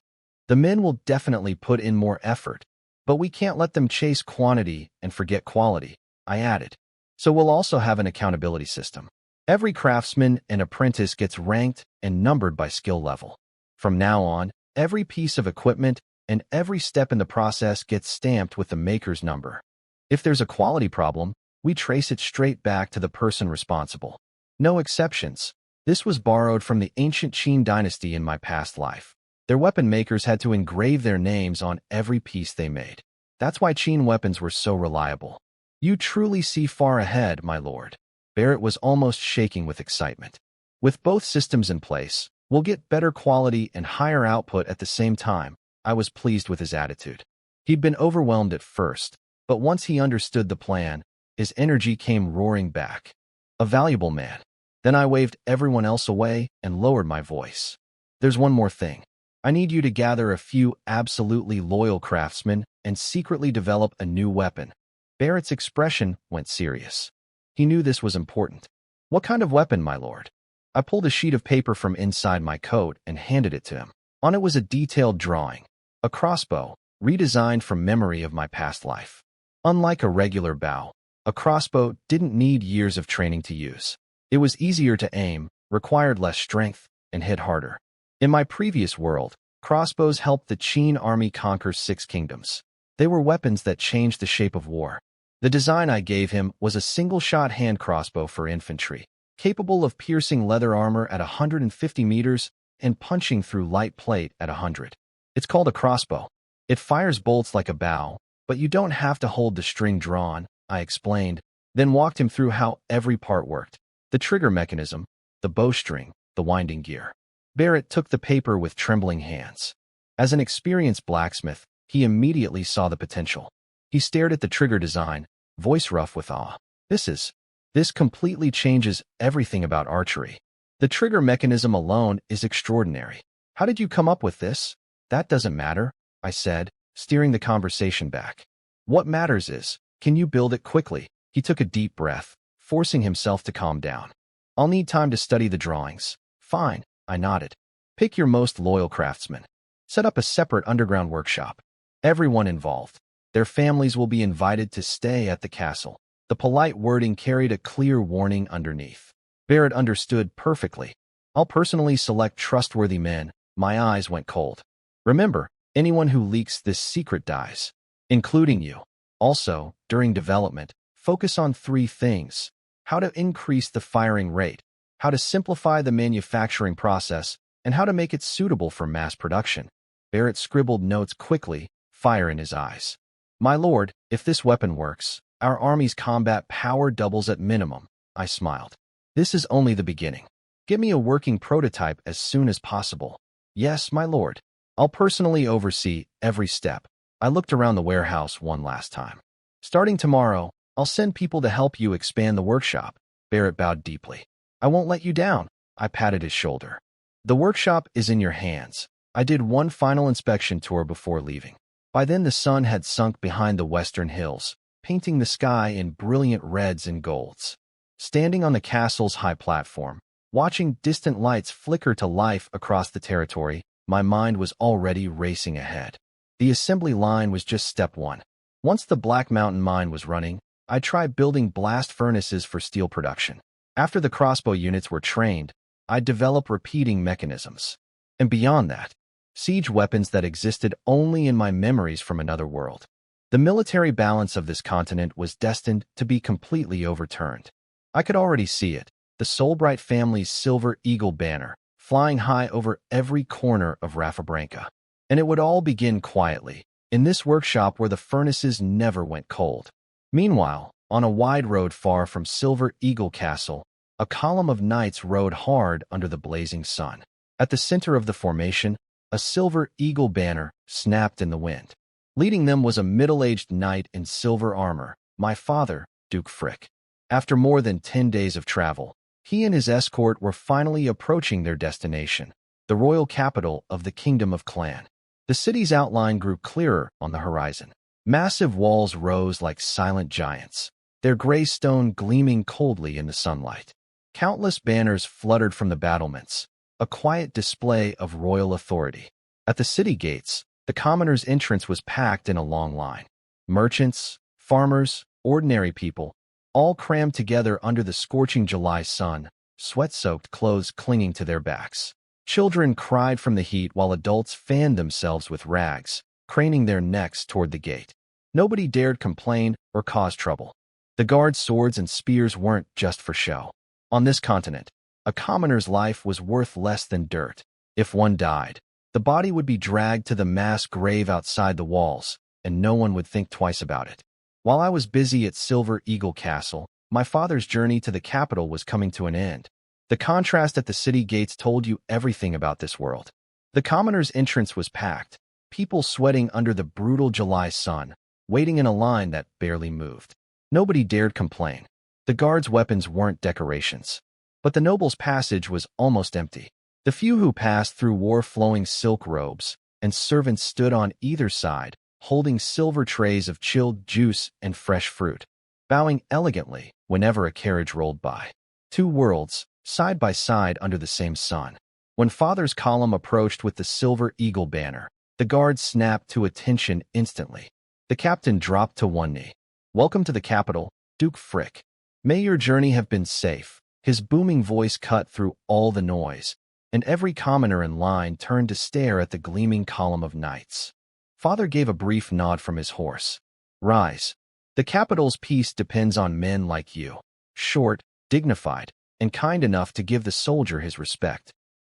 The men will definitely put in more effort, but we can't let them chase quantity and forget quality, I added. So we'll also have an accountability system. Every craftsman and apprentice gets ranked and numbered by skill level. From now on, every piece of equipment and every step in the process gets stamped with the maker's number. If there's a quality problem, we trace it straight back to the person responsible. No exceptions. This was borrowed from the ancient Qin dynasty in my past life. Their weapon makers had to engrave their names on every piece they made. That's why Qin weapons were so reliable. You truly see far ahead, my lord. Barrett was almost shaking with excitement. With both systems in place, we'll get better quality and higher output at the same time. I was pleased with his attitude. He'd been overwhelmed at first, but once he understood the plan, his energy came roaring back. A valuable man. Then I waved everyone else away and lowered my voice. There's one more thing. I need you to gather a few absolutely loyal craftsmen and secretly develop a new weapon. Barrett's expression went serious. He knew this was important. What kind of weapon, my lord? I pulled a sheet of paper from inside my coat and handed it to him. On it was a detailed drawing. A crossbow, redesigned from memory of my past life. Unlike a regular bow, a crossbow didn't need years of training to use. It was easier to aim, required less strength, and hit harder. In my previous world, crossbows helped the Qin army conquer 6 kingdoms. They were weapons that changed the shape of war. The design I gave him was a single-shot hand crossbow for infantry, capable of piercing leather armor at 150 meters and punching through light plate at 100. It's called a crossbow. It fires bolts like a bow, but you don't have to hold the string drawn, I explained, then walked him through how every part worked. The trigger mechanism, the bowstring, the winding gear. Barrett took the paper with trembling hands. As an experienced blacksmith, he immediately saw the potential. He stared at the trigger design, voice rough with awe. This completely changes everything about archery. The trigger mechanism alone is extraordinary. How did you come up with this? That doesn't matter, I said, steering the conversation back. What matters is, can you build it quickly? He took a deep breath, forcing himself to calm down. I'll need time to study the drawings. Fine, I nodded. Pick your most loyal craftsmen. Set up a separate underground workshop. Everyone involved. Their families will be invited to stay at the castle. The polite wording carried a clear warning underneath. Barrett understood perfectly. I'll personally select trustworthy men. My eyes went cold. Remember, anyone who leaks this secret dies, including you. Also, during development, focus on 3 things: how to increase the firing rate, how to simplify the manufacturing process, and how to make it suitable for mass production. Barrett scribbled notes quickly, fire in his eyes. My lord, if this weapon works, our army's combat power doubles at minimum. I smiled. This is only the beginning. Get me a working prototype as soon as possible. Yes, my lord. I'll personally oversee every step. I looked around the warehouse one last time. Starting tomorrow, I'll send people to help you expand the workshop. Barrett bowed deeply. I won't let you down. I patted his shoulder. The workshop is in your hands. I did one final inspection tour before leaving. By then the sun had sunk behind the western hills, painting the sky in brilliant reds and golds. Standing on the castle's high platform, watching distant lights flicker to life across the territory, my mind was already racing ahead. The assembly line was just step 1. Once the Black Mountain mine was running, I'd try building blast furnaces for steel production. After the crossbow units were trained, I'd develop repeating mechanisms. And beyond that, siege weapons that existed only in my memories from another world. The military balance of this continent was destined to be completely overturned. I could already see it, the Solbright family's silver eagle banner, flying high over every corner of Rafabranca. And it would all begin quietly, in this workshop where the furnaces never went cold. Meanwhile, on a wide road far from Silver Eagle Castle, a column of knights rode hard under the blazing sun. At the center of the formation, a silver eagle banner snapped in the wind. Leading them was a middle-aged knight in silver armor, my father, Duke Frick. After more than 10 days of travel, he and his escort were finally approaching their destination, the royal capital of the Kingdom of Clan. The city's outline grew clearer on the horizon. Massive walls rose like silent giants, their gray stone gleaming coldly in the sunlight. Countless banners fluttered from the battlements, a quiet display of royal authority. At the city gates, the commoners' entrance was packed in a long line. Merchants, farmers, ordinary people, all crammed together under the scorching July sun, sweat-soaked clothes clinging to their backs. Children cried from the heat while adults fanned themselves with rags, craning their necks toward the gate. Nobody dared complain or cause trouble. The guards' swords and spears weren't just for show. On this continent, a commoner's life was worth less than dirt. If one died, the body would be dragged to the mass grave outside the walls, and no one would think twice about it. While I was busy at Silver Eagle Castle, my father's journey to the capital was coming to an end. The contrast at the city gates told you everything about this world. The commoner's entrance was packed, people sweating under the brutal July sun, waiting in a line that barely moved. Nobody dared complain. The guards' weapons weren't decorations. But the noble's passage was almost empty. The few who passed through wore flowing silk robes, and servants stood on either side, holding silver trays of chilled juice and fresh fruit, bowing elegantly whenever a carriage rolled by. 2 worlds, side by side under the same sun. When Father's column approached with the Silver Eagle banner, the guards snapped to attention instantly. The captain dropped to one knee. Welcome to the capital, Duke Frick. May your journey have been safe. His booming voice cut through all the noise, and every commoner in line turned to stare at the gleaming column of knights. Father gave a brief nod from his horse. Rise. The capital's peace depends on men like you. Short, dignified, and kind enough to give the soldier his respect.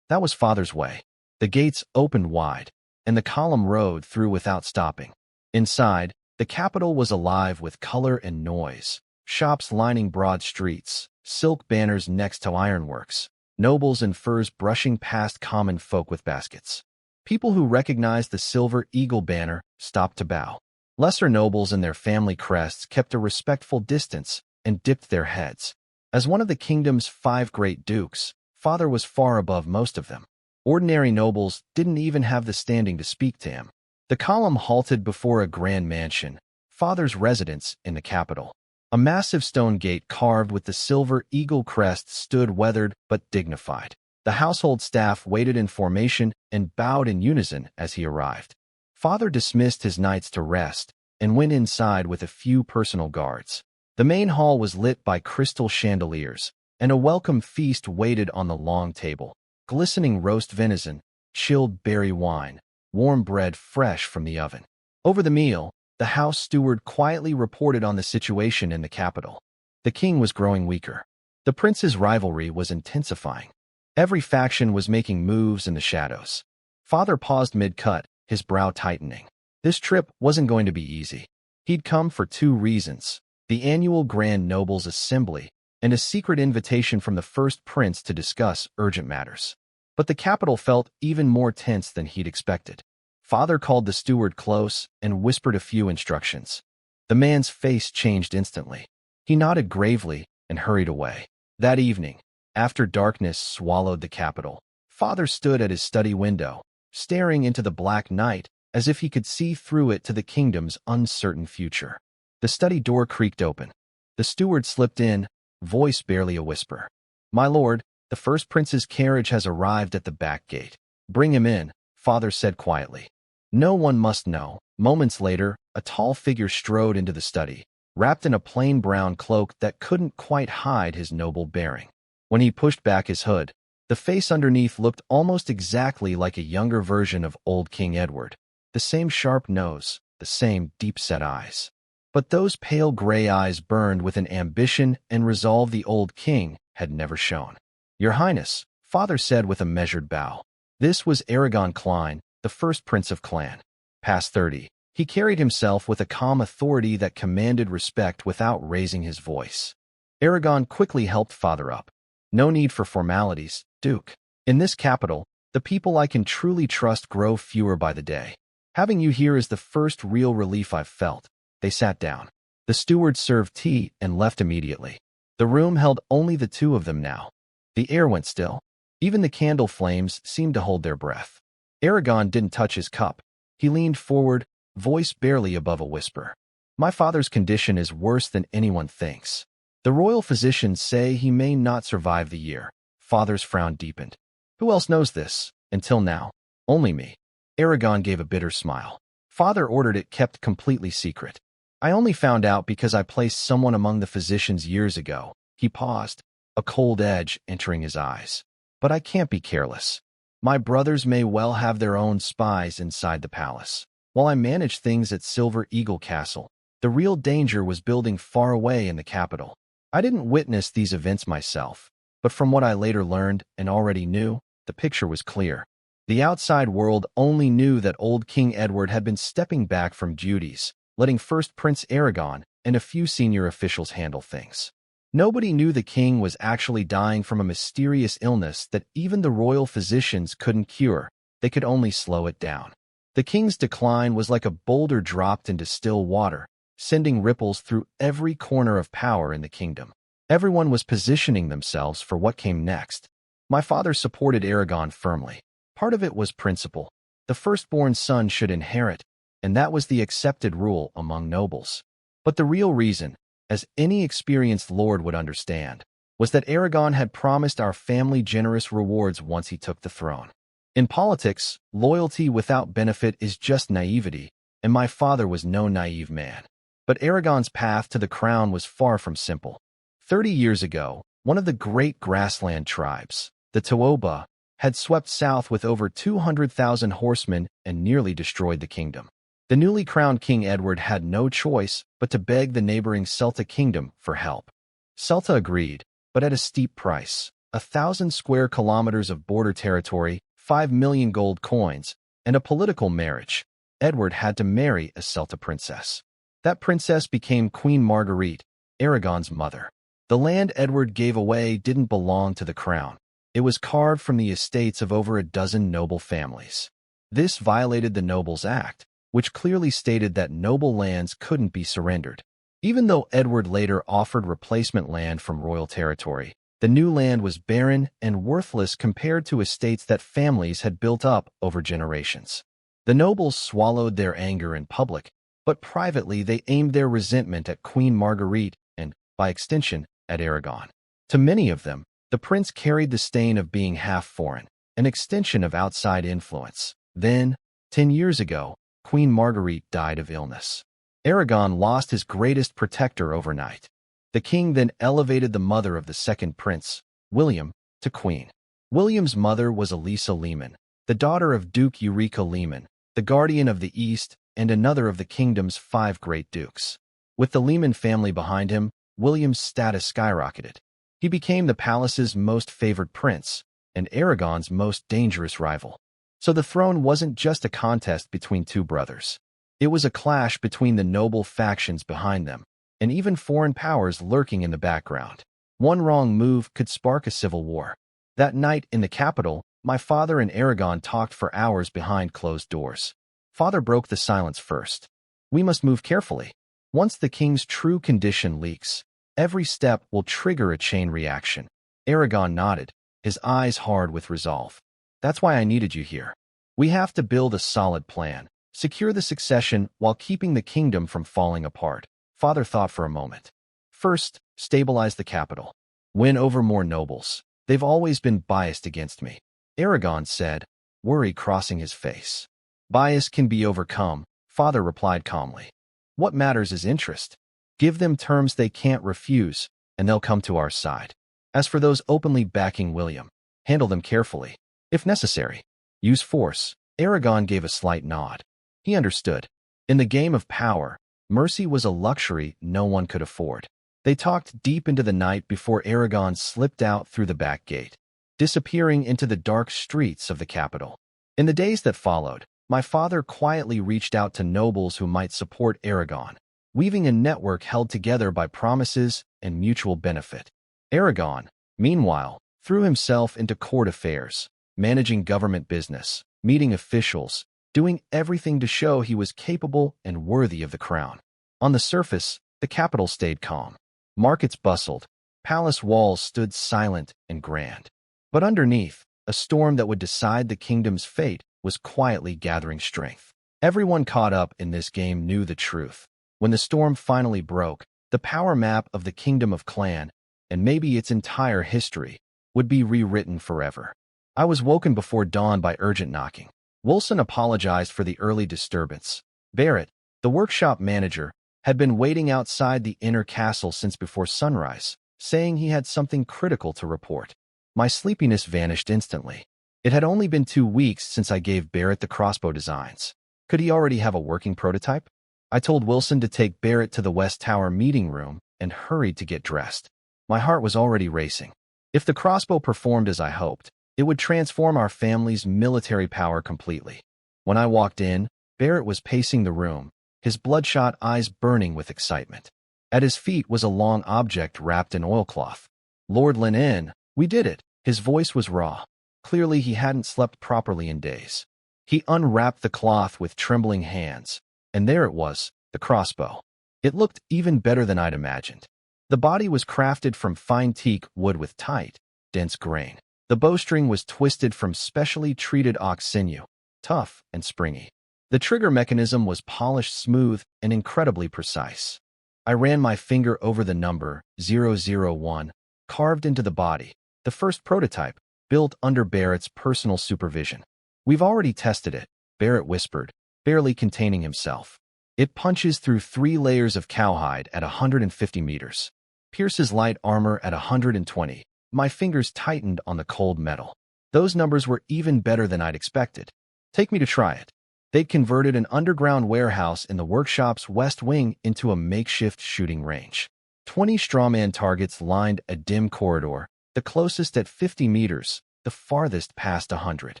That was Father's way. The gates opened wide, and the column rode through without stopping. Inside, the capital was alive with color and noise. Shops lining broad streets, silk banners next to ironworks, nobles in furs brushing past common folk with baskets. People who recognized the Silver Eagle banner stopped to bow. Lesser nobles and their family crests kept a respectful distance and dipped their heads. As one of the kingdom's 5 great dukes, Father was far above most of them. Ordinary nobles didn't even have the standing to speak to him. The column halted before a grand mansion, Father's residence in the capital. A massive stone gate carved with the Silver Eagle crest stood weathered but dignified. The household staff waited in formation and bowed in unison as he arrived. Father dismissed his knights to rest and went inside with a few personal guards. The main hall was lit by crystal chandeliers, and a welcome feast waited on the long table. Glistening roast venison, chilled berry wine, warm bread fresh from the oven. Over the meal, the house steward quietly reported on the situation in the capital. The king was growing weaker. The prince's rivalry was intensifying. Every faction was making moves in the shadows. Father paused mid-cut, his brow tightening. This trip wasn't going to be easy. He'd come for two reasons: the annual Grand Nobles Assembly and a secret invitation from the first prince to discuss urgent matters. But the capital felt even more tense than he'd expected. Father called the steward close and whispered a few instructions. The man's face changed instantly. He nodded gravely and hurried away. That evening, after darkness swallowed the capital, Father stood at his study window, staring into the black night as if he could see through it to the kingdom's uncertain future. The study door creaked open. The steward slipped in, voice barely a whisper. "My lord, the first prince's carriage has arrived at the back gate. Bring him in," Father said quietly. No one must know. Moments later, a tall figure strode into the study, wrapped in a plain brown cloak that couldn't quite hide his noble bearing. When he pushed back his hood, the face underneath looked almost exactly like a younger version of old King Edward. The same sharp nose, the same deep-set eyes. But those pale gray eyes burned with an ambition and resolve the old king had never shown. "Your Highness," Father said with a measured bow. This was Aragon Klein, the first prince of Clan. Past 30, he carried himself with a calm authority that commanded respect without raising his voice. Aragon quickly helped Father up. "No need for formalities, Duke. In this capital, the people I can truly trust grow fewer by the day. Having you here is the first real relief I've felt." They sat down. The steward served tea and left immediately. The room held only the two of them now. The air went still. Even the candle flames seemed to hold their breath. Aragon didn't touch his cup. He leaned forward, voice barely above a whisper. "My father's condition is worse than anyone thinks. The royal physicians say he may not survive the year." Father's frown deepened. "Who else knows this? Until now, only me." Aragon gave a bitter smile. "Father ordered it kept completely secret. I only found out because I placed someone among the physicians years ago." He paused, a cold edge entering his eyes. "But I can't be careless. My brothers may well have their own spies inside the palace. While I managed things at Silver Eagle Castle, the real danger was building far away in the capital. I didn't witness these events myself, but from what I later learned and already knew, the picture was clear. The outside world only knew that old King Edward had been stepping back from duties, letting first Prince Aragon and a few senior officials handle things. Nobody knew the king was actually dying from a mysterious illness that even the royal physicians couldn't cure. They could only slow it down. The king's decline was like a boulder dropped into still water, sending ripples through every corner of power in the kingdom. Everyone was positioning themselves for what came next. My father supported Aragon firmly. Part of it was principle. The firstborn son should inherit, and that was the accepted rule among nobles. But the real reason, as any experienced lord would understand, was that Aragon had promised our family generous rewards once he took the throne. In politics, loyalty without benefit is just naivety, and my father was no naive man. But Aragon's path to the crown was far from simple. 30 years ago, one of the great grassland tribes, the Toba, had swept south with over 200,000 horsemen and nearly destroyed the kingdom. The newly crowned King Edward had no choice but to beg the neighboring Celta kingdom for help. Celta agreed, but at a steep price: 1,000 square kilometers of border territory, 5 million gold coins, and a political marriage. Edward had to marry a Celta princess. That princess became Queen Marguerite, Aragon's mother. The land Edward gave away didn't belong to the crown. It was carved from the estates of over a dozen noble families. This violated the Nobles Act, which clearly stated that noble lands couldn't be surrendered. Even though Edward later offered replacement land from royal territory, the new land was barren and worthless compared to estates that families had built up over generations. The nobles swallowed their anger in public, but privately they aimed their resentment at Queen Marguerite and, by extension, at Aragon. To many of them, the prince carried the stain of being half foreign, an extension of outside influence. Then, 10 years ago, Queen Marguerite died of illness. Aragon lost his greatest protector overnight. The king then elevated the mother of the second prince, William, to queen. William's mother was Elisa Lehman, the daughter of Duke Eureka Lehman, the guardian of the East and another of the kingdom's 5 great dukes. With the Lehman family behind him, William's status skyrocketed. He became the palace's most favored prince and Aragon's most dangerous rival. So the throne wasn't just a contest between 2 brothers. It was a clash between the noble factions behind them, and even foreign powers lurking in the background. One wrong move could spark a civil war. That night in the capital, my father and Aragon talked for hours behind closed doors. Father broke the silence first. We must move carefully. Once the king's true condition leaks, every step will trigger a chain reaction. Aragon nodded, his eyes hard with resolve. That's why I needed you here. We have to build a solid plan, secure the succession while keeping the kingdom from falling apart. Father thought for a moment. First, stabilize the capital. Win over more nobles. They've always been biased against me. Aragon said, worry crossing his face. Bias can be overcome, Father replied calmly. What matters is interest. Give them terms they can't refuse, and they'll come to our side. As for those openly backing William, handle them carefully. If necessary, use force. Aragon gave a slight nod. He understood. In the game of power, mercy was a luxury no one could afford. They talked deep into the night before Aragon slipped out through the back gate, disappearing into the dark streets of the capital. In the days that followed, my father quietly reached out to nobles who might support Aragon, weaving a network held together by promises and mutual benefit. Aragon, meanwhile, threw himself into court affairs, managing government business, meeting officials, doing everything to show he was capable and worthy of the crown. On the surface, the capital stayed calm. Markets bustled, palace walls stood silent and grand. But underneath, a storm that would decide the kingdom's fate was quietly gathering strength. Everyone caught up in this game knew the truth. When the storm finally broke, the power map of the Kingdom of Clan, and maybe its entire history, would be rewritten forever. I was woken before dawn by urgent knocking. Wilson apologized for the early disturbance. Barrett, the workshop manager, had been waiting outside the inner castle since before sunrise, saying he had something critical to report. My sleepiness vanished instantly. It had only been 2 weeks since I gave Barrett the crossbow designs. Could he already have a working prototype? I told Wilson to take Barrett to the West Tower meeting room and hurried to get dressed. My heart was already racing. If the crossbow performed as I hoped, it would transform our family's military power completely. When I walked in, Barrett was pacing the room, his bloodshot eyes burning with excitement. At his feet was a long object wrapped in oilcloth. Lord Linen, we did it. His voice was raw. Clearly he hadn't slept properly in days. He unwrapped the cloth with trembling hands, and there it was, the crossbow. It looked even better than I'd imagined. The body was crafted from fine teak wood with tight, dense grain. The bowstring was twisted from specially treated ox sinew, tough and springy. The trigger mechanism was polished smooth and incredibly precise. I ran my finger over the number 001, carved into the body, the first prototype, built under Barrett's personal supervision. We've already tested it, Barrett whispered, barely containing himself. It punches through 3 layers of cowhide at 150 meters. Pierces light armor at 120. My fingers tightened on the cold metal. Those numbers were even better than I'd expected. Take me to try it. They'd converted an underground warehouse in the workshop's west wing into a makeshift shooting range. 20 strawman targets lined a dim corridor, the closest at 50 meters, the farthest past 100.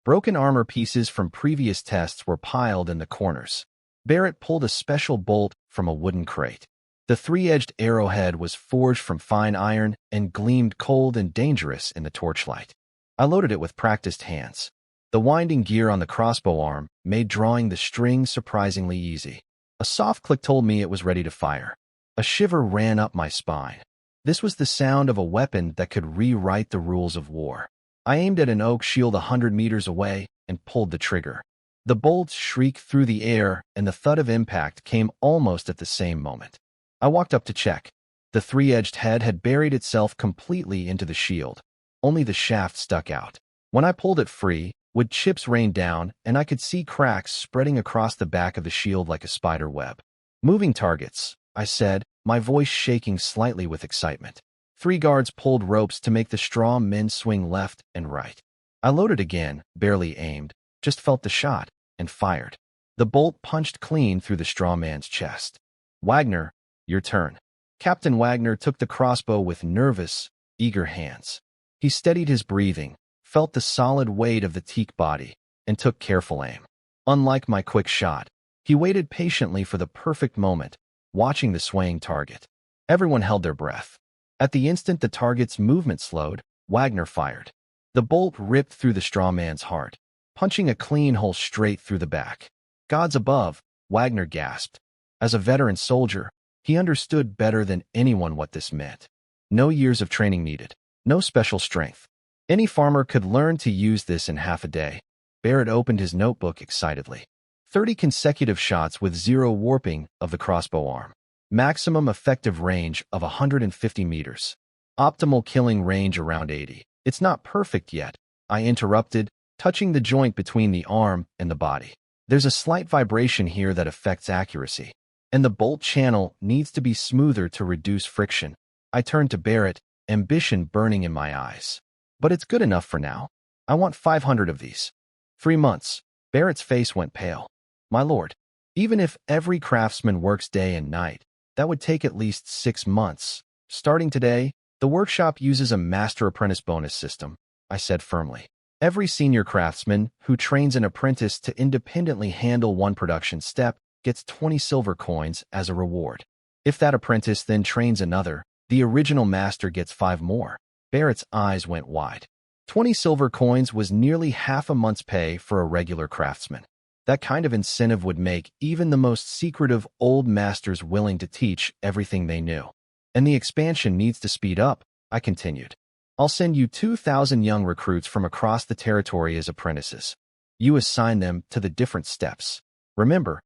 Broken armor pieces from previous tests were piled in the corners. Barrett pulled a special bolt from a wooden crate. The 3-edged arrowhead was forged from fine iron and gleamed cold and dangerous in the torchlight. I loaded it with practiced hands. The winding gear on the crossbow arm made drawing the string surprisingly easy. A soft click told me it was ready to fire. A shiver ran up my spine. This was the sound of a weapon that could rewrite the rules of war. I aimed at an oak shield 100 meters away and pulled the trigger. The bolts shrieked through the air, and the thud of impact came almost at the same moment. I walked up to check. The 3-edged head had buried itself completely into the shield. Only the shaft stuck out. When I pulled it free, wood chips rained down, and I could see cracks spreading across the back of the shield like a spider web. Moving targets, I said, my voice shaking slightly with excitement. 3 guards pulled ropes to make the straw men swing left and right. I loaded again, barely aimed, just felt the shot, and fired. The bolt punched clean through the straw man's chest. "Wagner, your turn." Captain Wagner took the crossbow with nervous, eager hands. He steadied his breathing, felt the solid weight of the teak body, and took careful aim. Unlike my quick shot, he waited patiently for the perfect moment, watching the swaying target. Everyone held their breath. At the instant the target's movement slowed, Wagner fired. The bolt ripped through the straw man's heart, punching a clean hole straight through the back. "Gods above," Wagner gasped. As a veteran soldier, he understood better than anyone what this meant. No years of training needed, no special strength. Any farmer could learn to use this in half a day. Barrett opened his notebook excitedly. 30 consecutive shots with 0 warping of the crossbow arm. Maximum effective range of 150 meters. Optimal killing range around 80. "It's not perfect yet," I interrupted, touching the joint between the arm and the body. "There's a slight vibration here that affects accuracy, and the bolt channel needs to be smoother to reduce friction." I turned to Barrett, ambition burning in my eyes. "But it's good enough for now. I want 500 of these." 3 months. Barrett's face went pale. "My lord, even if every craftsman works day and night, that would take at least 6 months. Starting today, the workshop uses a master-apprentice bonus system," I said firmly. "Every senior craftsman who trains an apprentice to independently handle one production step gets 20 silver coins as a reward. If that apprentice then trains another, the original master gets 5 more." Barrett's eyes went wide. 20 silver coins was nearly half a month's pay for a regular craftsman. That kind of incentive would make even the most secretive old masters willing to teach everything they knew. "And the expansion needs to speed up," I continued. "I'll send you 2,000 young recruits from across the territory as apprentices. You assign them to the different steps. Remember,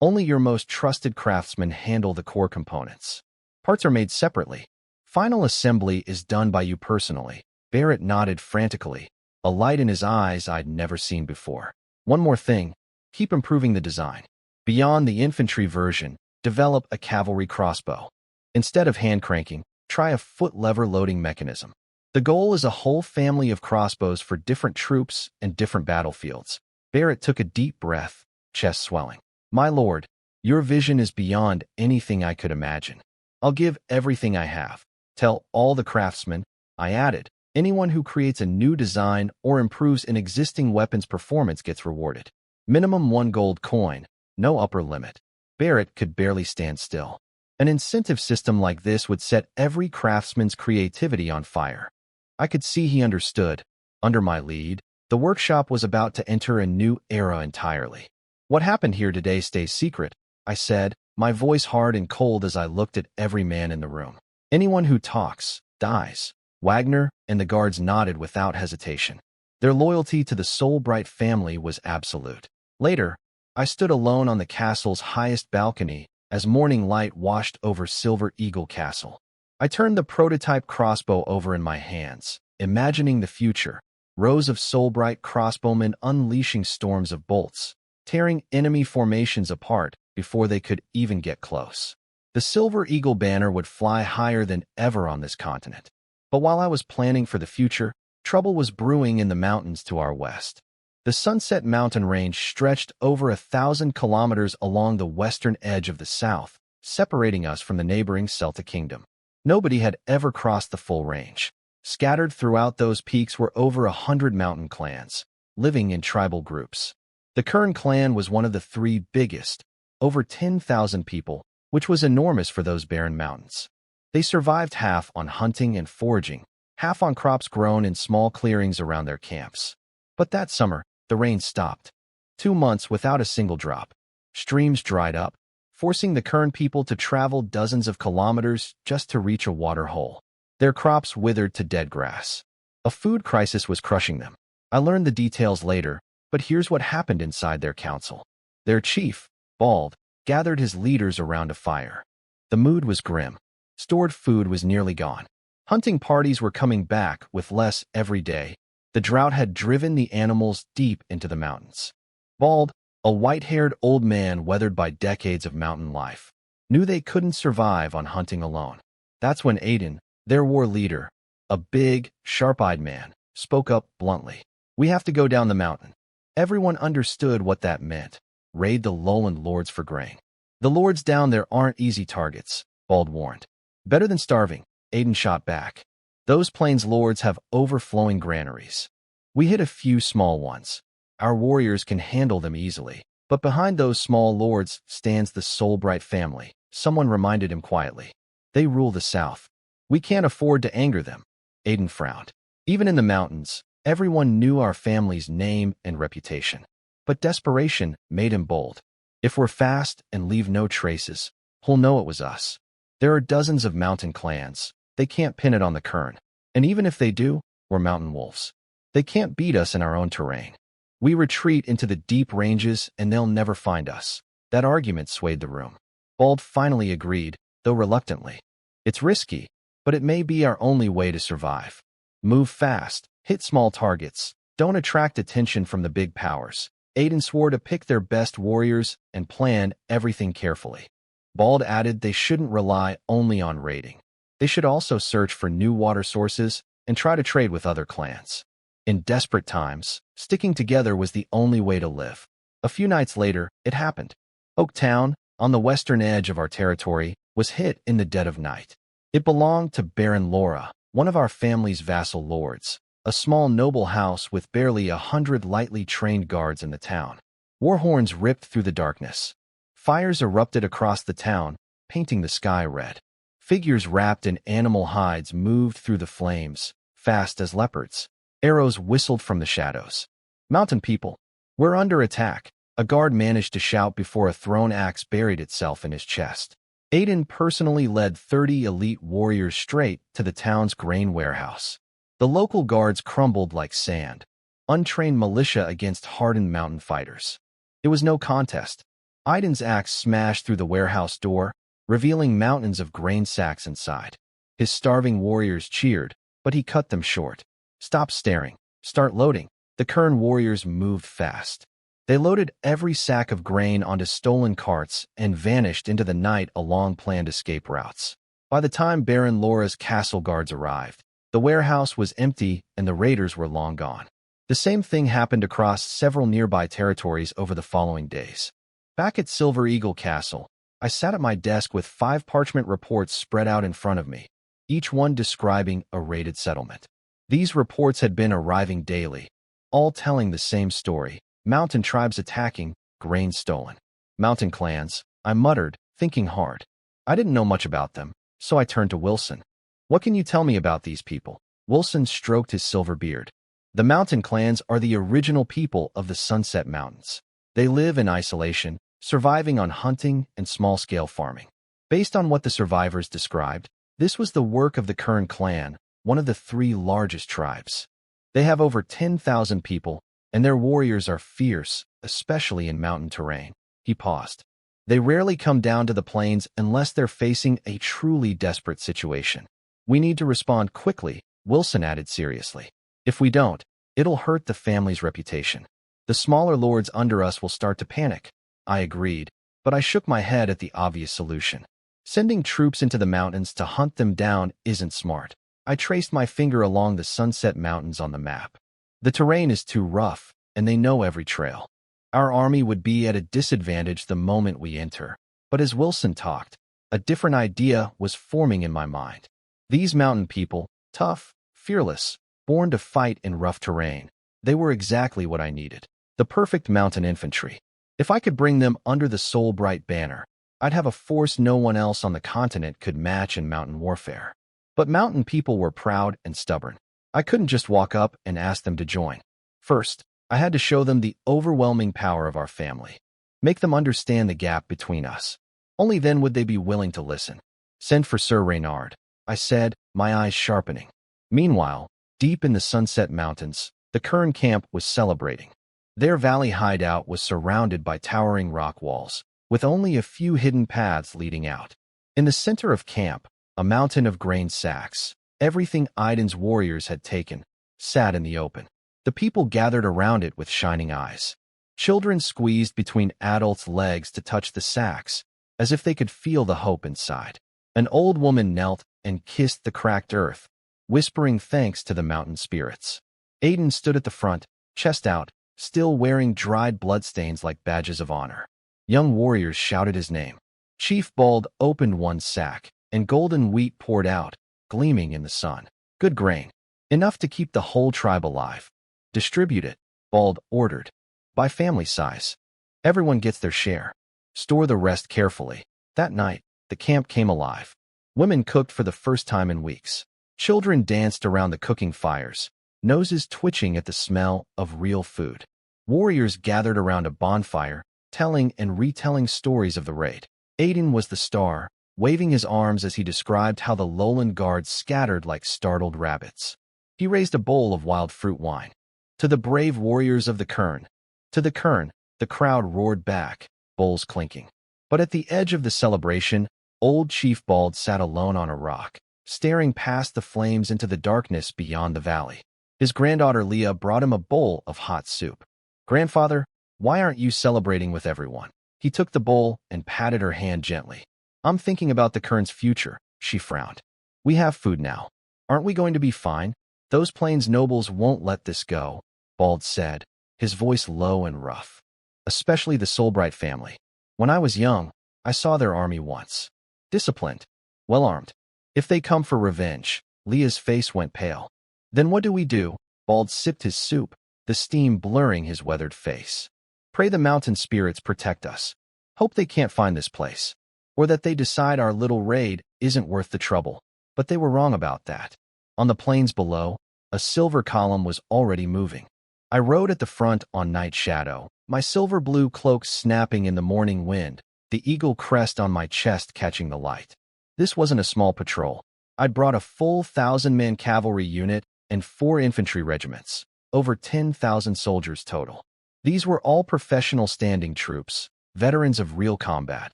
only your most trusted craftsmen handle the core components. Parts are made separately. Final assembly is done by you personally." Barrett nodded frantically, a light in his eyes I'd never seen before. "One more thing. Keep improving the design. Beyond the infantry version, develop a cavalry crossbow. Instead of hand cranking, try a foot lever loading mechanism. The goal is a whole family of crossbows for different troops and different battlefields." Barrett took a deep breath, chest swelling. "My lord, your vision is beyond anything I could imagine. I'll give everything I have. Tell all the craftsmen," I added, "anyone who creates a new design or improves an existing weapon's performance gets rewarded. Minimum 1 gold coin, no upper limit." Barrett could barely stand still. An incentive system like this would set every craftsman's creativity on fire. I could see he understood. Under my lead, the workshop was about to enter a new era entirely. "What happened here today stays secret," I said, my voice hard and cold as I looked at every man in the room. "Anyone who talks, dies." Wagner and the guards nodded without hesitation. Their loyalty to the Soulbright family was absolute. Later, I stood alone on the castle's highest balcony as morning light washed over Silver Eagle Castle. I turned the prototype crossbow over in my hands, imagining the future. Rows of Soulbright crossbowmen unleashing storms of bolts, tearing enemy formations apart before they could even get close. The Silver Eagle banner would fly higher than ever on this continent. But while I was planning for the future, trouble was brewing in the mountains to our west. The Sunset Mountain Range stretched over 1,000 kilometers along the western edge of the south, separating us from the neighboring Celtic kingdom. Nobody had ever crossed the full range. Scattered throughout those peaks were over 100 mountain clans, living in tribal groups. The Kern clan was one of the 3 biggest, over 10,000 people, which was enormous for those barren mountains. They survived half on hunting and foraging, half on crops grown in small clearings around their camps. But that summer, the rain stopped. 2 months without a single drop. Streams dried up, forcing the Kern people to travel dozens of kilometers just to reach a water hole. Their crops withered to dead grass. A food crisis was crushing them. I learned the details later, but here's what happened inside their council. Their chief, Bald, gathered his leaders around a fire. The mood was grim. Stored food was nearly gone. Hunting parties were coming back with less every day. The drought had driven the animals deep into the mountains. Bald, a white-haired old man weathered by decades of mountain life, knew they couldn't survive on hunting alone. That's when Aiden, their war leader, a big, sharp-eyed man, spoke up bluntly. We have to go down the mountain. Everyone understood what that meant. Raid the lowland lords for grain. The lords down there aren't easy targets, Bald warned. Better than starving, Aiden shot back. Those plains lords have overflowing granaries. We hit a few small ones. Our warriors can handle them easily. But behind those small lords stands the Soulbright family, someone reminded him quietly. They rule the South. We can't afford to anger them. Aiden frowned. Even in the mountains, everyone knew our family's name and reputation. But desperation made him bold. If we're fast and leave no traces, he'll know it was us. There are dozens of mountain clans. They can't pin it on the Kern. And even if they do, we're mountain wolves. They can't beat us in our own terrain. We retreat into the deep ranges and they'll never find us. That argument swayed the room. Bald finally agreed, though reluctantly. It's risky, but it may be our only way to survive. Move fast, hit small targets, don't attract attention from the big powers. Aiden swore to pick their best warriors and plan everything carefully. Bald added they shouldn't rely only on raiding. They should also search for new water sources and try to trade with other clans. In desperate times, sticking together was the only way to live. A few nights later, it happened. Oaktown, on the western edge of our territory, was hit in the dead of night. It belonged to Baron Laura, one of our family's vassal lords, a small noble house with barely 100 lightly trained guards in the town. War horns ripped through the darkness. Fires erupted across the town, painting the sky red. Figures wrapped in animal hides moved through the flames, fast as leopards. Arrows whistled from the shadows. Mountain people, we're under attack, a guard managed to shout before a thrown axe buried itself in his chest. Aiden personally led 30 elite warriors straight to the town's grain warehouse. The local guards crumbled like sand, untrained militia against hardened mountain fighters. It was no contest. Aiden's axe smashed through the warehouse door, revealing mountains of grain sacks inside. His starving warriors cheered, but he cut them short. Stop staring. Start loading. The Kern warriors moved fast. They loaded every sack of grain onto stolen carts and vanished into the night along planned escape routes. By the time Baron Laura's castle guards arrived, the warehouse was empty and the raiders were long gone. The same thing happened across several nearby territories over the following days. Back at Silver Eagle Castle, I sat at my desk with 5 parchment reports spread out in front of me, each one describing a raided settlement. These reports had been arriving daily, all telling the same story. Mountain tribes attacking, grain stolen. Mountain clans, I muttered, thinking hard. I didn't know much about them, so I turned to Wilson. What can you tell me about these people? Wilson stroked his silver beard. The mountain clans are the original people of the Sunset Mountains. They live in isolation, surviving on hunting and small-scale farming. Based on what the survivors described, this was the work of the Kern clan, one of the 3 largest tribes. They have over 10,000 people, and their warriors are fierce, especially in mountain terrain. He paused. They rarely come down to the plains unless they're facing a truly desperate situation. We need to respond quickly, Wilson added seriously. If we don't, it'll hurt the family's reputation. The smaller lords under us will start to panic. I agreed, but I shook my head at the obvious solution. Sending troops into the mountains to hunt them down isn't smart. I traced my finger along the Sunset Mountains on the map. The terrain is too rough, and they know every trail. Our army would be at a disadvantage the moment we enter. But as Wilson talked, a different idea was forming in my mind. These mountain people, tough, fearless, born to fight in rough terrain, they were exactly what I needed. The perfect mountain infantry. If I could bring them under the Soulbright banner, I'd have a force no one else on the continent could match in mountain warfare. But mountain people were proud and stubborn. I couldn't just walk up and ask them to join. First, I had to show them the overwhelming power of our family. Make them understand the gap between us. Only then would they be willing to listen. Send for Sir Reynard, I said, my eyes sharpening. Meanwhile, deep in the Sunset Mountains, the Kern camp was celebrating. Their valley hideout was surrounded by towering rock walls, with only a few hidden paths leading out. In the center of camp, a mountain of grain sacks, everything Aiden's warriors had taken, sat in the open. The people gathered around it with shining eyes. Children squeezed between adults' legs to touch the sacks, as if they could feel the hope inside. An old woman knelt and kissed the cracked earth, whispering thanks to the mountain spirits. Aiden stood at the front, chest out, still wearing dried bloodstains like badges of honor. Young warriors shouted his name. Chief Bald opened one sack, and golden wheat poured out, gleaming in the sun. Good grain. Enough to keep the whole tribe alive. Distribute it, Bald ordered. By family size. Everyone gets their share. Store the rest carefully. That night, the camp came alive. Women cooked for the first time in weeks. Children danced around the cooking fires, noses twitching at the smell of real food. Warriors gathered around a bonfire, telling and retelling stories of the raid. Aiden was the star, waving his arms as he described how the lowland guards scattered like startled rabbits. He raised a bowl of wild fruit wine. To the brave warriors of the Kern. To the Kern, the crowd roared back, bowls clinking. But at the edge of the celebration, old Chief Bald sat alone on a rock, staring past the flames into the darkness beyond the valley. His granddaughter Leah brought him a bowl of hot soup. "Grandfather, why aren't you celebrating with everyone?" He took the bowl and patted her hand gently. "I'm thinking about the Kern's future," she frowned. "We have food now. Aren't we going to be fine? Those Plains nobles won't let this go," Bald said, his voice low and rough. "Especially the Soulbright family. When I was young, I saw their army once. Disciplined, well-armed. If they come for revenge," Leah's face went pale. "Then what do we do?" Bald sipped his soup, the steam blurring his weathered face. "Pray the mountain spirits protect us. Hope they can't find this place. Or that they decide our little raid isn't worth the trouble." But they were wrong about that. On the plains below, a silver column was already moving. I rode at the front on Night Shadow, my silver blue cloak snapping in the morning wind, the eagle crest on my chest catching the light. This wasn't a small patrol. I'd brought a full 1,000-man cavalry unit and 4 infantry regiments, over 10,000 soldiers total. These were all professional standing troops, veterans of real combat,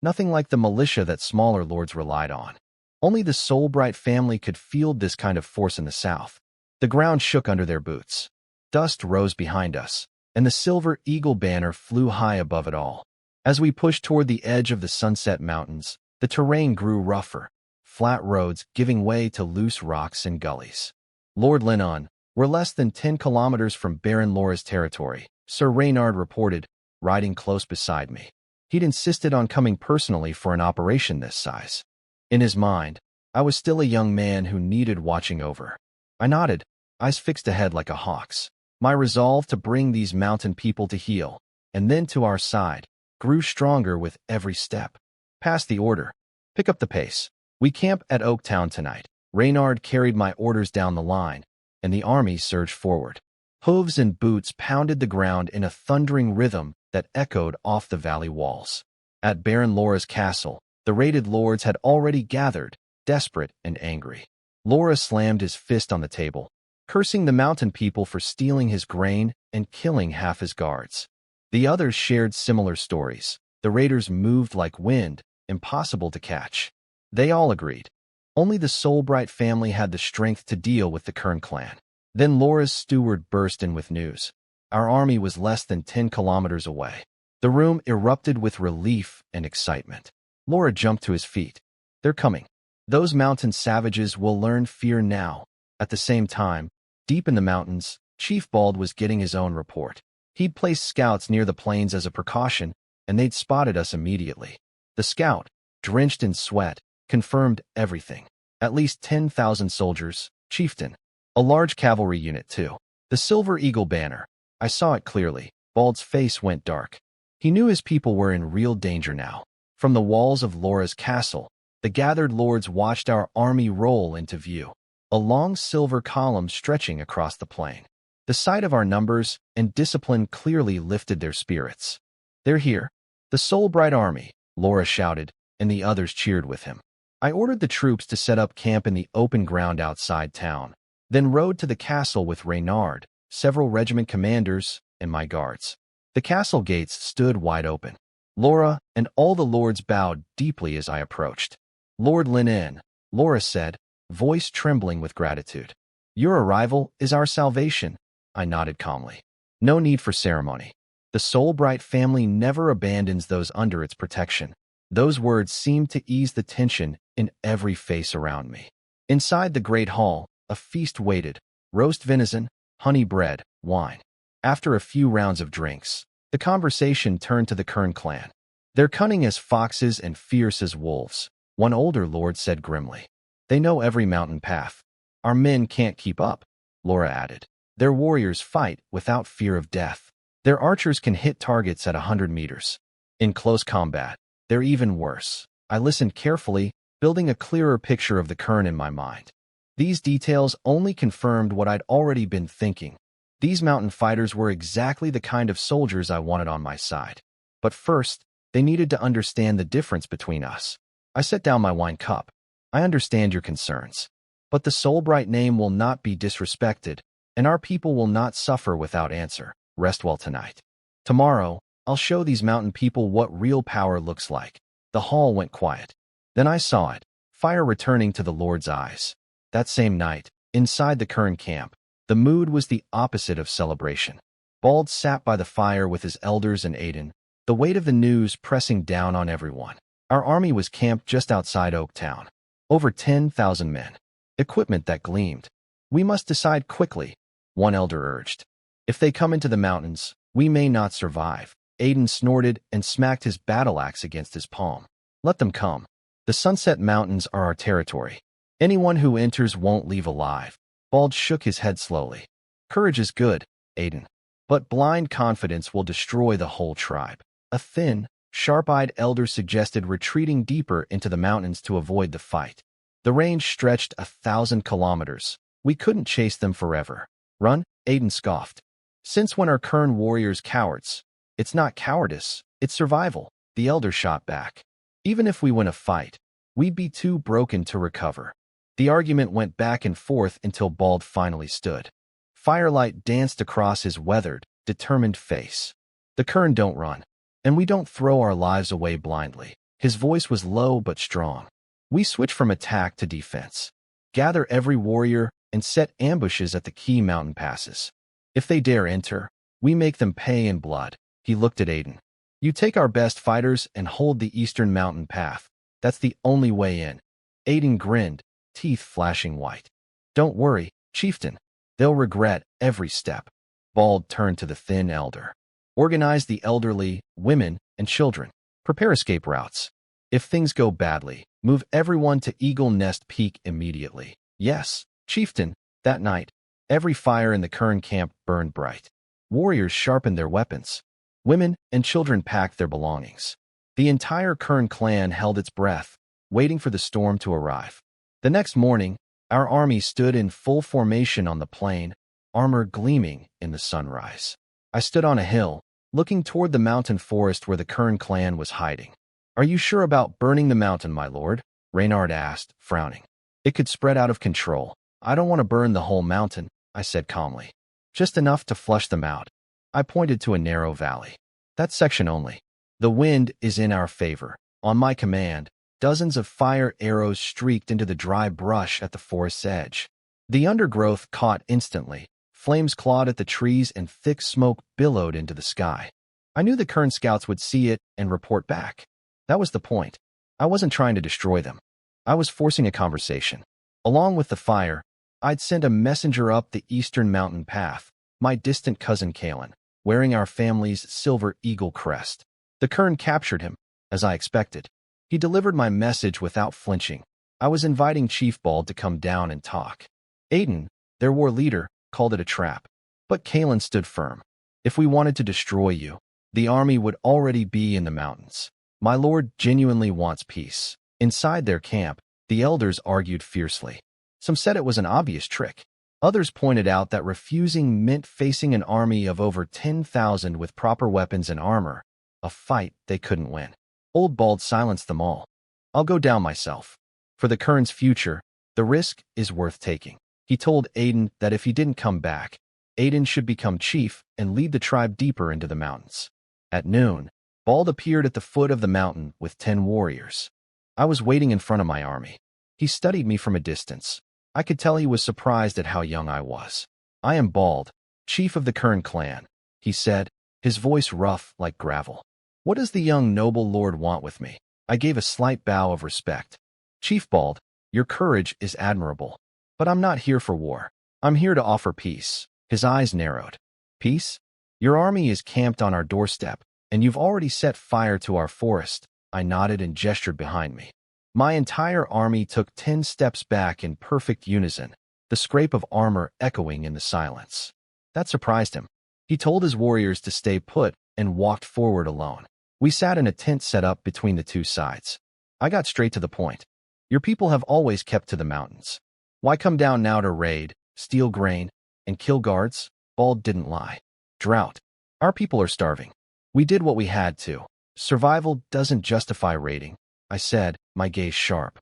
nothing like the militia that smaller lords relied on. Only the Soulbright family could field this kind of force in the south. The ground shook under their boots. Dust rose behind us, and the silver eagle banner flew high above it all. As we pushed toward the edge of the Sunset Mountains, the terrain grew rougher, flat roads giving way to loose rocks and gullies. "Lord Linnon, we're less than 10 kilometers from Baron Laura's territory," Sir Reynard reported, riding close beside me. He'd insisted on coming personally for an operation this size. In his mind, I was still a young man who needed watching over. I nodded, eyes fixed ahead like a hawk's. My resolve to bring these mountain people to heel, and then to our side, grew stronger with every step. "Pass the order. Pick up the pace. We camp at Oaktown tonight." Reynard carried my orders down the line, and the army surged forward. Hooves and boots pounded the ground in a thundering rhythm that echoed off the valley walls. At Baron Laura's castle, the raided lords had already gathered, desperate and angry. Laura slammed his fist on the table, cursing the mountain people for stealing his grain and killing half his guards. The others shared similar stories. The raiders moved like wind, impossible to catch. They all agreed. Only the Soulbright family had the strength to deal with the Kern clan. Then Laura's steward burst in with news. Our army was less than 10 kilometers away. The room erupted with relief and excitement. Laura jumped to his feet. "They're coming. Those mountain savages will learn fear now." At the same time, deep in the mountains, Chief Bald was getting his own report. He'd placed scouts near the plains as a precaution, and they'd spotted us immediately. The scout, drenched in sweat, confirmed everything. At least 10,000 soldiers, chieftain. A large cavalry unit, too. The Silver Eagle banner. I saw it clearly. Bald's face went dark. He knew his people were in real danger now. From the walls of Laura's castle, the gathered lords watched our army roll into view. A long silver column stretching across the plain. The sight of our numbers and discipline clearly lifted their spirits. "They're here. The Soulbright army," Laura shouted, and the others cheered with him. I ordered the troops to set up camp in the open ground outside town, then rode to the castle with Reynard, several regiment commanders, and my guards. The castle gates stood wide open. Laura and all the lords bowed deeply as I approached. "Lord Linnon," Laura said, voice trembling with gratitude. "Your arrival is our salvation." I nodded calmly. "No need for ceremony. The Soulbright family never abandons those under its protection." Those words seemed to ease the tension in every face around me. Inside the great hall, a feast waited: roast venison, honey bread, wine. After a few rounds of drinks, the conversation turned to the Kern clan. "They're cunning as foxes and fierce as wolves," one older lord said grimly. "They know every mountain path. Our men can't keep up," Laura added. "Their warriors fight without fear of death. Their archers can hit targets at 100 meters. In close combat, they're even worse." I listened carefully, building a clearer picture of the Kern in my mind. These details only confirmed what I'd already been thinking. These mountain fighters were exactly the kind of soldiers I wanted on my side. But first, they needed to understand the difference between us. I set down my wine cup. "I understand your concerns, but the Soulbright name will not be disrespected, and our people will not suffer without answer. Rest well tonight. Tomorrow, I'll show these mountain people what real power looks like." The hall went quiet. Then I saw it, fire returning to the Lord's eyes. That same night, inside the Kern camp, the mood was the opposite of celebration. Bald sat by the fire with his elders and Aiden, the weight of the news pressing down on everyone. Our army was camped just outside Oaktown. Over 10,000 men. Equipment that gleamed. "We must decide quickly," one elder urged. "If they come into the mountains, we may not survive." Aiden snorted and smacked his battle axe against his palm. "Let them come. The Sunset Mountains are our territory. Anyone who enters won't leave alive." Bald shook his head slowly. "Courage is good, Aiden, but blind confidence will destroy the whole tribe." A thin, sharp-eyed elder suggested retreating deeper into the mountains to avoid the fight. The range stretched 1,000 kilometers. We couldn't chase them forever. "Run?" Aiden scoffed. "Since when are Kern warriors cowards?" "It's not cowardice, it's survival," the elder shot back. "Even if we win a fight, we'd be too broken to recover." The argument went back and forth until Bald finally stood. Firelight danced across his weathered, determined face. "The Kern don't run, and we don't throw our lives away blindly." His voice was low but strong. "We switch from attack to defense. Gather every warrior and set ambushes at the key mountain passes. If they dare enter, we make them pay in blood." He looked at Aiden. "You take our best fighters and hold the eastern mountain path. That's the only way in." Aiden grinned, teeth flashing white. "Don't worry, chieftain. They'll regret every step." Bald turned to the thin elder. "Organize the elderly, women, and children. Prepare escape routes. If things go badly, move everyone to Eagle Nest Peak immediately." "Yes, chieftain." That night, every fire in the Kern camp burned bright. Warriors sharpened their weapons. Women and children packed their belongings. The entire Kern clan held its breath, waiting for the storm to arrive. The next morning, our army stood in full formation on the plain, armor gleaming in the sunrise. I stood on a hill, looking toward the mountain forest where the Kern clan was hiding. "Are you sure about burning the mountain, my lord?" Reynard asked, frowning. "It could spread out of control." "I don't want to burn the whole mountain," I said calmly. "Just enough to flush them out." I pointed to a narrow valley. "That section only. The wind is in our favor." On my command, dozens of fire arrows streaked into the dry brush at the forest's edge. The undergrowth caught instantly. Flames clawed at the trees and thick smoke billowed into the sky. I knew the Kern scouts would see it and report back. That was the point. I wasn't trying to destroy them. I was forcing a conversation. Along with the fire, I'd send a messenger up the eastern mountain path, my distant cousin Kalen, wearing our family's silver eagle crest. The Kern captured him, as I expected. He delivered my message without flinching. I was inviting Chief Bald to come down and talk. Aiden, their war leader, called it a trap. But Kalen stood firm. "If we wanted to destroy you, the army would already be in the mountains. My lord genuinely wants peace." Inside their camp, the elders argued fiercely. Some said it was an obvious trick. Others pointed out that refusing meant facing an army of over 10,000 with proper weapons and armor, a fight they couldn't win. Old Bald silenced them all. "I'll go down myself. For the Kern's future, the risk is worth taking." He told Aiden that if he didn't come back, Aiden should become chief and lead the tribe deeper into the mountains. At noon, Bald appeared at the foot of the mountain with 10 warriors. I was waiting in front of my army. He studied me from a distance. I could tell he was surprised at how young I was. "I am Bald, chief of the Kern clan," he said, his voice rough like gravel. "What does the young noble lord want with me?" I gave a slight bow of respect. Chief Bald, your courage is admirable. But I'm not here for war. I'm here to offer peace. His eyes narrowed. Peace? Your army is camped on our doorstep, and you've already set fire to our forest. I nodded and gestured behind me. My entire army took 10 steps back in perfect unison, the scrape of armor echoing in the silence. That surprised him. He told his warriors to stay put and walked forward alone. We sat in a tent set up between the two sides. I got straight to the point. Your people have always kept to the mountains. Why come down now to raid, steal grain, and kill guards? Bald didn't lie. Drought. Our people are starving. We did what we had to. Survival doesn't justify raiding, I said, my gaze sharp.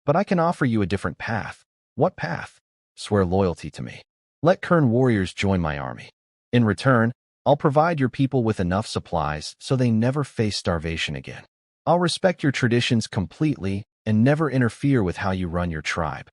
But I can offer you a different path. What path? Swear loyalty to me. Let Kern warriors join my army. In return, I'll provide your people with enough supplies so they never face starvation again. I'll respect your traditions completely and never interfere with how you run your tribe.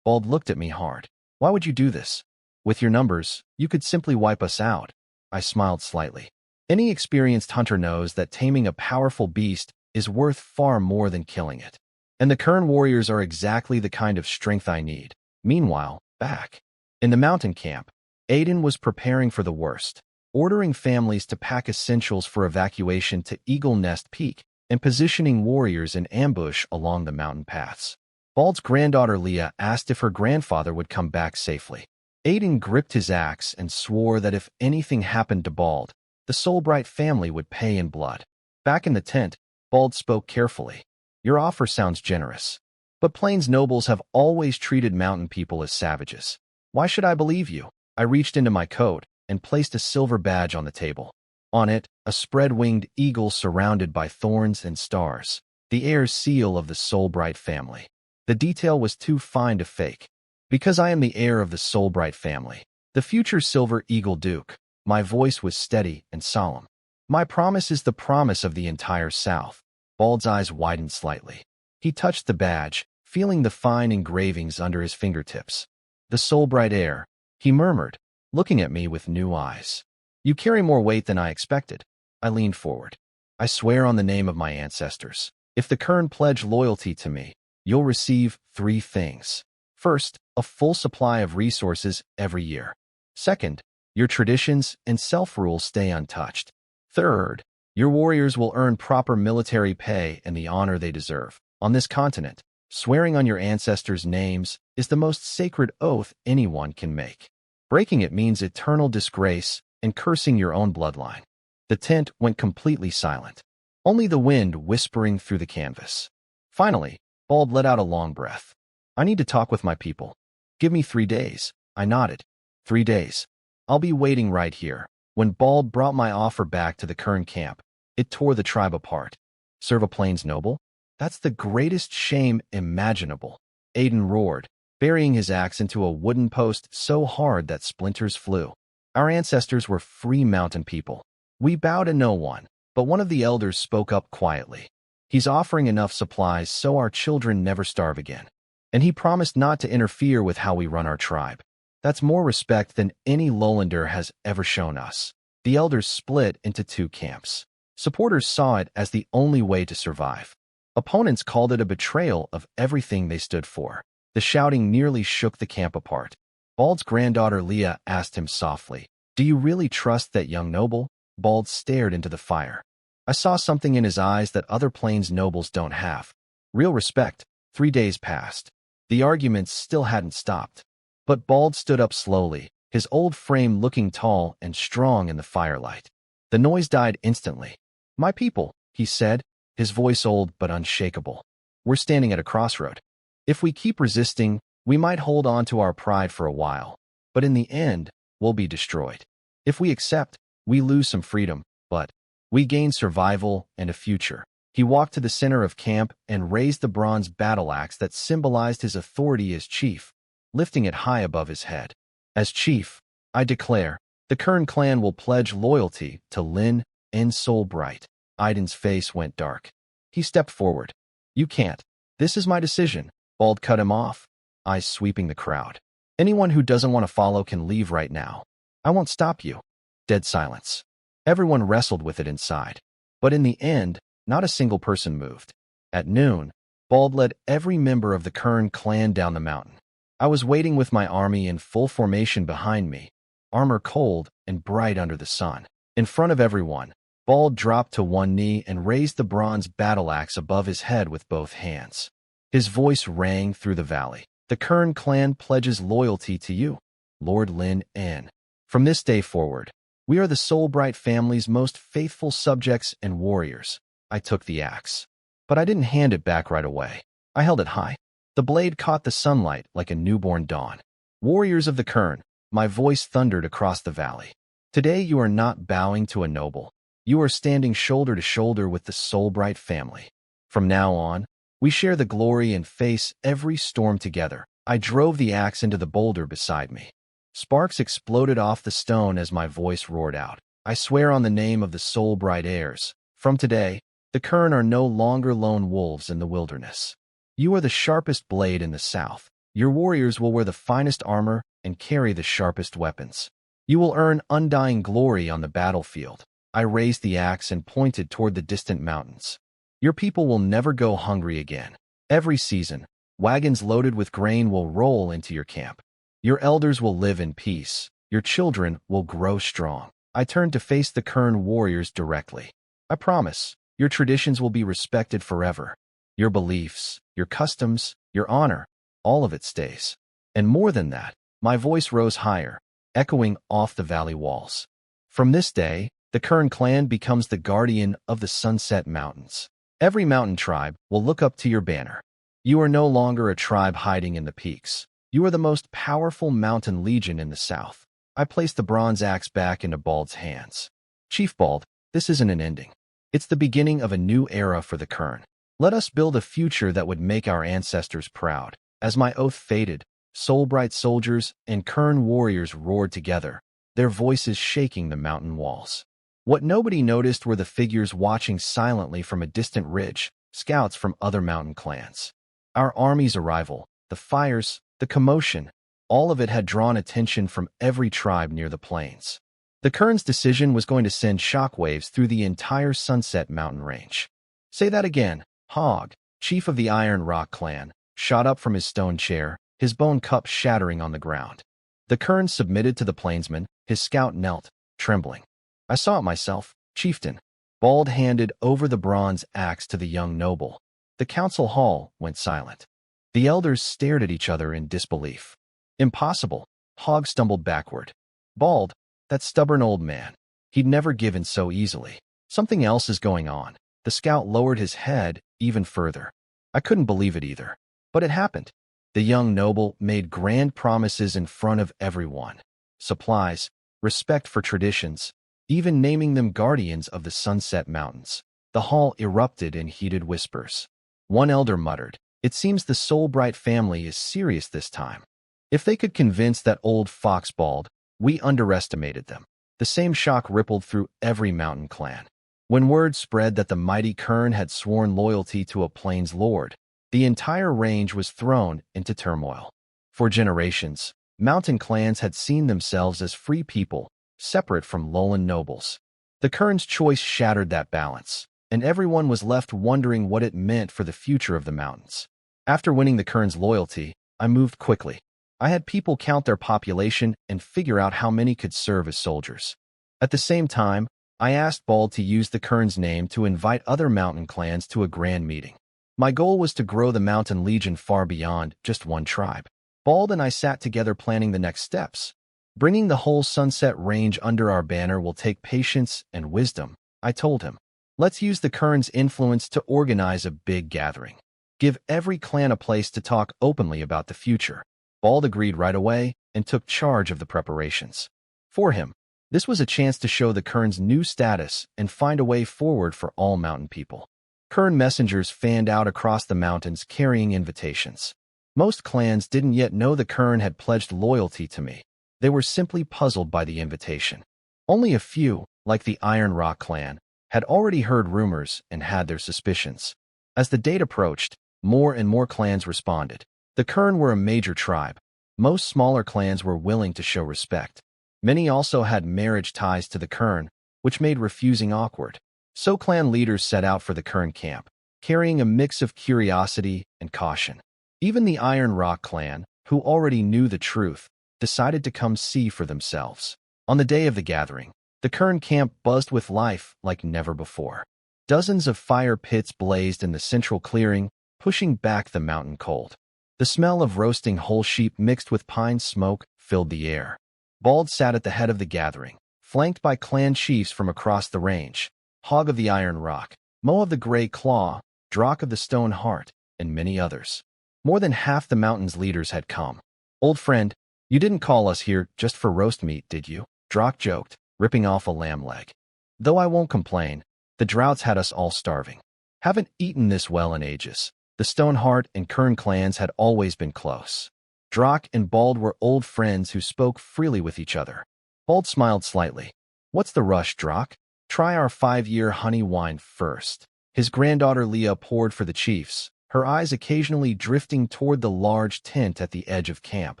Bald looked at me hard. Why would you do this? With your numbers, you could simply wipe us out. I smiled slightly. Any experienced hunter knows that taming a powerful beast is worth far more than killing it. And the Kern warriors are exactly the kind of strength I need. Meanwhile, back in the mountain camp, Aiden was preparing for the worst, ordering families to pack essentials for evacuation to Eagle Nest Peak and positioning warriors in ambush along the mountain paths. Bald's granddaughter Leah asked if her grandfather would come back safely. Aiden gripped his axe and swore that if anything happened to Bald, the Soulbright family would pay in blood. Back in the tent, Bald spoke carefully. Your offer sounds generous, but Plains nobles have always treated mountain people as savages. Why should I believe you? I reached into my coat and placed a silver badge on the table. On it, a spread-winged eagle surrounded by thorns and stars, the heir's seal of the Soulbright family. The detail was too fine to fake. Because I am the heir of the Soulbright family, the future Silver Eagle Duke, my voice was steady and solemn. My promise is the promise of the entire South. Bald's eyes widened slightly. He touched the badge, feeling the fine engravings under his fingertips. The Soulbright heir, he murmured, looking at me with new eyes. You carry more weight than I expected. I leaned forward. I swear on the name of my ancestors. If the Kern pledge loyalty to me, you'll receive 3 things. First, a full supply of resources every year. Second, your traditions and self-rule stay untouched. Third, your warriors will earn proper military pay and the honor they deserve. On this continent, swearing on your ancestors' names is the most sacred oath anyone can make. Breaking it means eternal disgrace and cursing your own bloodline. The tent went completely silent, only the wind whispering through the canvas. Finally, Bald let out a long breath. I need to talk with my people. Give me 3 days. I nodded. 3 days. I'll be waiting right here. When Bald brought my offer back to the Kern camp, it tore the tribe apart. Serve a Plains noble? That's the greatest shame imaginable. Aiden roared, burying his axe into a wooden post so hard that splinters flew. Our ancestors were free mountain people. We bow to no one, but one of the elders spoke up quietly. He's offering enough supplies so our children never starve again. And he promised not to interfere with how we run our tribe. That's more respect than any Lowlander has ever shown us. The elders split into 2 camps. Supporters saw it as the only way to survive. Opponents called it a betrayal of everything they stood for. The shouting nearly shook the camp apart. Bald's granddaughter Leah asked him softly, "Do you really trust that young noble?" Bald stared into the fire. I saw something in his eyes that other Plains nobles don't have. Real respect. 3 days passed. The arguments still hadn't stopped. But Bald stood up slowly, his old frame looking tall and strong in the firelight. The noise died instantly. "My people," he said, his voice old but unshakable. "We're standing at a crossroad. If we keep resisting, we might hold on to our pride for a while, but in the end, we'll be destroyed. If we accept, we lose some freedom, but we gain survival and a future." He walked to the center of camp and raised the bronze battle axe that symbolized his authority as chief, lifting it high above his head. "As chief, I declare, the Kern clan will pledge loyalty to Lynn and Soulbright." Aiden's face went dark. He stepped forward. "You can't. This is my decision." Bald cut him off, eyes sweeping the crowd. "Anyone who doesn't want to follow can leave right now. I won't stop you." Dead silence. Everyone wrestled with it inside. But in the end, not a single person moved. At noon, Bald led every member of the Kern clan down the mountain. I was waiting with my army in full formation behind me, armor cold and bright under the sun. In front of everyone, Bald dropped to one knee and raised the bronze battle axe above his head with both hands. His voice rang through the valley. The Kern clan pledges loyalty to you, Lord Lin N. From this day forward, we are the Soulbright family's most faithful subjects and warriors. I took the axe, but I didn't hand it back right away. I held it high. The blade caught the sunlight like a newborn dawn. Warriors of the Kern, my voice thundered across the valley. Today you are not bowing to a noble. You are standing shoulder to shoulder with the Soulbright family. From now on, we share the glory and face every storm together. I drove the axe into the boulder beside me. Sparks exploded off the stone as my voice roared out. I swear on the name of the Soulbright heirs. From today, the Kern are no longer lone wolves in the wilderness. You are the sharpest blade in the south. Your warriors will wear the finest armor and carry the sharpest weapons. You will earn undying glory on the battlefield. I raised the axe and pointed toward the distant mountains. Your people will never go hungry again. Every season, wagons loaded with grain will roll into your camp. Your elders will live in peace. Your children will grow strong. I turned to face the Kern warriors directly. I promise, your traditions will be respected forever. Your beliefs, your customs, your honor, all of it stays. And more than that, my voice rose higher, echoing off the valley walls. From this day, the Kern clan becomes the guardian of the Sunset Mountains. Every mountain tribe will look up to your banner. You are no longer a tribe hiding in the peaks. You are the most powerful mountain legion in the south. I placed the bronze axe back into Bald's hands. Chief Bald, this isn't an ending. It's the beginning of a new era for the Kern. Let us build a future that would make our ancestors proud. As my oath faded, Soulbright soldiers and Kern warriors roared together, their voices shaking the mountain walls. What nobody noticed were the figures watching silently from a distant ridge, scouts from other mountain clans. Our army's arrival, the fires, the commotion, all of it had drawn attention from every tribe near the plains. The Kern's decision was going to send shockwaves through the entire Sunset Mountain range. Say that again. Hog, chief of the Iron Rock clan, shot up from his stone chair, his bone cup shattering on the ground. The Kern submitted to the plainsman, his scout knelt, trembling. I saw it myself, chieftain. Bald handed over the bronze axe to the young noble. The council hall went silent. The elders stared at each other in disbelief. Impossible. Hog stumbled backward. Bald, that stubborn old man. He'd never given so easily. Something else is going on. The scout lowered his head even further. I couldn't believe it either. But it happened. The young noble made grand promises in front of everyone. Supplies, respect for traditions, even naming them guardians of the Sunset Mountains. The hall erupted in heated whispers. One elder muttered, "It seems the Soulbright family is serious this time." If they could convince that old fox Bald, we underestimated them. The same shock rippled through every mountain clan. When word spread that the mighty Kern had sworn loyalty to a plains lord, the entire range was thrown into turmoil. For generations, mountain clans had seen themselves as free people, separate from lowland nobles. The Kern's choice shattered that balance, and everyone was left wondering what it meant for the future of the mountains. After winning the Kern's loyalty, I moved quickly. I had people count their population and figure out how many could serve as soldiers. At the same time, I asked Bald to use the Kern's name to invite other mountain clans to a grand meeting. My goal was to grow the Mountain Legion far beyond just one tribe. Bald and I sat together planning the next steps. Bringing the whole Sunset Range under our banner will take patience and wisdom, I told him. Let's use the Kern's influence to organize a big gathering. Give every clan a place to talk openly about the future. Bald agreed right away and took charge of the preparations. For him, this was a chance to show the Kern's new status and find a way forward for all mountain people. Kern messengers fanned out across the mountains carrying invitations. Most clans didn't yet know the Kern had pledged loyalty to me. They were simply puzzled by the invitation. Only a few, like the Iron Rock clan, had already heard rumors and had their suspicions. As the date approached, more and more clans responded. The Kern were a major tribe. Most smaller clans were willing to show respect. Many also had marriage ties to the Kern, which made refusing awkward. So clan leaders set out for the Kern camp. carrying a mix of curiosity and caution. Even the Iron Rock clan, who already knew the truth, decided to come see for themselves. On the day of the gathering, the Kern camp buzzed with life like never before. Dozens of fire pits blazed in the central clearing, pushing back the mountain cold. The smell of roasting whole sheep mixed with pine smoke filled the air. Bald sat at the head of the gathering, flanked by clan chiefs from across the range: Hog of the Iron Rock, Mo of the Gray Claw, Drak of the Stone Heart, and many others. More than half the mountain's leaders had come. "Old friend, you didn't call us here just for roast meat, did you?" Drak joked, ripping off a lamb leg. "Though I won't complain, the droughts had us all starving. Haven't eaten this well in ages." The Stoneheart and Kern clans had always been close. Drak and Bald were old friends who spoke freely with each other. Bald smiled slightly. "What's the rush, Drak? Try our 5-year honey wine first." His granddaughter Leah poured for the chiefs, her eyes occasionally drifting toward the large tent at the edge of camp,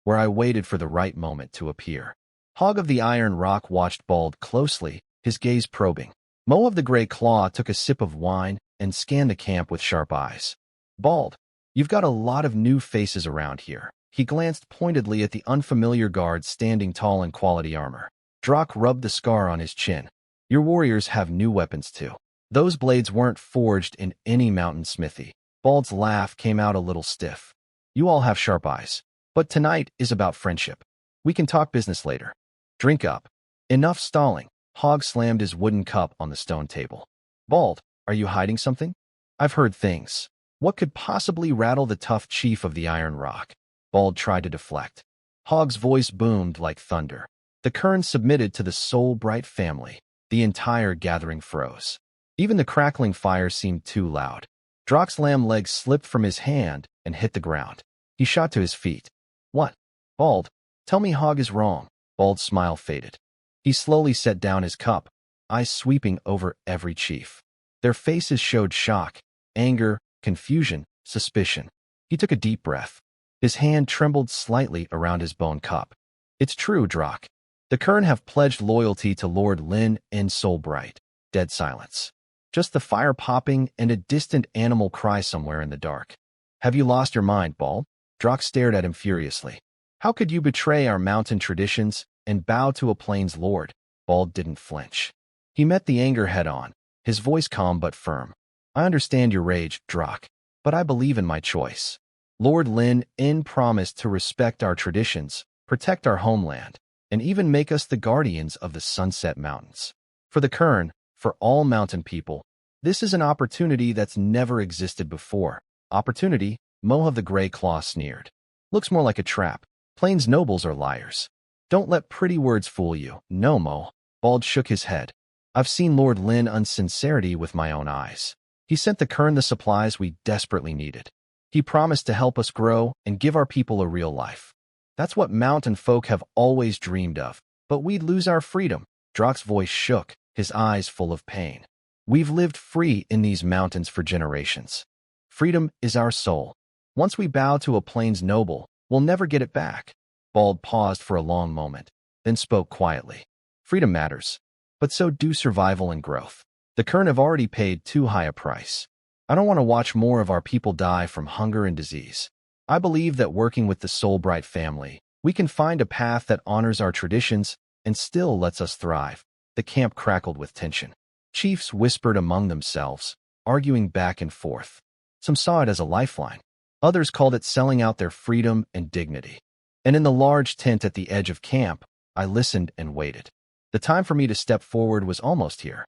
where I waited for the right moment to appear. Hog of the Iron Rock watched Bald closely, his gaze probing. Mo of the Gray Claw took a sip of wine and scanned the camp with sharp eyes. "Bald, you've got a lot of new faces around here." He glanced pointedly at the unfamiliar guards standing tall in quality armor. Drak rubbed the scar on his chin. "Your warriors have new weapons too. Those blades weren't forged in any mountain smithy." Bald's laugh came out a little stiff. "You all have sharp eyes. But tonight is about friendship. We can talk business later. Drink up." "Enough stalling." Hog slammed his wooden cup on the stone table. "Bald, are you hiding something?" "I've heard things." "What could possibly rattle the tough chief of the Iron Rock?" Bald tried to deflect. Hog's voice boomed like thunder. The Kern submitted to the Soul Bright family. The entire gathering froze. Even the crackling fire seemed too loud. Drak's lamb leg slipped from his hand and hit the ground. He shot to his feet. "What?" "Bald, tell me Hog is wrong." Bald's smile faded. He slowly set down his cup, eyes sweeping over every chief. Their faces showed shock, anger, confusion, suspicion. He took a deep breath. His hand trembled slightly around his bone cup. "It's true, Drak. The Kern have pledged loyalty to Lord Lin and Soulbright." Dead silence. Just the fire popping and a distant animal cry somewhere in the dark. "Have you lost your mind, Bald?" Drak stared at him furiously. "How could you betray our mountain traditions and bow to a plains lord?" Bald didn't flinch. He met the anger head-on, his voice calm but firm. "I understand your rage, Drak, but I believe in my choice. Lord Lin promised to respect our traditions, protect our homeland, and even make us the guardians of the Sunset Mountains. For the Kern, for all mountain people, this is an opportunity that's never existed before." "Opportunity?" Mo of the Gray Claw sneered. "Looks more like a trap. Plains nobles are liars. Don't let pretty words fool you." "No, Mo." Bald shook his head. "I've seen Lord Lin unsincerity with my own eyes. He sent the Kern the supplies we desperately needed. He promised to help us grow and give our people a real life. That's what mountain folk have always dreamed of. But we'd lose our freedom." Drak's voice shook, his eyes full of pain. "We've lived free in these mountains for generations. Freedom is our soul. Once we bow to a plains noble, we'll never get it back." Bald paused for a long moment, then spoke quietly. "Freedom matters, but so do survival and growth. The Kern have already paid too high a price. I don't want to watch more of our people die from hunger and disease. I believe that working with the Soulbright family, we can find a path that honors our traditions and still lets us thrive." The camp crackled with tension. Chiefs whispered among themselves, arguing back and forth. Some saw it as a lifeline. Others called it selling out their freedom and dignity. And in the large tent at the edge of camp, I listened and waited. The time for me to step forward was almost here.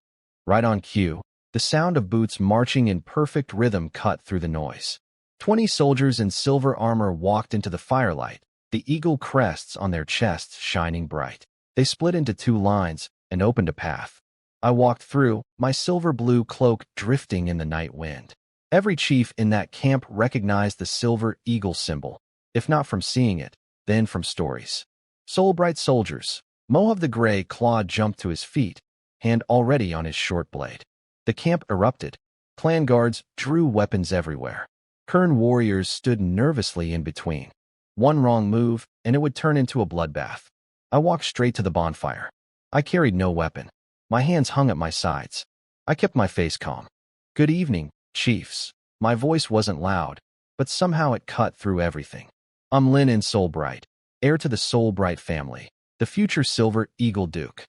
Right on cue, the sound of boots marching in perfect rhythm cut through the noise. 20 soldiers in silver armor walked into the firelight, the eagle crests on their chests shining bright. They split into 2 lines and opened a path. I walked through, my silver-blue cloak drifting in the night wind. Every chief in that camp recognized the silver eagle symbol, if not from seeing it, then from stories. Soulbright soldiers. Mo of the Gray Claw jumped to his feet, hand already on his short blade. The camp erupted. Clan guards drew weapons everywhere. Kern warriors stood nervously in between. One wrong move, and it would turn into a bloodbath. I walked straight to the bonfire. I carried no weapon. My hands hung at my sides. I kept my face calm. "Good evening, Chiefs. My voice wasn't loud, but somehow it cut through everything. I'm Lin in Soulbright, heir to the Soulbright family, the future Silver Eagle Duke.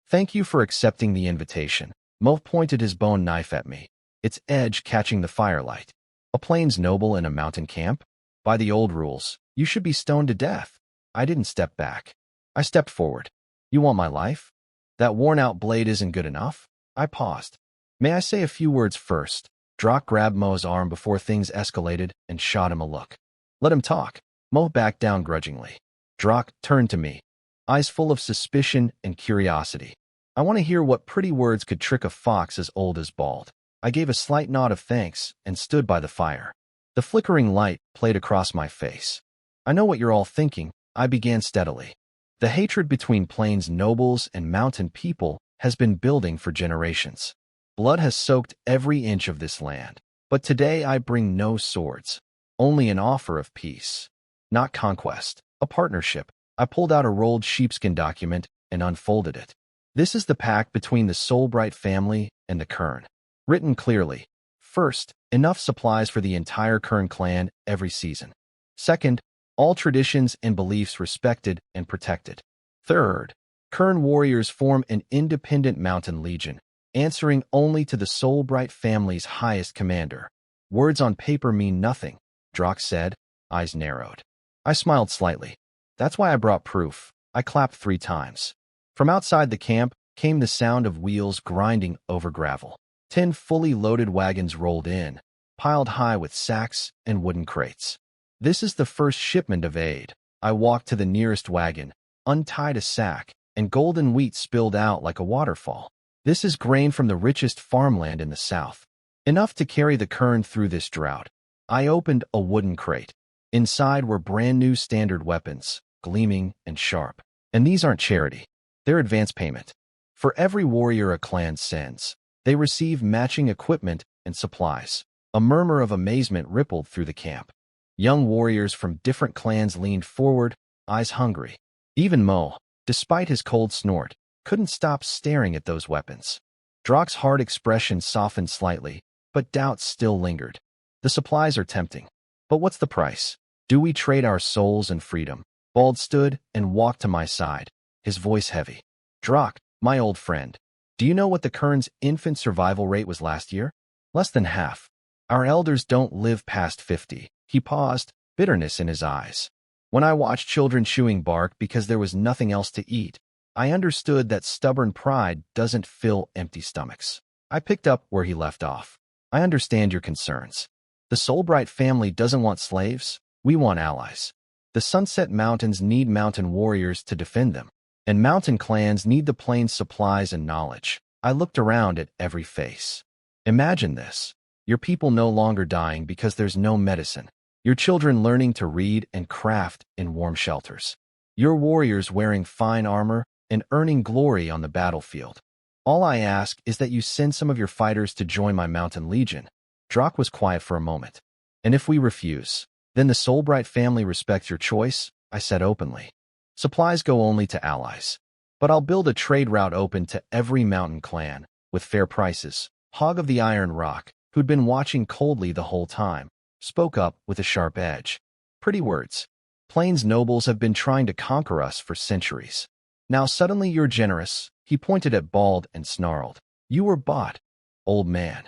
Thank you for accepting the invitation. Mo pointed his bone knife at me, its edge catching the firelight. A plains noble in a mountain camp? By the old rules, you should be stoned to death. I didn't step back. I stepped forward. You want my life? That worn-out blade isn't good enough? I paused. May I say a few words first? Drock grabbed Mo's arm before things escalated and shot him a look. Let him talk. Mo backed down grudgingly. Drock turned to me, eyes full of suspicion and curiosity. I want to hear what pretty words could trick a fox as old as bald. I gave a slight nod of thanks and stood by the fire. The flickering light played across my face. I know what you're all thinking, I began steadily. The hatred between plains nobles and mountain people has been building for generations. Blood has soaked every inch of this land. But today I bring no swords, only an offer of peace. Not conquest, a partnership. I pulled out a rolled sheepskin document and unfolded it. This is the pact between the Soulbright family and the Kern. Written clearly. First, enough supplies for the entire Kern clan every season. Second, all traditions and beliefs respected and protected. Third, Kern warriors form an independent mountain legion, answering only to the Soulbright family's highest commander. Words on paper mean nothing, Drock said, eyes narrowed. I smiled slightly. That's why I brought proof. I clapped 3 times. From outside the camp came the sound of wheels grinding over gravel. 10 fully loaded wagons rolled in, piled high with sacks and wooden crates. This is the first shipment of aid. I walked to the nearest wagon, untied a sack, and golden wheat spilled out like a waterfall. This is grain from the richest farmland in the south, enough to carry the Kern through this drought. I opened a wooden crate. Inside were brand new standard weapons, gleaming and sharp. And these aren't charity. They're advance payment. For every warrior a clan sends, they receive matching equipment and supplies. A murmur of amazement rippled through the camp. Young warriors from different clans leaned forward, eyes hungry. Even Mo, despite his cold snort, couldn't stop staring at those weapons. Drock's hard expression softened slightly, but doubts still lingered. The supplies are tempting. But what's the price? Do we trade our souls and freedom? Bald stood and walked to my side, his voice heavy. Drock, my old friend, do you know what the Kern's infant survival rate was last year? Less than half. Our elders don't live past 50. He paused, bitterness in his eyes. When I watched children chewing bark because there was nothing else to eat, I understood that stubborn pride doesn't fill empty stomachs. I picked up where he left off. I understand your concerns. The Soulbright family doesn't want slaves. We want allies. The Sunset Mountains need mountain warriors to defend them, and mountain clans need the plains supplies and knowledge. I looked around at every face. Imagine this. Your people no longer dying because there's no medicine. Your children learning to read and craft in warm shelters. Your warriors wearing fine armor and earning glory on the battlefield. All I ask is that you send some of your fighters to join my mountain legion. Drock was quiet for a moment. And if we refuse, then the Soulbright family respects your choice, I said openly. Supplies go only to allies. But I'll build a trade route open to every mountain clan, with fair prices. Hog of the Iron Rock, who'd been watching coldly the whole time, spoke up with a sharp edge. Pretty words. Plains nobles have been trying to conquer us for centuries. Now suddenly you're generous. He pointed at Bald and snarled. You were bought, old man.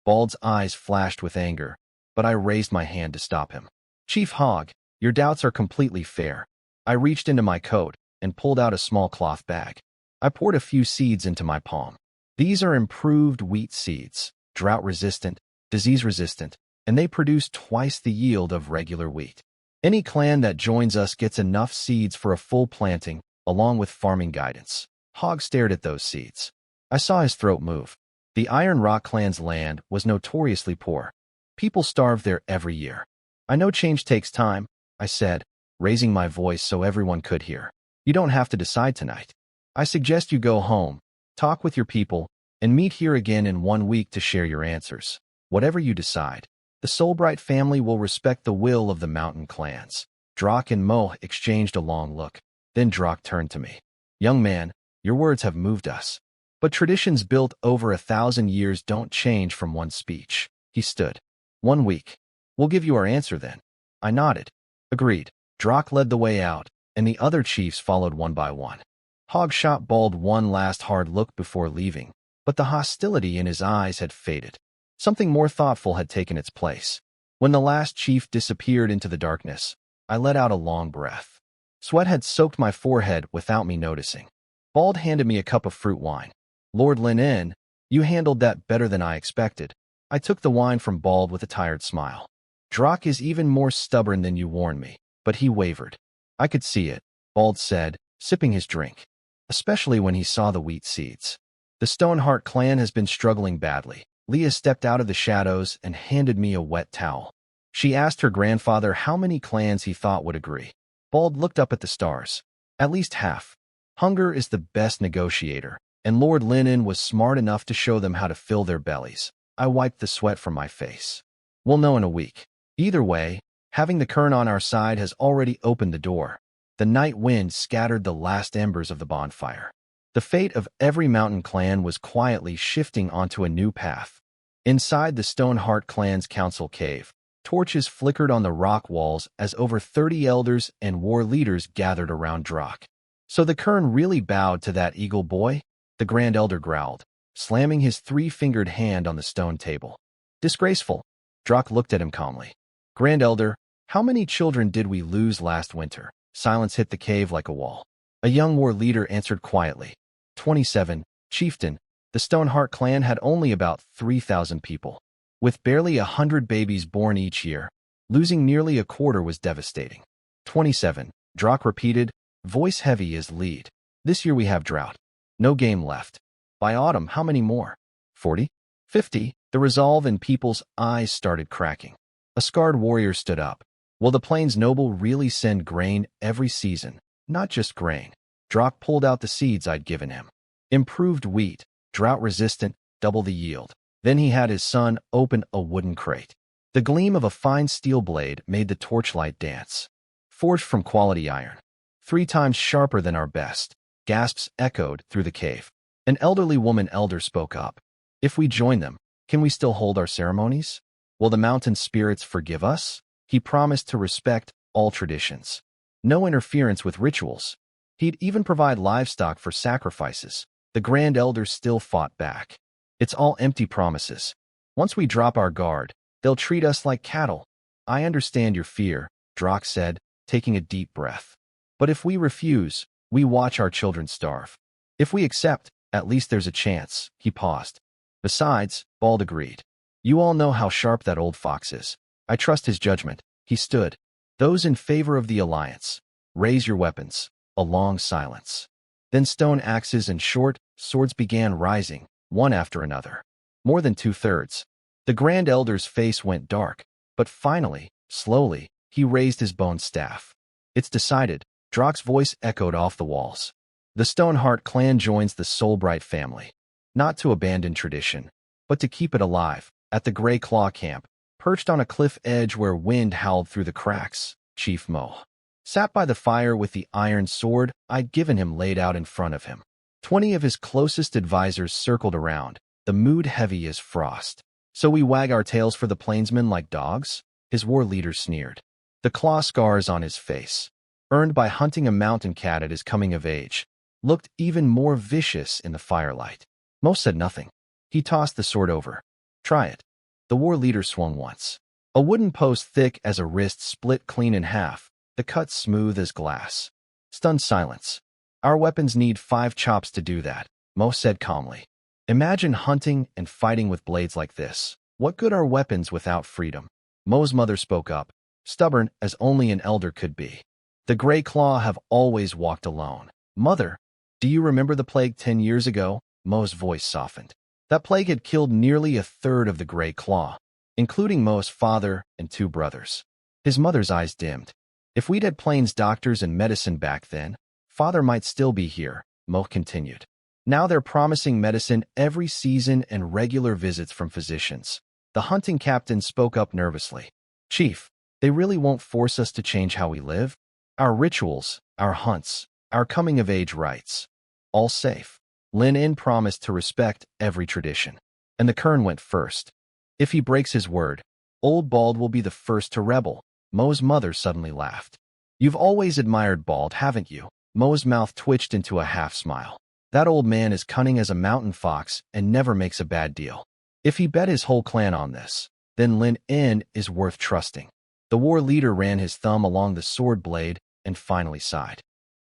Bald's eyes flashed with anger, but I raised my hand to stop him. Chief Hog, your doubts are completely fair. I reached into my coat and pulled out a small cloth bag. I poured a few seeds into my palm. These are improved wheat seeds, drought-resistant, disease-resistant, and they produce twice the yield of regular wheat. Any clan that joins us gets enough seeds for a full planting, along with farming guidance. Hog stared at those seeds. I saw his throat move. The Iron Rock clan's land was notoriously poor. People starved there every year. I know change takes time, I said, raising my voice so everyone could hear. You don't have to decide tonight. I suggest you go home, talk with your people, and meet here again in 1 week to share your answers. Whatever you decide, the Soulbright family will respect the will of the mountain clans. Drock and Mo exchanged a long look. Then Drock turned to me. Young man, your words have moved us. But traditions built over 1,000 years don't change from one speech. He stood. 1 week. We'll give you our answer then. I nodded. Agreed. Drock led the way out, and the other chiefs followed one by one. Hog shot Bald one last hard look before leaving, but the hostility in his eyes had faded. Something more thoughtful had taken its place. When the last chief disappeared into the darkness, I let out a long breath. Sweat had soaked my forehead without me noticing. Bald handed me a cup of fruit wine. Lord Lin, you handled that better than I expected. I took the wine from Bald with a tired smile. Drock is even more stubborn than you warned me, but he wavered. I could see it, Bald said, sipping his drink. Especially when he saw the wheat seeds. The Stoneheart clan has been struggling badly. Leah stepped out of the shadows and handed me a wet towel. She asked her grandfather how many clans he thought would agree. Bald looked up at the stars. At least half. Hunger is the best negotiator, and Lord Linen was smart enough to show them how to fill their bellies. I wiped the sweat from my face. We'll know in a week. Either way, having the Kern on our side has already opened the door. The night wind scattered the last embers of the bonfire. The fate of every mountain clan was quietly shifting onto a new path. Inside the Stoneheart clan's council cave, torches flickered on the rock walls as over 30 elders and war leaders gathered around Drock. So the Kern really bowed to that eagle boy? The Grand Elder growled, slamming his three-fingered hand on the stone table. Disgraceful. Drock looked at him calmly. Grand Elder, how many children did we lose last winter? Silence hit the cave like a wall. A young war leader answered quietly. 27, Chieftain. The Stoneheart clan had only about 3,000 people. With barely 100 babies born each year, losing nearly a quarter was devastating. 27, Drock repeated, voice heavy as lead. This year we have drought. No game left. By autumn, how many more? 40? 50? The resolve in people's eyes started cracking. A scarred warrior stood up. Will the Plains Noble really send grain every season? Not just grain. Drock pulled out the seeds I'd given him. Improved wheat, drought-resistant, double the yield. Then he had his son open a wooden crate. The gleam of a fine steel blade made the torchlight dance. Forged from quality iron. 3 times sharper than our best. Gasps echoed through the cave. An elderly woman elder spoke up. If we join them, can we still hold our ceremonies? Will the mountain spirits forgive us? He promised to respect all traditions. No interference with rituals. He'd even provide livestock for sacrifices. The Grand Elder still fought back. It's all empty promises. Once we drop our guard, they'll treat us like cattle. I understand your fear, Drock said, taking a deep breath. But if we refuse, we watch our children starve. If we accept, at least there's a chance. He paused. Besides, Bald agreed. You all know how sharp that old fox is. I trust his judgment. He stood. Those in favor of the alliance, raise your weapons. A long silence. Then stone axes and short swords began rising, one after another. More than 2/3. The Grand Elder's face went dark, but finally, slowly, he raised his bone staff. It's decided. Drock's voice echoed off the walls. The Stoneheart clan joins the Soulbright family. Not to abandon tradition, but to keep it alive. At the Grey Claw camp, perched on a cliff edge where wind howled through the cracks, Chief Mo sat by the fire with the iron sword I'd given him laid out in front of him. 20 of his closest advisors circled around, the mood heavy as frost. So we wag our tails for the plainsmen like dogs? His war leader sneered. The claw scars on his face, earned by hunting a mountain cat at his coming of age, looked even more vicious in the firelight. Mo said nothing. He tossed the sword over. Try it. The war leader swung once. A wooden post thick as a wrist split clean in half, the cut smooth as glass. Stunned silence. Our weapons need 5 chops to do that, Mo said calmly. Imagine hunting and fighting with blades like this. What good are weapons without freedom? Mo's mother spoke up, stubborn as only an elder could be. The Grey Claw have always walked alone. Mother, do you remember the plague 10 years ago? Mo's voice softened. That plague had killed nearly 1/3 of the Grey Claw, including Mo's father and 2 brothers. His mother's eyes dimmed. If we'd had Plains doctors and medicine back then, Father might still be here, Mo continued. Now they're promising medicine every season and regular visits from physicians. The hunting captain spoke up nervously. Chief, they really won't force us to change how we live? Our rituals, our hunts, our coming-of-age rites. All safe. Lin In promised to respect every tradition. And the Kern went first. If he breaks his word, Old Bald will be the first to rebel. Mo's mother suddenly laughed. You've always admired Bald, haven't you? Mo's mouth twitched into a half-smile. That old man is cunning as a mountain fox and never makes a bad deal. If he bet his whole clan on this, then Lin En is worth trusting. The war leader ran his thumb along the sword blade and finally sighed.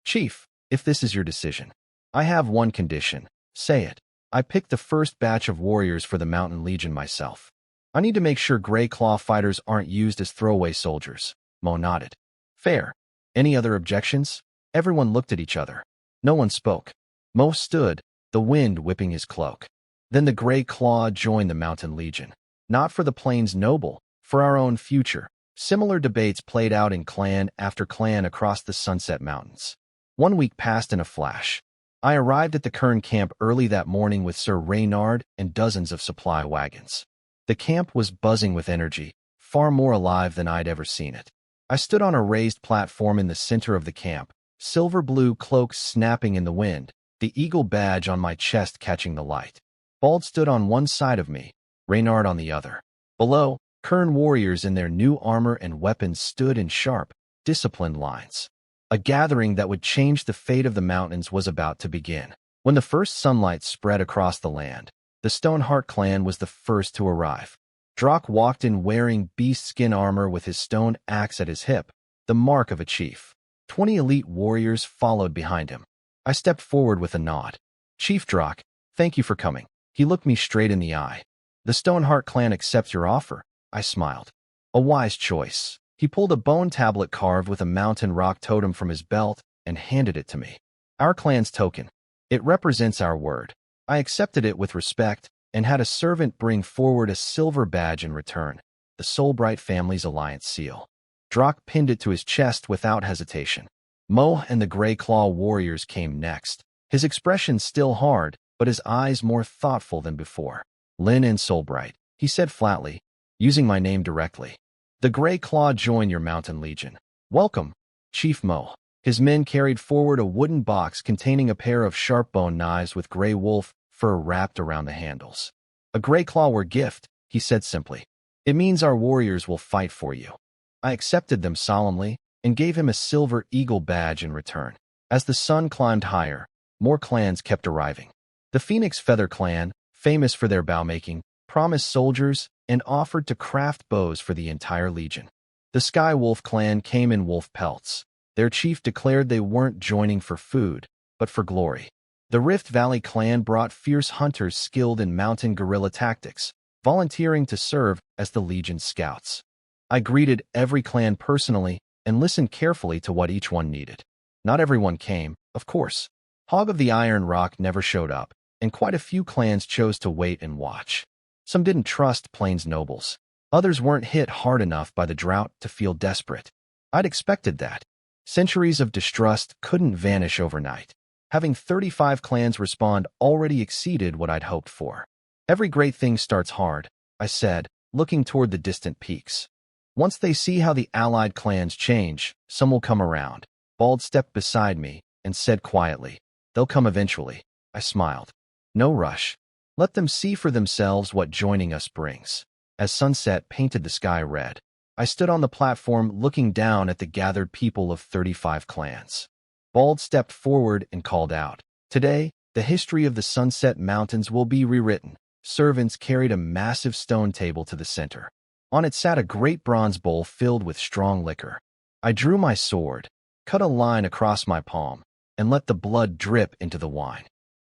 Chief, if this is your decision, I have one condition. Say it. I picked the first batch of warriors for the Mountain Legion myself. I need to make sure Grey Claw fighters aren't used as throwaway soldiers. Mo nodded. Fair. Any other objections? Everyone looked at each other. No one spoke. Mo stood, the wind whipping his cloak. Then the Grey Claw joined the Mountain Legion. Not for the Plains Noble, for our own future. Similar debates played out in clan after clan across the Sunset Mountains. 1 week passed in a flash. I arrived at the Kern camp early that morning with Sir Reynard and dozens of supply wagons. The camp was buzzing with energy, far more alive than I'd ever seen it. I stood on a raised platform in the center of the camp, silver-blue cloaks snapping in the wind, the eagle badge on my chest catching the light. Bald stood on one side of me, Reynard on the other. Below, Kern warriors in their new armor and weapons stood in sharp, disciplined lines. A gathering that would change the fate of the mountains was about to begin. When the first sunlight spread across the land, the Stoneheart clan was the first to arrive. Drock walked in wearing beast skin armor with his stone axe at his hip, the mark of a chief. 20 elite warriors followed behind him. I stepped forward with a nod. Chief Drock, thank you for coming. He looked me straight in the eye. The Stoneheart clan accepts your offer, I smiled. A wise choice. He pulled a bone tablet carved with a mountain rock totem from his belt and handed it to me. Our clan's token. It represents our word. I accepted it with respect and had a servant bring forward a silver badge in return, the Soulbright family's alliance seal. Drock pinned it to his chest without hesitation. Mo and the Grey Claw warriors came next, his expression still hard, but his eyes more thoughtful than before. Lin and Soulbright, he said flatly, using my name directly. The Grey Claw join your Mountain Legion. Welcome, Chief Mo. His men carried forward a wooden box containing a pair of sharp-bone knives with gray wolf fur wrapped around the handles. A Grey Clawware gift, he said simply. It means our warriors will fight for you. I accepted them solemnly and gave him a silver eagle badge in return. As the sun climbed higher, more clans kept arriving. The Phoenix Feather clan, famous for their bow-making, promised soldiers and offered to craft bows for the entire legion. The Sky Wolf clan came in wolf pelts. Their chief declared they weren't joining for food, but for glory. The Rift Valley clan brought fierce hunters skilled in mountain guerrilla tactics, volunteering to serve as the legion's scouts. I greeted every clan personally and listened carefully to what each one needed. Not everyone came, of course. Hog of the Iron Rock never showed up, and quite a few clans chose to wait and watch. Some didn't trust Plains nobles. Others weren't hit hard enough by the drought to feel desperate. I'd expected that. Centuries of distrust couldn't vanish overnight. Having 35 clans respond already exceeded what I'd hoped for. Every great thing starts hard, I said, looking toward the distant peaks. Once they see how the allied clans change, some will come around. Bald stepped beside me and said quietly, they'll come eventually. I smiled. No rush. Let them see for themselves what joining us brings. As sunset painted the sky red, I stood on the platform looking down at the gathered people of 35 clans. Bald stepped forward and called out, today, the history of the Sunset Mountains will be rewritten. Servants carried a massive stone table to the center. On it sat a great bronze bowl filled with strong liquor. I drew my sword, cut a line across my palm, and let the blood drip into the wine.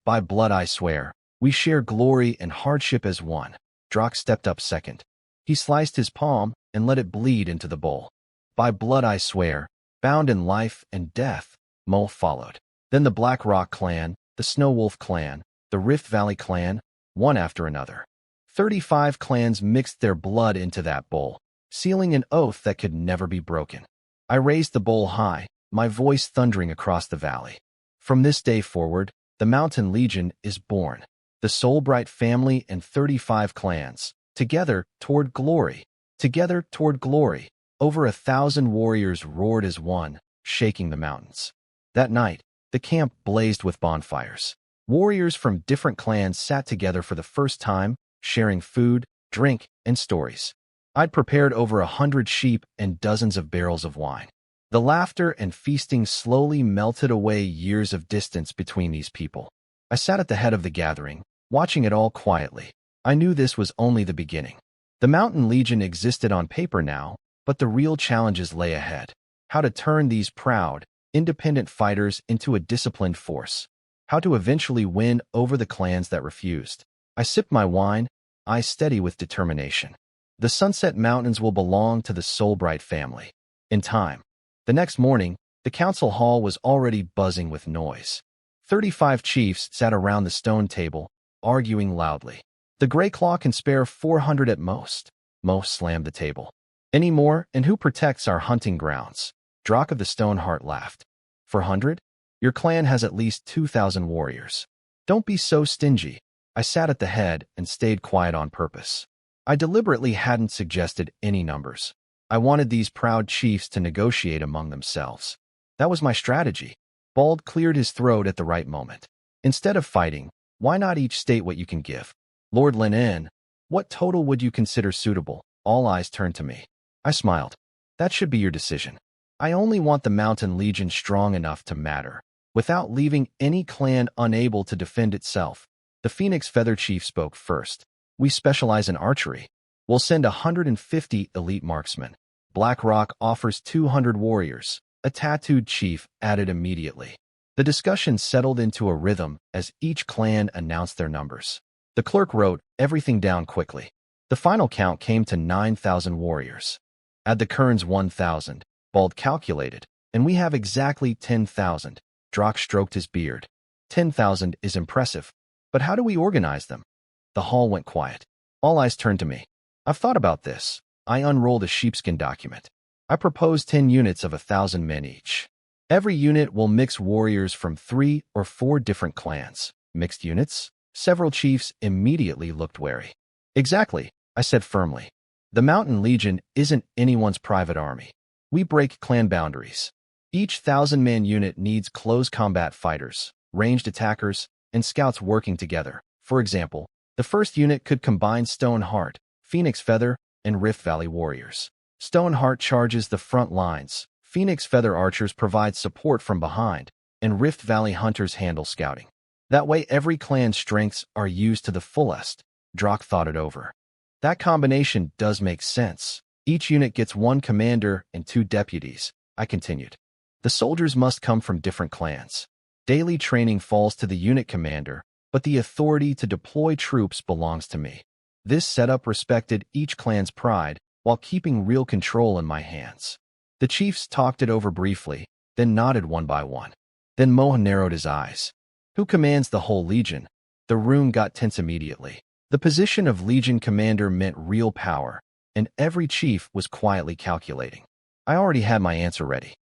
By blood I swear, we share glory and hardship as one. Drock stepped up second. He sliced his palm and let it bleed into the bowl. By blood I swear, bound in life and death, Mo followed. Then the Black Rock clan, the Snow Wolf clan, the Rift Valley clan, one after another. 35 clans mixed their blood into that bowl, sealing an oath that could never be broken. I raised the bowl high, my voice thundering across the valley. From this day forward, the Mountain Legion is born. The Soulbright family and 35 clans, together toward glory. Together toward glory. Over 1,000 warriors roared as one, shaking the mountains. That night, the camp blazed with bonfires. Warriors from different clans sat together for the first time, sharing food, drink, and stories. I'd prepared over 100 sheep and dozens of barrels of wine. The laughter and feasting slowly melted away years of distance between these people. I sat at the head of the gathering, watching it all quietly. I knew this was only the beginning. The Mountain Legion existed on paper now, but the real challenges lay ahead. How to turn these proud, independent fighters into a disciplined force. How to eventually win over the clans that refused. I sipped my wine, eyes steady with determination. The Sunset Mountains will belong to the Soulbright family. In time. The next morning, the council hall was already buzzing with noise. 35 chiefs sat around the stone table, arguing loudly. The Grey Claw can spare 400 at most. Mo slammed the table. Any more, and who protects our hunting grounds? Drak of the Stoneheart laughed. 400? Your clan has at least 2,000 warriors. Don't be so stingy. I sat at the head and stayed quiet on purpose. I deliberately hadn't suggested any numbers. I wanted these proud chiefs to negotiate among themselves. That was my strategy. Bald cleared his throat at the right moment. Instead of fighting, why not each state what you can give? Lord Linen, what total would you consider suitable? All eyes turned to me. I smiled. That should be your decision. I only want the Mountain Legion strong enough to matter, without leaving any clan unable to defend itself. The Phoenix Feather Chief spoke first. We specialize in archery. We'll send 150 elite marksmen. BlackRock offers 200 warriors. A tattooed chief added immediately. The discussion settled into a rhythm as each clan announced their numbers. The clerk wrote everything down quickly. The final count came to 9,000 warriors. Add the Kern's 1,000, Bald calculated, and we have exactly 10,000. Drak stroked his beard. 10,000 is impressive, but how do we organize them? The hall went quiet. All eyes turned to me. I've thought about this. I unrolled a sheepskin document. I proposed 10 units of 1,000 men each. Every unit will mix warriors from 3 or 4 different clans. Mixed units? Several chiefs immediately looked wary. Exactly, I said firmly. The Mountain Legion isn't anyone's private army. We break clan boundaries. Each 1,000-man unit needs close combat fighters, ranged attackers, and scouts working together. For example, the first unit could combine Stoneheart, Phoenix Feather, and Rift Valley warriors. Stoneheart charges the front lines, Phoenix Feather archers provide support from behind, and Rift Valley hunters handle scouting. That way every clan's strengths are used to the fullest. Drak thought it over. That combination does make sense. Each unit gets 1 commander and 2 deputies, I continued. The soldiers must come from different clans. Daily training falls to the unit commander, but the authority to deploy troops belongs to me. This setup respected each clan's pride while keeping real control in my hands. The chiefs talked it over briefly, then nodded one by one. Then Mohan narrowed his eyes. Who commands the whole legion? The room got tense immediately. The position of legion commander meant real power, and every chief was quietly calculating. I already had my answer ready.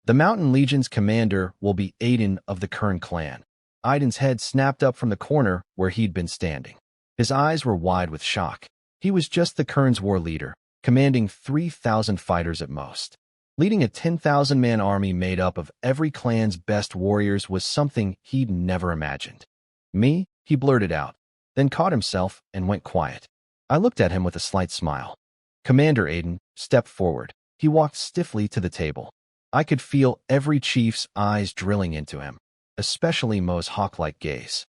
The Mountain Legion's commander will be Aiden of the Kern clan. Aiden's head snapped up from the corner where he'd been standing. His eyes were wide with shock. He was just the Kern's war leader, commanding 3,000 fighters at most. Leading a 10,000-man army made up of every clan's best warriors was something he'd never imagined. Me? He blurted out, then caught himself and went quiet. I looked at him with a slight smile. Commander Aiden stepped forward. He walked stiffly to the table. I could feel every chief's eyes drilling into him, especially Mo's hawk-like gaze.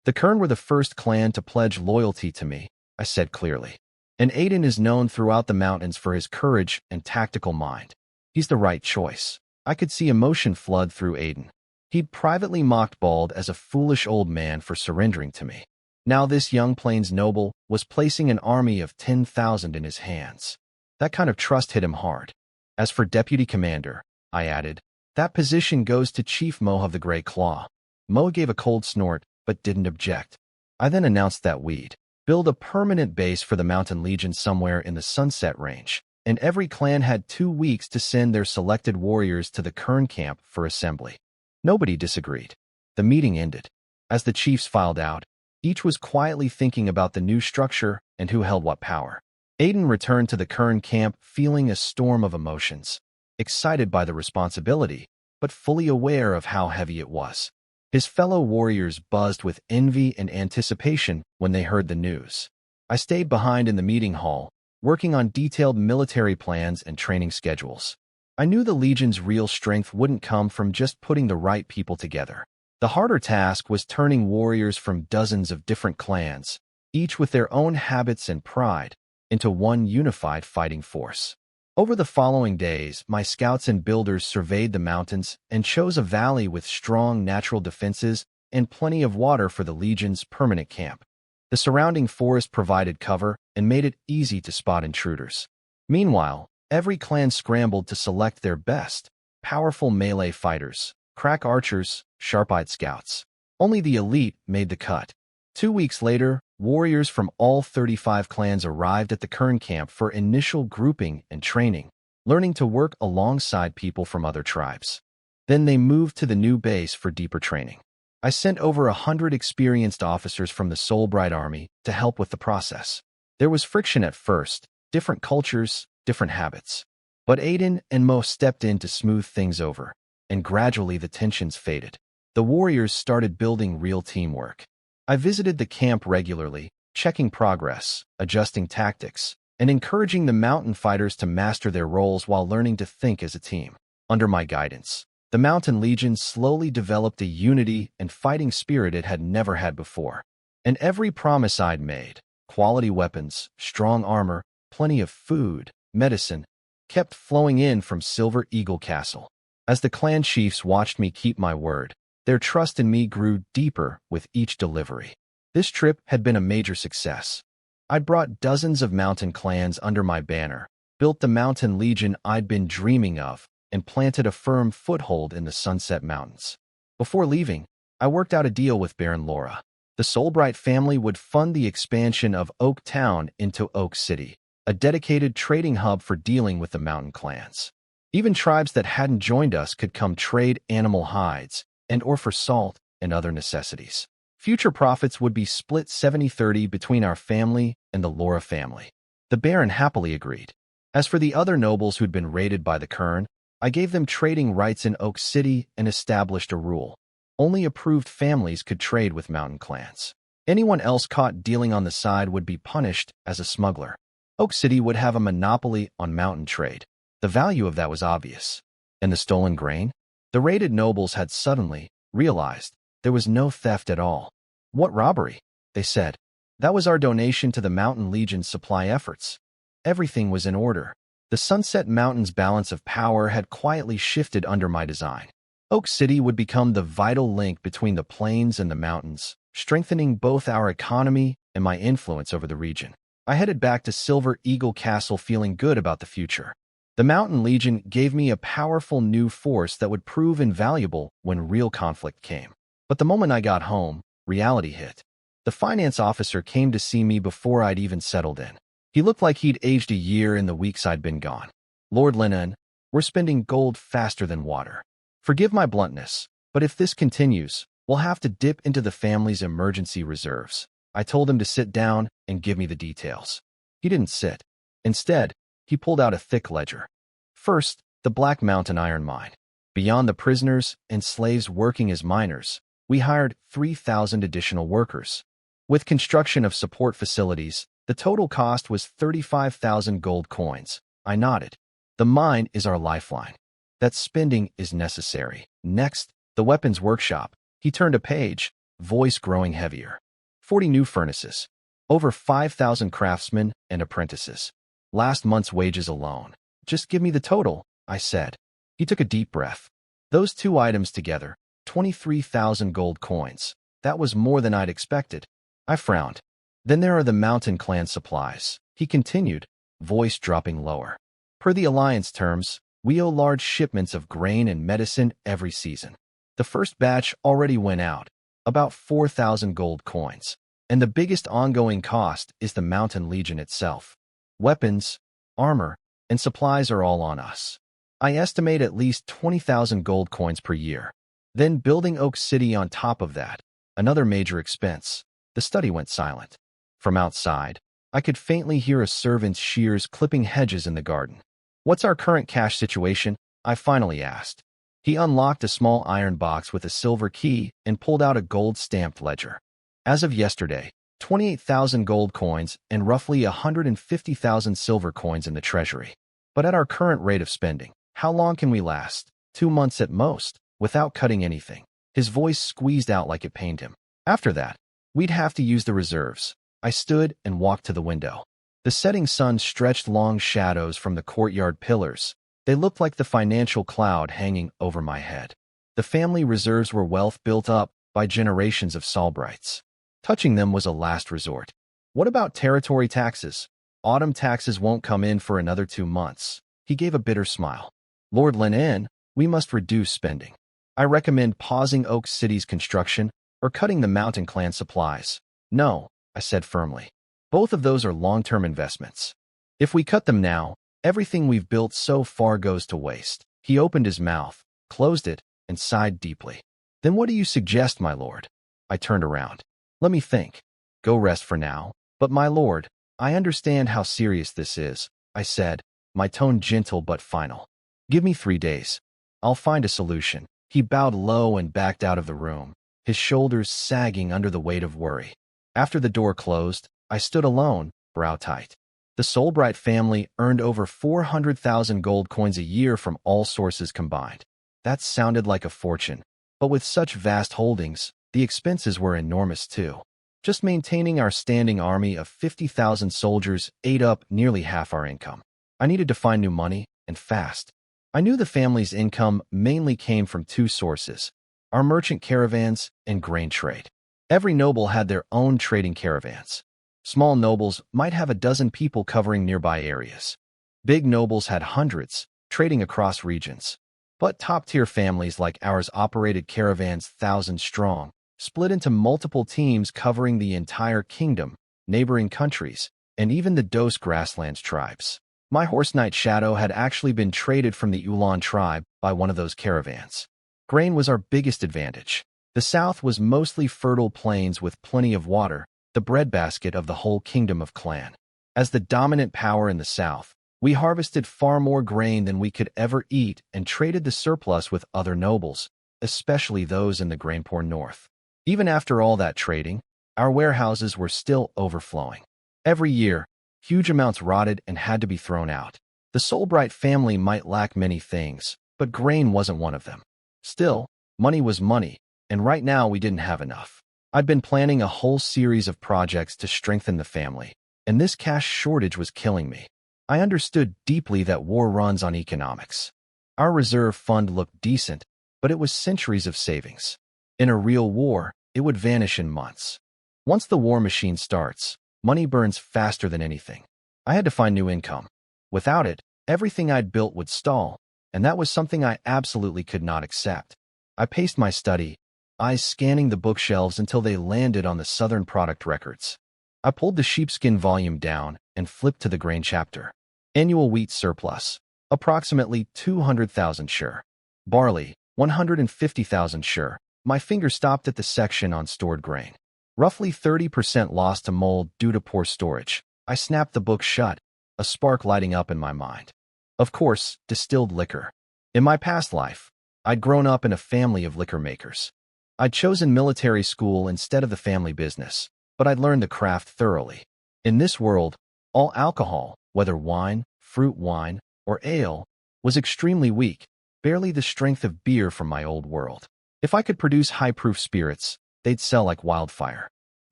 The Kern were the first clan to pledge loyalty to me, I said clearly. And Aiden is known throughout the mountains for his courage and tactical mind. He's the right choice. I could see emotion flood through Aiden. He'd privately mocked Bald as a foolish old man for surrendering to me. Now this young Plains noble was placing an army of 10,000 in his hands. That kind of trust hit him hard. As for deputy commander, I added, that position goes to Chief Mo of the Grey Claw. Mo gave a cold snort, but didn't object. I then announced that we'd build a permanent base for the Mountain Legion somewhere in the Sunset Range, and every clan had 2 weeks to send their selected warriors to the Kern camp for assembly. Nobody disagreed. The meeting ended. As the chiefs filed out, each was quietly thinking about the new structure and who held what power. Aiden returned to the Kern camp feeling a storm of emotions, excited by the responsibility, but fully aware of how heavy it was. His fellow warriors buzzed with envy and anticipation when they heard the news. I stayed behind in the meeting hall, working on detailed military plans and training schedules. I knew the Legion's real strength wouldn't come from just putting the right people together. The harder task was turning warriors from dozens of different clans, each with their own habits and pride, into one unified fighting force. Over the following days, my scouts and builders surveyed the mountains and chose a valley with strong natural defenses and plenty of water for the Legion's permanent camp. The surrounding forest provided cover and made it easy to spot intruders. Meanwhile, every clan scrambled to select their best, powerful melee fighters, crack archers, sharp-eyed scouts. Only the elite made the cut. 2 weeks later, warriors from all 35 clans arrived at the Kern camp for initial grouping and training, learning to work alongside people from other tribes. Then they moved to the new base for deeper training. I sent over 100 experienced officers from the Soulbright Army to help with the process. There was friction at first, different cultures, different habits. But Aiden and Mo stepped in to smooth things over, and gradually the tensions faded. The warriors started building real teamwork. I visited the camp regularly, checking progress, adjusting tactics, and encouraging the mountain fighters to master their roles while learning to think as a team. Under my guidance, the Mountain Legion slowly developed a unity and fighting spirit it had never had before. And every promise I'd made, quality weapons, strong armor, plenty of food, medicine, kept flowing in from Silver Eagle Castle. As the clan chiefs watched me keep my word, their trust in me grew deeper with each delivery. This trip had been a major success. I'd brought dozens of mountain clans under my banner, built the Mountain Legion I'd been dreaming of, and planted a firm foothold in the Sunset Mountains. Before leaving, I worked out a deal with Baron Laura. The Soulbright family would fund the expansion of Oak Town into Oak City, a dedicated trading hub for dealing with the mountain clans. Even tribes that hadn't joined us could come trade animal hides and/or for salt and other necessities. Future profits would be split 70-30 between our family and the Laura family. The Baron happily agreed. As for the other nobles who'd been raided by the Kern, I gave them trading rights in Oak City and established a rule. Only approved families could trade with mountain clans. Anyone else caught dealing on the side would be punished as a smuggler. Oak City would have a monopoly on mountain trade. The value of that was obvious. And the stolen grain? The raided nobles had suddenly realized there was no theft at all. What robbery? They said. That was our donation to the Mountain Legion's supply efforts. Everything was in order. The Sunset Mountains' balance of power had quietly shifted under my design. Oak City would become the vital link between the plains and the mountains, strengthening both our economy and my influence over the region. I headed back to Silver Eagle Castle feeling good about the future. The Mountain Legion gave me a powerful new force that would prove invaluable when real conflict came. But the moment I got home, reality hit. The finance officer came to see me before I'd even settled in. He looked like he'd aged a year in the weeks I'd been gone. Lord Lennon, we're spending gold faster than water. Forgive my bluntness, but if this continues, we'll have to dip into the family's emergency reserves. I told him to sit down and give me the details. He didn't sit. Instead, he pulled out a thick ledger. First, the Black Mountain Iron Mine. Beyond the prisoners and slaves working as miners, we hired 3,000 additional workers. With construction of support facilities, the total cost was 35,000 gold coins. I nodded. The mine is our lifeline. That spending is necessary. Next, the weapons workshop. He turned a page, voice growing heavier. 40 new furnaces. Over 5,000 craftsmen and apprentices. Last month's wages alone. Just give me the total, I said. He took a deep breath. Those two items together, 23,000 gold coins. That was more than I'd expected. I frowned. Then there are the Mountain Clan supplies, he continued, voice dropping lower. Per the Alliance terms, we owe large shipments of grain and medicine every season. The first batch already went out, about 4,000 gold coins. And the biggest ongoing cost is the Mountain Legion itself. Weapons, armor, and supplies are all on us. I estimate at least 20,000 gold coins per year. Then building Oak City on top of that, another major expense. The study went silent. From outside, I could faintly hear a servant's shears clipping hedges in the garden. What's our current cash situation? I finally asked. He unlocked a small iron box with a silver key and pulled out a gold-stamped ledger. As of yesterday, 28,000 gold coins and roughly 150,000 silver coins in the treasury. But at our current rate of spending, how long can we last? 2 months at most, without cutting anything. His voice squeezed out like it pained him. After that, we'd have to use the reserves. I stood and walked to the window. The setting sun stretched long shadows from the courtyard pillars. They looked like the financial cloud hanging over my head. The family reserves were wealth built up by generations of Solbrights. Touching them was a last resort. What about territory taxes? Autumn taxes won't come in for another 2 months. He gave a bitter smile. Lord Lenin, we must reduce spending. I recommend pausing Oak City's construction or cutting the Mountain Clan supplies. No, I said firmly. Both of those are long-term investments. If we cut them now, everything we've built so far goes to waste. He opened his mouth, closed it, and sighed deeply. Then what do you suggest, my lord? I turned around. Let me think. Go rest for now. But my lord, I understand how serious this is, I said, my tone gentle but final. Give me 3 days. I'll find a solution. He bowed low and backed out of the room, his shoulders sagging under the weight of worry. After the door closed, I stood alone, brow tight. The Solbright family earned over 400,000 gold coins a year from all sources combined. That sounded like a fortune, but with such vast holdings, the expenses were enormous too. Just maintaining our standing army of 50,000 soldiers ate up nearly half our income. I needed to find new money, and fast. I knew the family's income mainly came from 2 sources, our merchant caravans and grain trade. Every noble had their own trading caravans. Small nobles might have a dozen people covering nearby areas. Big nobles had hundreds, trading across regions. But top-tier families like ours operated caravans thousands strong, split into multiple teams covering the entire kingdom, neighboring countries, and even the Dos Grasslands tribes. My horse Knight Shadow had actually been traded from the Ulan tribe by one of those caravans. Grain was our biggest advantage. The south was mostly fertile plains with plenty of water, the breadbasket of the whole kingdom of Clan. As the dominant power in the south, we harvested far more grain than we could ever eat and traded the surplus with other nobles, especially those in the grain-poor north. Even after all that trading, our warehouses were still overflowing. Every year, huge amounts rotted and had to be thrown out. The Solbright family might lack many things, but grain wasn't one of them. Still, money was money, and right now we didn't have enough. I'd been planning a whole series of projects to strengthen the family, and this cash shortage was killing me. I understood deeply that war runs on economics. Our reserve fund looked decent, but it was centuries of savings. In a real war, it would vanish in months. Once the war machine starts, money burns faster than anything. I had to find new income. Without it, everything I'd built would stall, and that was something I absolutely could not accept. I paced my study, eyes scanning the bookshelves until they landed on the Southern Product Records. I pulled the sheepskin volume down and flipped to the grain chapter. Annual wheat surplus, approximately 200,000 sure. Barley, 150,000 sure. My finger stopped at the section on stored grain. Roughly 30% lost to mold due to poor storage. I snapped the book shut, a spark lighting up in my mind. Of course, distilled liquor. In my past life, I'd grown up in a family of liquor makers. I'd chosen military school instead of the family business, but I'd learned the craft thoroughly. In this world, all alcohol, whether wine, fruit wine, or ale, was extremely weak, barely the strength of beer from my old world. If I could produce high-proof spirits, they'd sell like wildfire.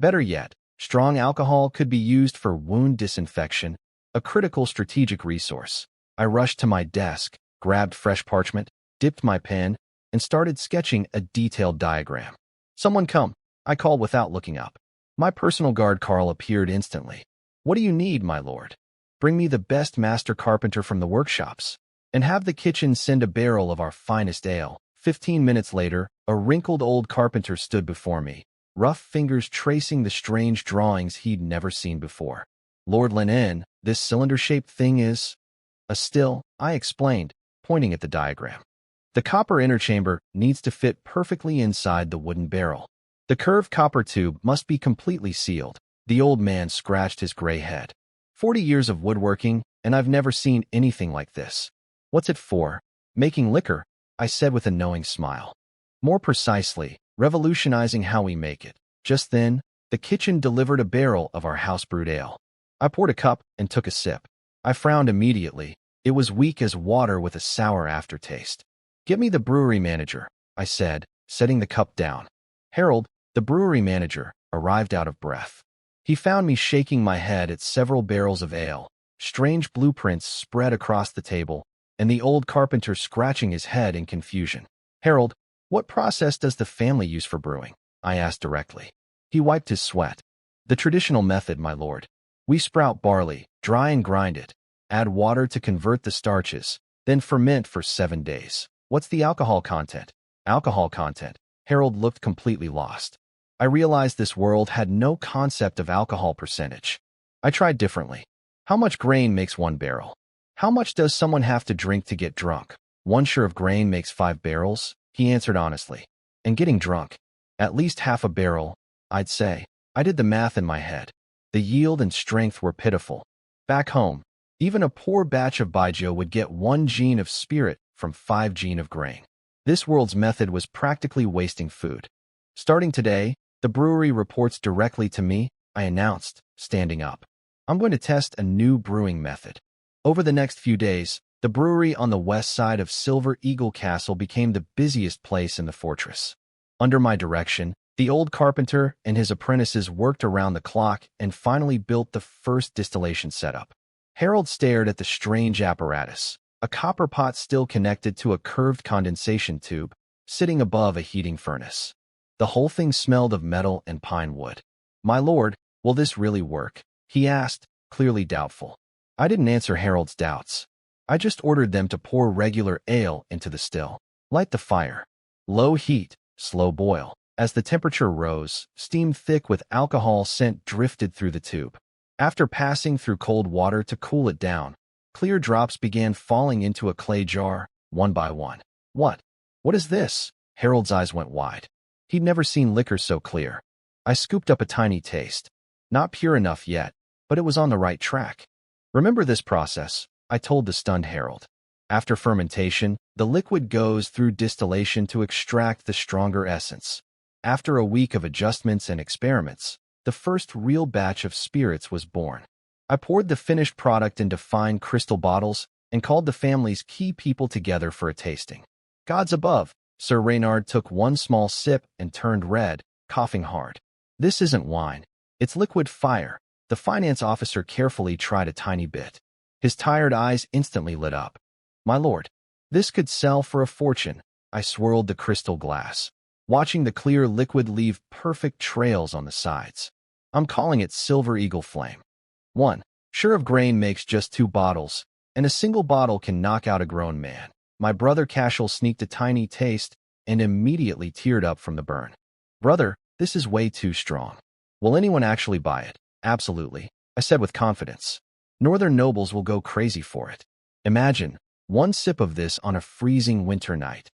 Better yet, strong alcohol could be used for wound disinfection, a critical strategic resource. I rushed to my desk, grabbed fresh parchment, dipped my pen, and started sketching a detailed diagram. "Someone come," I called without looking up. My personal guard Carl appeared instantly. "What do you need, my lord?" "Bring me the best master carpenter from the workshops, and have the kitchen send a barrel of our finest ale." 15 minutes later, a wrinkled old carpenter stood before me, rough fingers tracing the strange drawings he'd never seen before. "Lord Lenin, this cylinder-shaped thing is a still," I explained, pointing at the diagram. "The copper inner chamber needs to fit perfectly inside the wooden barrel. The curved copper tube must be completely sealed." The old man scratched his gray head. 40 years of woodworking, and I've never seen anything like this. "What's it for?" "Making liquor," I said with a knowing smile. "More precisely, revolutionizing how we make it." Just then, the kitchen delivered a barrel of our house-brewed ale. I poured a cup and took a sip. I frowned immediately. It was weak as water with a sour aftertaste. "Get me the brewery manager," I said, setting the cup down. Harold, the brewery manager, arrived out of breath. He found me shaking my head at several barrels of ale, strange blueprints spread across the table, and the old carpenter scratching his head in confusion. "Harold, what process does the family use for brewing?" I asked directly. He wiped his sweat. "The traditional method, my lord. We sprout barley, dry and grind it, add water to convert the starches, then ferment for 7 days. What's the alcohol content?" "Alcohol content?" Harold looked completely lost. I realized this world had no concept of alcohol percentage. I tried differently. "How much grain makes 1 barrel? How much does someone have to drink to get drunk?" "1 share of grain makes 5 barrels, he answered honestly. "And getting drunk? At least half a barrel, I'd say." I did the math in my head. The yield and strength were pitiful. Back home, even a poor batch of baijiu would get 1 gene of spirit from 5 gene of grain. This world's method was practically wasting food. "Starting today, the brewery reports directly to me," I announced, standing up. "I'm going to test a new brewing method." Over the next few days, the brewery on the west side of Silver Eagle Castle became the busiest place in the fortress. Under my direction, the old carpenter and his apprentices worked around the clock and finally built the first distillation setup. Harold stared at the strange apparatus, a copper pot still connected to a curved condensation tube, sitting above a heating furnace. The whole thing smelled of metal and pine wood. "My lord, will this really work?" he asked, clearly doubtful. I didn't answer Harold's doubts. I just ordered them to pour regular ale into the still. Light the fire. Low heat, slow boil. As the temperature rose, steam thick with alcohol scent drifted through the tube. After passing through cold water to cool it down, clear drops began falling into a clay jar, one by one. What is this?" Harold's eyes went wide. He'd never seen liquor so clear. I scooped up a tiny taste. Not pure enough yet, but it was on the right track. "Remember this process," I told the stunned Harold. "After fermentation, the liquid goes through distillation to extract the stronger essence. After a week of adjustments and experiments, the first real batch of spirits was born. I poured the finished product into fine crystal bottles and called the family's key people together for a tasting. Gods above, Sir Reynard took 1 small sip and turned red, coughing hard. "This isn't wine. It's liquid fire." The finance officer carefully tried a tiny bit. His tired eyes instantly lit up. "My lord, this could sell for a fortune." I swirled the crystal glass, watching the clear liquid leave perfect trails on the sides. "I'm calling it Silver Eagle Flame. 1 share of grain makes just 2 bottles, and a single bottle can knock out a grown man." My brother Cashel sneaked a tiny taste and immediately teared up from the burn. "Brother, this is way too strong. Will anyone actually buy it?" "Absolutely," I said with confidence. "Northern nobles will go crazy for it. Imagine 1 sip of this on a freezing winter night."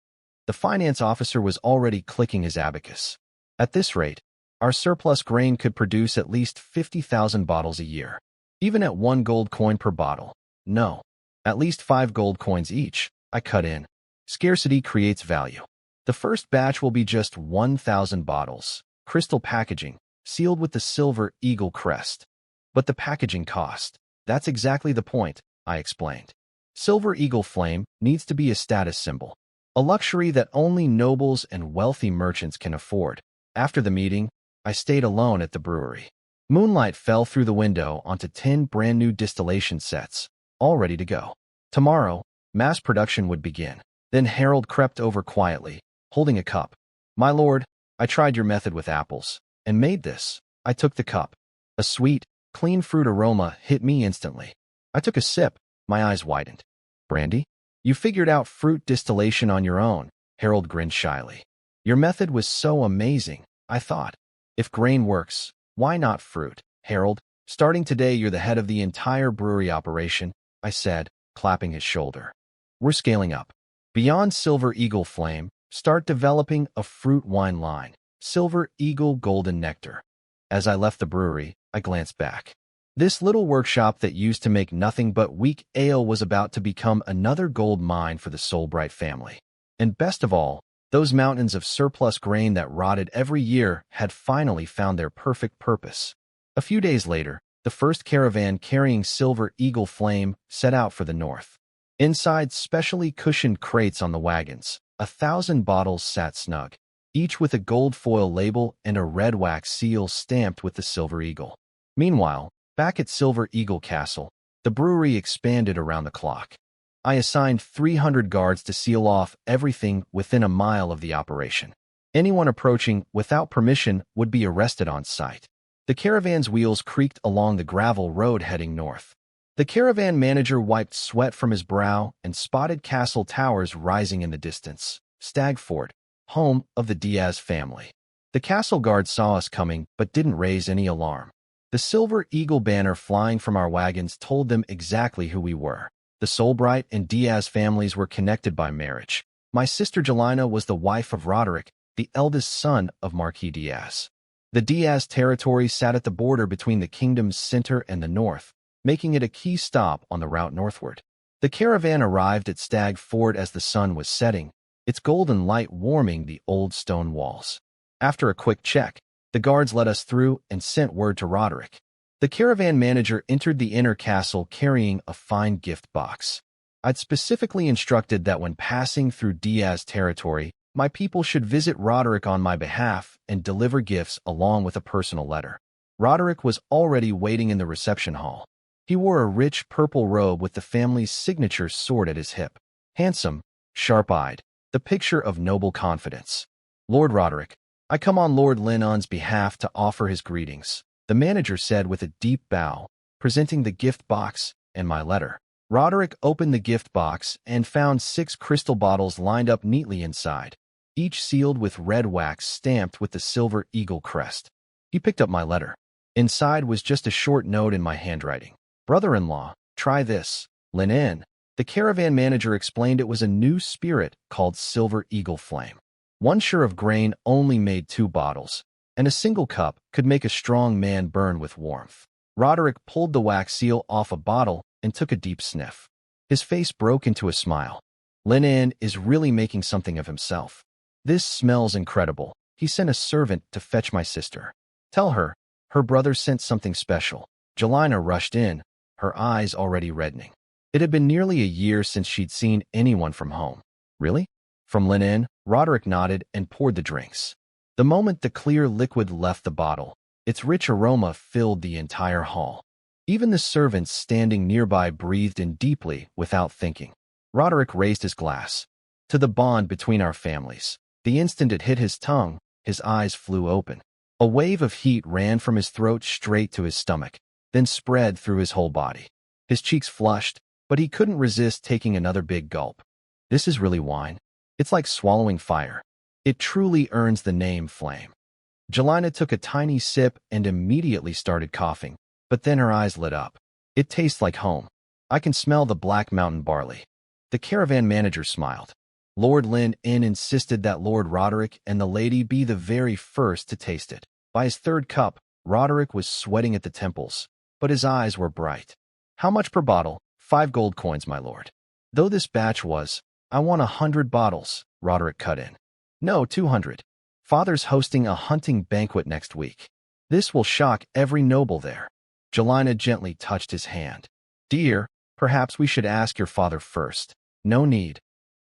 The finance officer was already clicking his abacus. "At this rate, our surplus grain could produce at least 50,000 bottles a year, even at 1 gold coin per bottle." "No, at least 5 gold coins each," I cut in. "Scarcity creates value. The first batch will be just 1,000 bottles, crystal packaging, sealed with the Silver Eagle crest." "But the packaging cost." "That's exactly the point," I explained. "Silver Eagle Flame needs to be a status symbol, a luxury that only nobles and wealthy merchants can afford." After the meeting, I stayed alone at the brewery. Moonlight fell through the window onto 10 brand new distillation sets, all ready to go. Tomorrow, mass production would begin. Then Harold crept over quietly, holding a cup. "My lord, I tried your method with apples, and made this." I took the cup. A sweet, clean fruit aroma hit me instantly. I took a sip, my eyes widened. "Brandy? You figured out fruit distillation on your own," Harold grinned shyly. "Your method was so amazing, I thought. If grain works, why not fruit?" "Harold, starting today you're the head of the entire brewery operation," I said, clapping his shoulder. "We're scaling up. Beyond Silver Eagle Flame, start developing a fruit wine line, Silver Eagle Golden Nectar." As I left the brewery, I glanced back. This little workshop that used to make nothing but weak ale was about to become another gold mine for the Soulbright family. And best of all, Those mountains of surplus grain that rotted every year had finally found their perfect purpose. A few days later, the first caravan carrying Silver Eagle Flame set out for the north. Inside specially cushioned crates on the wagons, 1,000 bottles sat snug, each with a gold foil label and a red wax seal stamped with the Silver Eagle. Meanwhile, back at Silver Eagle Castle, the brewery expanded around the clock. I assigned 300 guards to seal off everything within a mile of the operation. Anyone approaching without permission would be arrested on sight. The caravan's wheels creaked along the gravel road heading north. The caravan manager wiped sweat from his brow and spotted castle towers rising in the distance. Stag Fort, home of the Diaz family. The castle guards saw us coming but didn't raise any alarm. The Silver Eagle banner flying from our wagons told them exactly who we were. The Solbright and Diaz families were connected by marriage. My sister Jelena was the wife of Roderick, the eldest son of Marquis Diaz. The Diaz territory sat at the border between the kingdom's center and the north, making it a key stop on the route northward. The caravan arrived at Stag Fort as the sun was setting, its golden light warming the old stone walls. After a quick check, the guards let us through and sent word to Roderick. The caravan manager entered the inner castle carrying a fine gift box. I'd specifically instructed that when passing through Diaz territory, my people should visit Roderick on my behalf and deliver gifts along with a personal letter. Roderick was already waiting in the reception hall. He wore a rich purple robe with the family's signature sword at his hip. Handsome, sharp-eyed, the picture of noble confidence. Lord Roderick, I come on Lord Linon's behalf to offer his greetings, the manager said with a deep bow, presenting the gift box and my letter. Roderick opened the gift box and found 6 crystal bottles lined up neatly inside, each sealed with red wax stamped with the Silver Eagle crest. He picked up my letter. Inside was just a short note in my handwriting. Brother-in-law, try this. Linan. The caravan manager explained it was a new spirit called Silver Eagle Flame. 1 share of grain only made 2 bottles, and a single cup could make a strong man burn with warmth. Roderick pulled the wax seal off a bottle and took a deep sniff. His face broke into a smile. Linan is really making something of himself. This smells incredible. He sent a servant to fetch my sister. Tell her, her brother sent something special. Jelena rushed in, her eyes already reddening. It had been nearly a year since she'd seen anyone from home. Really? From Linan, Roderick nodded and poured the drinks. The moment the clear liquid left the bottle, its rich aroma filled the entire hall. Even the servants standing nearby breathed in deeply without thinking. Roderick raised his glass. To the bond between our families. The instant it hit his tongue, his eyes flew open. A wave of heat ran from his throat straight to his stomach, then spread through his whole body. His cheeks flushed, but he couldn't resist taking another big gulp. This is really wine. It's like swallowing fire. It truly earns the name Flame. Jelena took a tiny sip and immediately started coughing, but then her eyes lit up. It tastes like home. I can smell the Black Mountain barley. The caravan manager smiled. Lord Linan insisted that Lord Roderick and the lady be the very first to taste it. By his 3rd cup, Roderick was sweating at the temples, but his eyes were bright. How much per bottle? 5 gold coins, my lord. Though this batch was, I want 100 bottles, Roderick cut in. No, 200. Father's hosting a hunting banquet next week. This will shock every noble there. Jelena gently touched his hand. Dear, perhaps we should ask your father first. No need.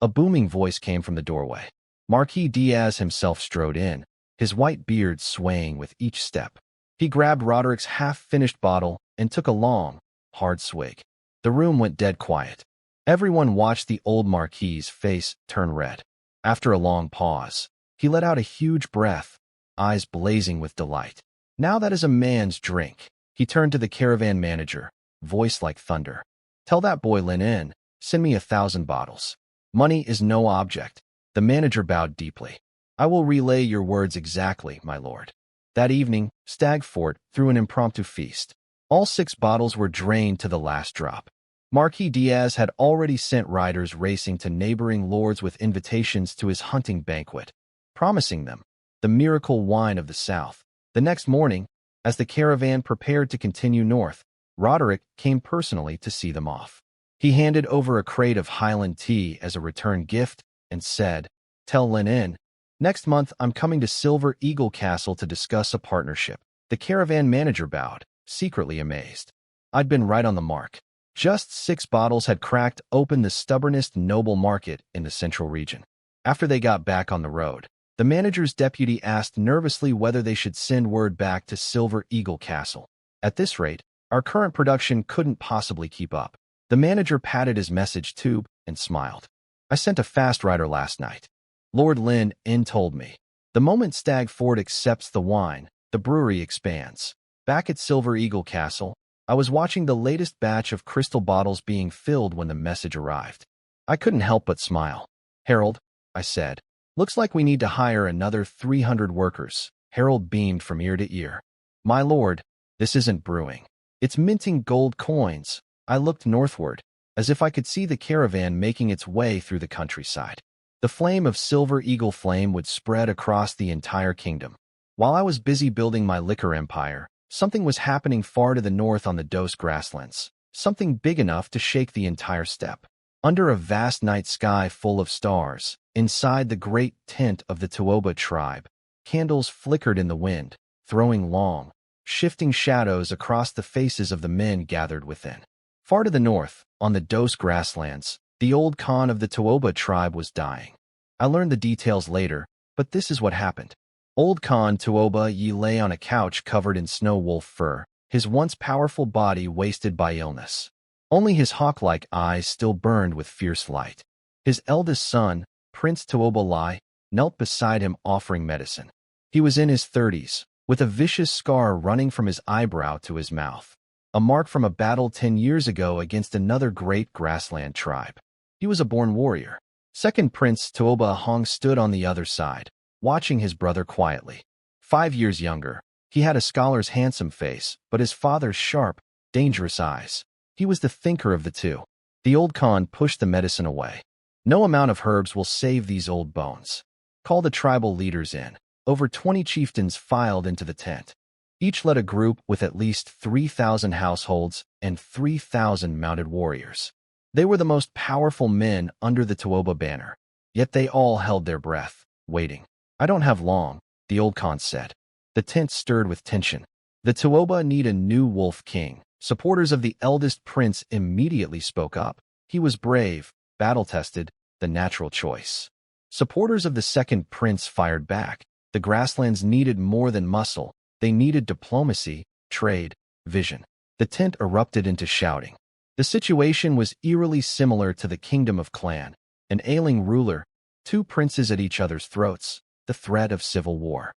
A booming voice came from the doorway. Marquis Diaz himself strode in, his white beard swaying with each step. He grabbed Roderick's half-finished bottle and took a long, hard swig. The room went dead quiet. Everyone watched the old Marquis's face turn red. After a long pause, he let out a huge breath, eyes blazing with delight. Now that is a man's drink. He turned to the caravan manager, voice like thunder. Tell that boy Linan, send me 1,000 bottles. Money is no object. The manager bowed deeply. I will relay your words exactly, my lord. That evening, Stag Fort threw an impromptu feast. All 6 bottles were drained to the last drop. Marquis Diaz had already sent riders racing to neighboring lords with invitations to his hunting banquet, promising them the miracle wine of the south. The next morning, as the caravan prepared to continue north, Roderick came personally to see them off. He handed over a crate of Highland tea as a return gift and said, Tell Lin In. Next month, I'm coming to Silver Eagle Castle to discuss a partnership. The caravan manager bowed, secretly amazed. I'd been right on the mark. Just 6 bottles had cracked open the stubbornest noble market in the central region. After they got back on the road, the manager's deputy asked nervously whether they should send word back to Silver Eagle Castle. At this rate, our current production couldn't possibly keep up. The manager patted his message tube and smiled. I sent a fast rider last night. Lord Lin In told me. The moment Stag Ford accepts the wine, the brewery expands. Back at Silver Eagle Castle, I was watching the latest batch of crystal bottles being filled when the message arrived. I couldn't help but smile. Harold, I said, looks like we need to hire another 300 workers. Harold beamed from ear to ear. My lord, this isn't brewing. It's minting gold coins. I looked northward, as if I could see the caravan making its way through the countryside. The flame of Silver Eagle Flame would spread across the entire kingdom. While I was busy building my liquor empire, something was happening far to the north on the Dos grasslands, something big enough to shake the entire steppe. Under a vast night sky full of stars, inside the great tent of the Tuoba tribe, candles flickered in the wind, throwing long, shifting shadows across the faces of the men gathered within. Far to the north, on the Dos grasslands, the old Khan of the Tuoba tribe was dying. I learned the details later, but this is what happened. Old Khan Tuoba Yi lay on a couch covered in snow wolf fur, his once powerful body wasted by illness. Only his hawk-like eyes still burned with fierce light. His eldest son, Prince Tuoba Lai, knelt beside him offering medicine. He was in his 30s, with a vicious scar running from his eyebrow to his mouth, a mark from a battle 10 years ago against another great grassland tribe. He was a born warrior. Second Prince Tuoba Hong stood on the other side, watching his brother quietly. 5 years younger, he had a scholar's handsome face, but his father's sharp, dangerous eyes. He was the thinker of the two. The old Khan pushed the medicine away. No amount of herbs will save these old bones. Call the tribal leaders in. Over 20 chieftains filed into the tent. Each led a group with at least 3,000 households and 3,000 mounted warriors. They were the most powerful men under the Tuoba banner, yet they all held their breath, waiting. I don't have long, the old Khan said. The tent stirred with tension. The Tuoba need a new wolf king. Supporters of the eldest prince immediately spoke up. He was brave, battle-tested, the natural choice. Supporters of the second prince fired back. The grasslands needed more than muscle. They needed diplomacy, trade, vision. The tent erupted into shouting. The situation was eerily similar to the kingdom of Clan. An ailing ruler, 2 princes at each other's throats, the threat of civil war.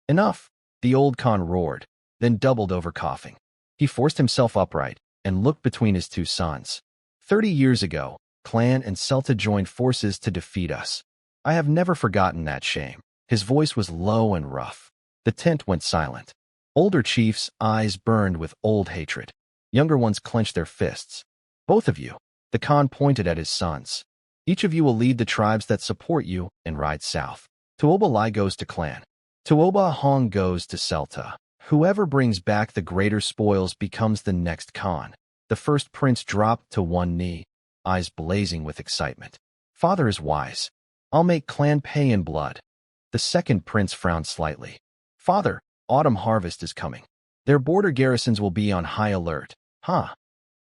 Enough, the old Khan roared, then doubled over coughing. He forced himself upright and looked between his 2 sons. 30 years ago, Clan and Celta joined forces to defeat us. I have never forgotten that shame. His voice was low and rough. The tent went silent. Older chiefs' eyes burned with old hatred. Younger ones clenched their fists. Both of you, the Khan pointed at his sons. Each of you will lead the tribes that support you and ride south. Tuoba Lai goes to Clan. Tuoba Hong goes to Celta. Whoever brings back the greater spoils becomes the next Khan. The first prince dropped to one knee, eyes blazing with excitement. Father is wise. I'll make Clan pay in blood. The second prince frowned slightly. Father, autumn harvest is coming. Their border garrisons will be on high alert. Huh?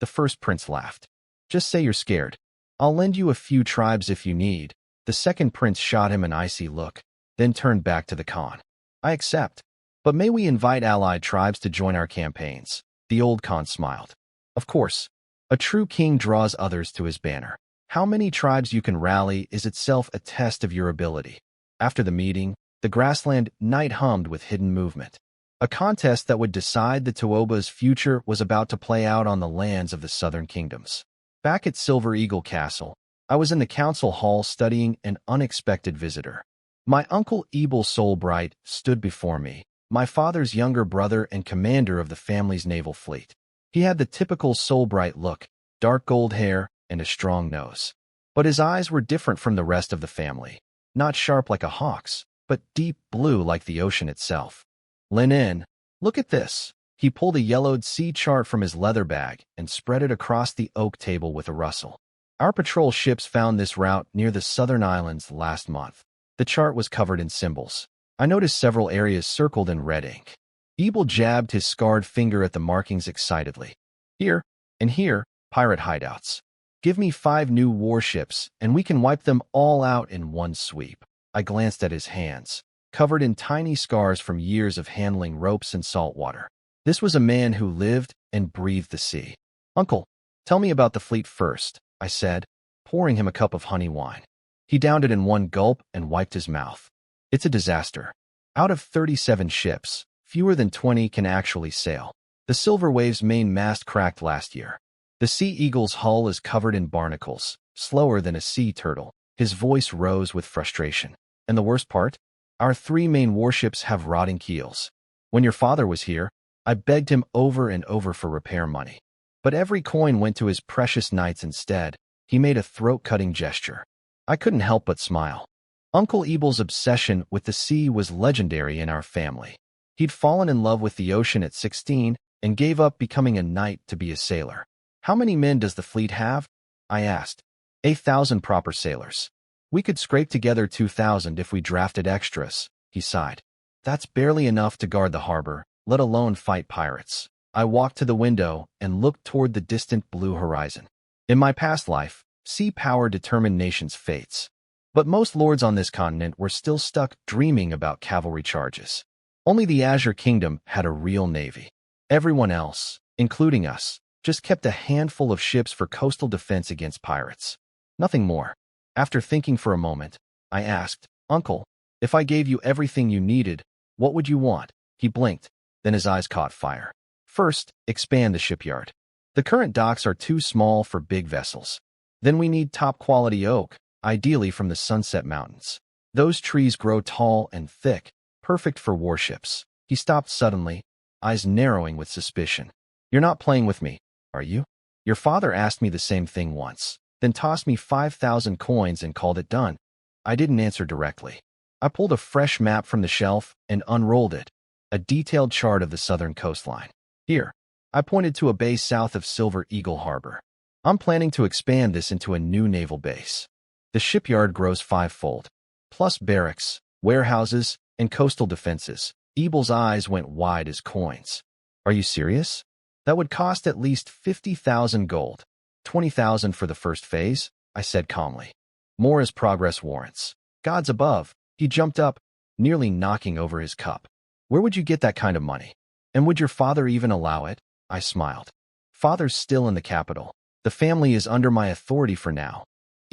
The first prince laughed. Just say you're scared. I'll lend you a few tribes if you need. The second prince shot him an icy look, then turned back to the Khan. I accept. But may we invite allied tribes to join our campaigns? The old Khan smiled. Of course. A true king draws others to his banner. How many tribes you can rally is itself a test of your ability. After the meeting, the grassland night hummed with hidden movement. A contest that would decide the Tuoba's future was about to play out on the lands of the southern kingdoms. Back at Silver Eagle Castle, I was in the council hall studying an unexpected visitor. My uncle Ebel Soulbright stood before me, my father's younger brother and commander of the family's naval fleet. He had the typical Soulbright look, dark gold hair, and a strong nose. But his eyes were different from the rest of the family, not sharp like a hawk's, but deep blue like the ocean itself. Lin In, look at this. He pulled a yellowed sea chart from his leather bag and spread it across the oak table with a rustle. Our patrol ships found this route near the southern islands last month. The chart was covered in symbols. I noticed several areas circled in red ink. Ebel jabbed his scarred finger at the markings excitedly. Here, and here, pirate hideouts. Give me 5 new warships, and we can wipe them all out in one sweep. I glanced at his hands, covered in tiny scars from years of handling ropes and salt water. This was a man who lived and breathed the sea. Uncle, tell me about the fleet first, I said, pouring him a cup of honey wine. He downed it in one gulp and wiped his mouth. It's a disaster. Out of 37 ships, fewer than 20 can actually sail. The Silver Wave's main mast cracked last year. The Sea Eagle's hull is covered in barnacles, slower than a sea turtle. His voice rose with frustration. And the worst part? Our 3 main warships have rotting keels. When your father was here, I begged him over and over for repair money. But every coin went to his precious knights instead. He made a throat-cutting gesture. I couldn't help but smile. Uncle Ebel's obsession with the sea was legendary in our family. He'd fallen in love with the ocean at 16 and gave up becoming a knight to be a sailor. How many men does the fleet have? I asked. 8,000 proper sailors. We could scrape together 2,000 if we drafted extras, he sighed. That's barely enough to guard the harbor, let alone fight pirates. I walked to the window and looked toward the distant blue horizon. In my past life, sea power determined nations' fates. But most lords on this continent were still stuck dreaming about cavalry charges. Only the Azure Kingdom had a real navy. Everyone else, including us, just kept a handful of ships for coastal defense against pirates. Nothing more. After thinking for a moment, I asked, Uncle, if I gave you everything you needed, what would you want? He blinked, then his eyes caught fire. First, expand the shipyard. The current docks are too small for big vessels. Then we need top-quality oak, ideally from the Sunset Mountains. Those trees grow tall and thick, perfect for warships. He stopped suddenly, eyes narrowing with suspicion. You're not playing with me, are you? Your father asked me the same thing once, then tossed me 5,000 coins and called it done. I didn't answer directly. I pulled a fresh map from the shelf and unrolled it, a detailed chart of the southern coastline. Here, I pointed to a bay south of Silver Eagle Harbor. I'm planning to expand this into a new naval base. The shipyard grows 5-fold, plus barracks, warehouses, and coastal defenses. Ebel's eyes went wide as coins. Are you serious? That would cost at least 50,000 gold. 20,000 for the first phase, I said calmly. More as progress warrants. Gods above. He jumped up, nearly knocking over his cup. Where would you get that kind of money? And would your father even allow it? I smiled. Father's still in the capital. The family is under my authority for now.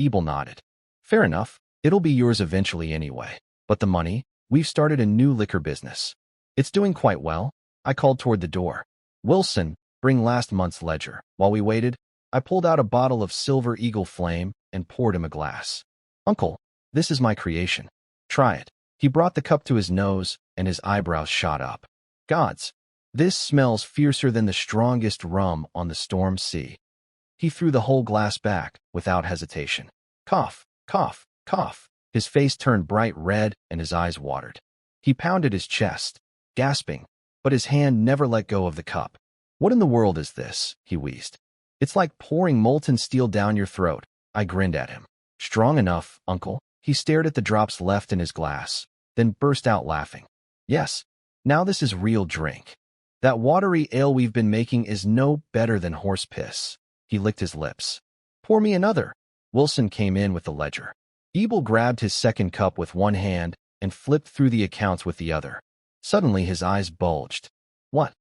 Ebel nodded. Fair enough. It'll be yours eventually anyway. But the money? We've started a new liquor business. It's doing quite well. I called toward the door. Wilson, bring last month's ledger. While we waited, I pulled out a bottle of Silver Eagle Flame and poured him a glass. Uncle, this is my creation. Try it. He brought the cup to his nose, and his eyebrows shot up. Gods, this smells fiercer than the strongest rum on the storm sea. He threw the whole glass back, without hesitation. Cough, cough, cough. His face turned bright red and his eyes watered. He pounded his chest, gasping, but his hand never let go of the cup. What in the world is this? He wheezed. It's like pouring molten steel down your throat. I grinned at him. Strong enough, uncle. He stared at the drops left in his glass, then burst out laughing. Yes, now this is real drink. That watery ale we've been making is no better than horse piss. He licked his lips. Pour me another. Wilson came in with the ledger. Ebel grabbed his second cup with one hand and flipped through the accounts with the other. Suddenly his eyes bulged. What?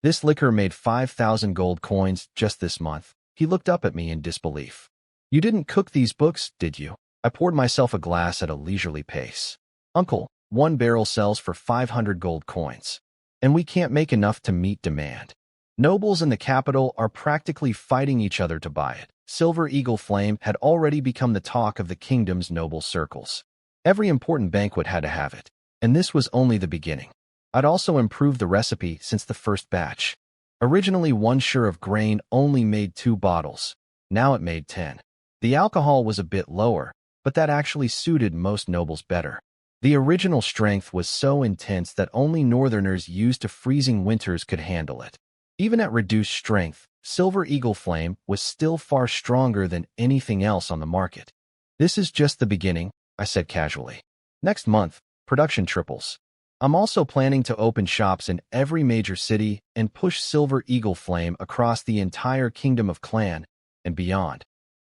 This liquor made 5,000 gold coins just this month. He looked up at me in disbelief. You didn't cook these books, did you? I poured myself a glass at a leisurely pace. Uncle, one barrel sells for 500 gold coins. And we can't make enough to meet demand. Nobles in the capital are practically fighting each other to buy it. Silver Eagle Flame had already become the talk of the kingdom's noble circles. Every important banquet had to have it, and this was only the beginning. I'd also improved the recipe since the first batch. Originally, one share of grain only made 2 bottles. Now it made 10. The alcohol was a bit lower, but that actually suited most nobles better. The original strength was so intense that only northerners used to freezing winters could handle it. Even at reduced strength, Silver Eagle Flame was still far stronger than anything else on the market. This is just the beginning, I said casually. Next month, production triples. I'm also planning to open shops in every major city and push Silver Eagle Flame across the entire Kingdom of Clan and beyond.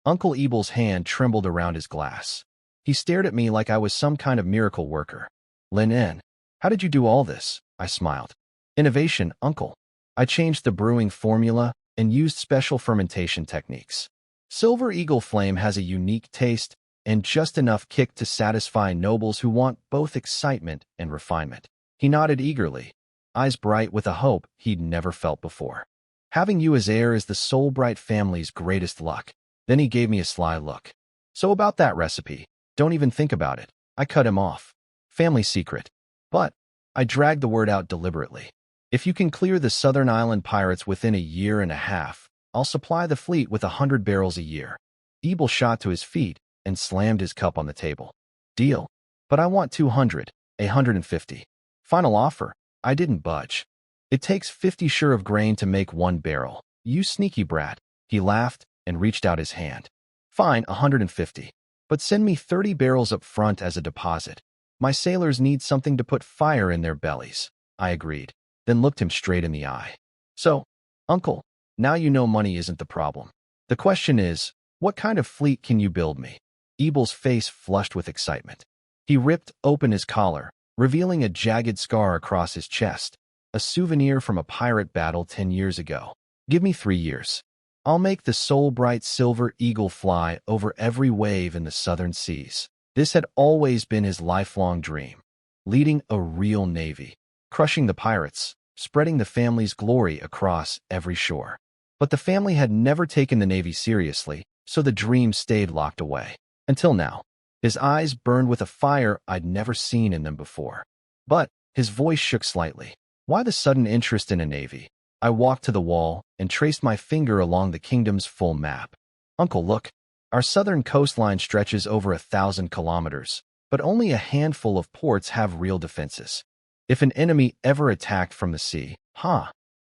Uncle Ebel's hand trembled around his glass. He stared at me like I was some kind of miracle worker. Lin, how did you do all this? I smiled. Innovation, Uncle. I changed the brewing formula and used special fermentation techniques. Silver Eagle Flame has a unique taste and just enough kick to satisfy nobles who want both excitement and refinement. He nodded eagerly, eyes bright with a hope he'd never felt before. Having you as heir is the Soulbright family's greatest luck. Then he gave me a sly look. So about that recipe, don't even think about it. I cut him off. Family secret. But I dragged the word out deliberately. If you can clear the Southern Island pirates within a year and a half, I'll supply the fleet with 100 barrels a year. Ebel shot to his feet and slammed his cup on the table. Deal. But I want 200, 150. Final offer. I didn't budge. It takes 50 sure of grain to make 1 barrel. You sneaky brat. He laughed and reached out his hand. Fine, 150. But send me 30 barrels up front as a deposit. My sailors need something to put fire in their bellies. I agreed, then looked him straight in the eye. So, Uncle, now you know money isn't the problem. The question is, what kind of fleet can you build me? Ebel's face flushed with excitement. He ripped open his collar, revealing a jagged scar across his chest, a souvenir from a pirate battle 10 years ago. Give me 3 years. I'll make the Soulbright Silver Eagle fly over every wave in the southern seas. This had always been his lifelong dream, leading a real navy, crushing the pirates, spreading the family's glory across every shore. But the family had never taken the navy seriously, so the dream stayed locked away. Until now. His eyes burned with a fire I'd never seen in them before. But his voice shook slightly. Why the sudden interest in a navy? I walked to the wall and traced my finger along the kingdom's full map. Uncle, look. Our southern coastline stretches over 1,000 kilometers, but only a handful of ports have real defenses. If an enemy ever attacked from the sea,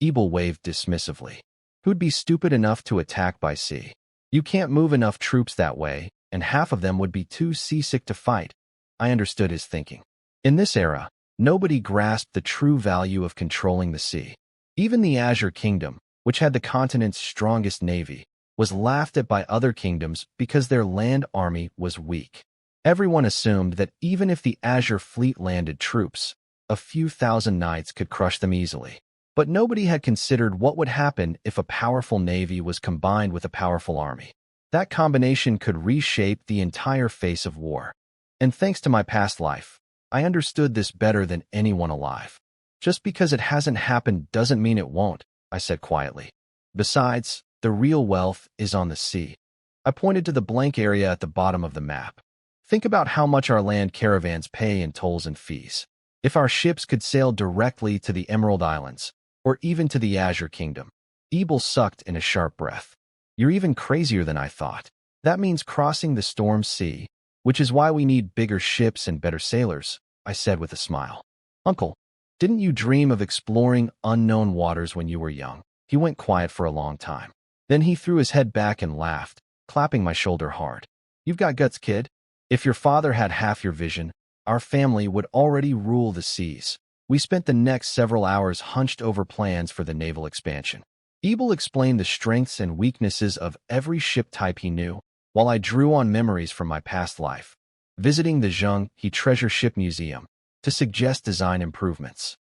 Ebel waved dismissively. Who'd be stupid enough to attack by sea? You can't move enough troops that way, and half of them would be too seasick to fight. I understood his thinking. In this era, nobody grasped the true value of controlling the sea. Even the Azure Kingdom, which had the continent's strongest navy, was laughed at by other kingdoms because their land army was weak. Everyone assumed that even if the Azure fleet landed troops, a few thousand knights could crush them easily. But nobody had considered what would happen if a powerful navy was combined with a powerful army. That combination could reshape the entire face of war. And thanks to my past life, I understood this better than anyone alive. Just because it hasn't happened doesn't mean it won't, I said quietly. Besides, the real wealth is on the sea. I pointed to the blank area at the bottom of the map. Think about how much our land caravans pay in tolls and fees. If our ships could sail directly to the Emerald Islands, or even to the Azure Kingdom. Ebel sucked in a sharp breath. You're even crazier than I thought. That means crossing the storm sea, which is why we need bigger ships and better sailors, I said with a smile. Uncle, didn't you dream of exploring unknown waters when you were young? He went quiet for a long time. Then he threw his head back and laughed, clapping my shoulder hard. You've got guts, kid. If your father had half your vision, our family would already rule the seas. We spent the next several hours hunched over plans for the naval expansion. Ebel explained the strengths and weaknesses of every ship type he knew, while I drew on memories from my past life. Visiting the Zheng He Treasure Ship Museum to suggest design improvements.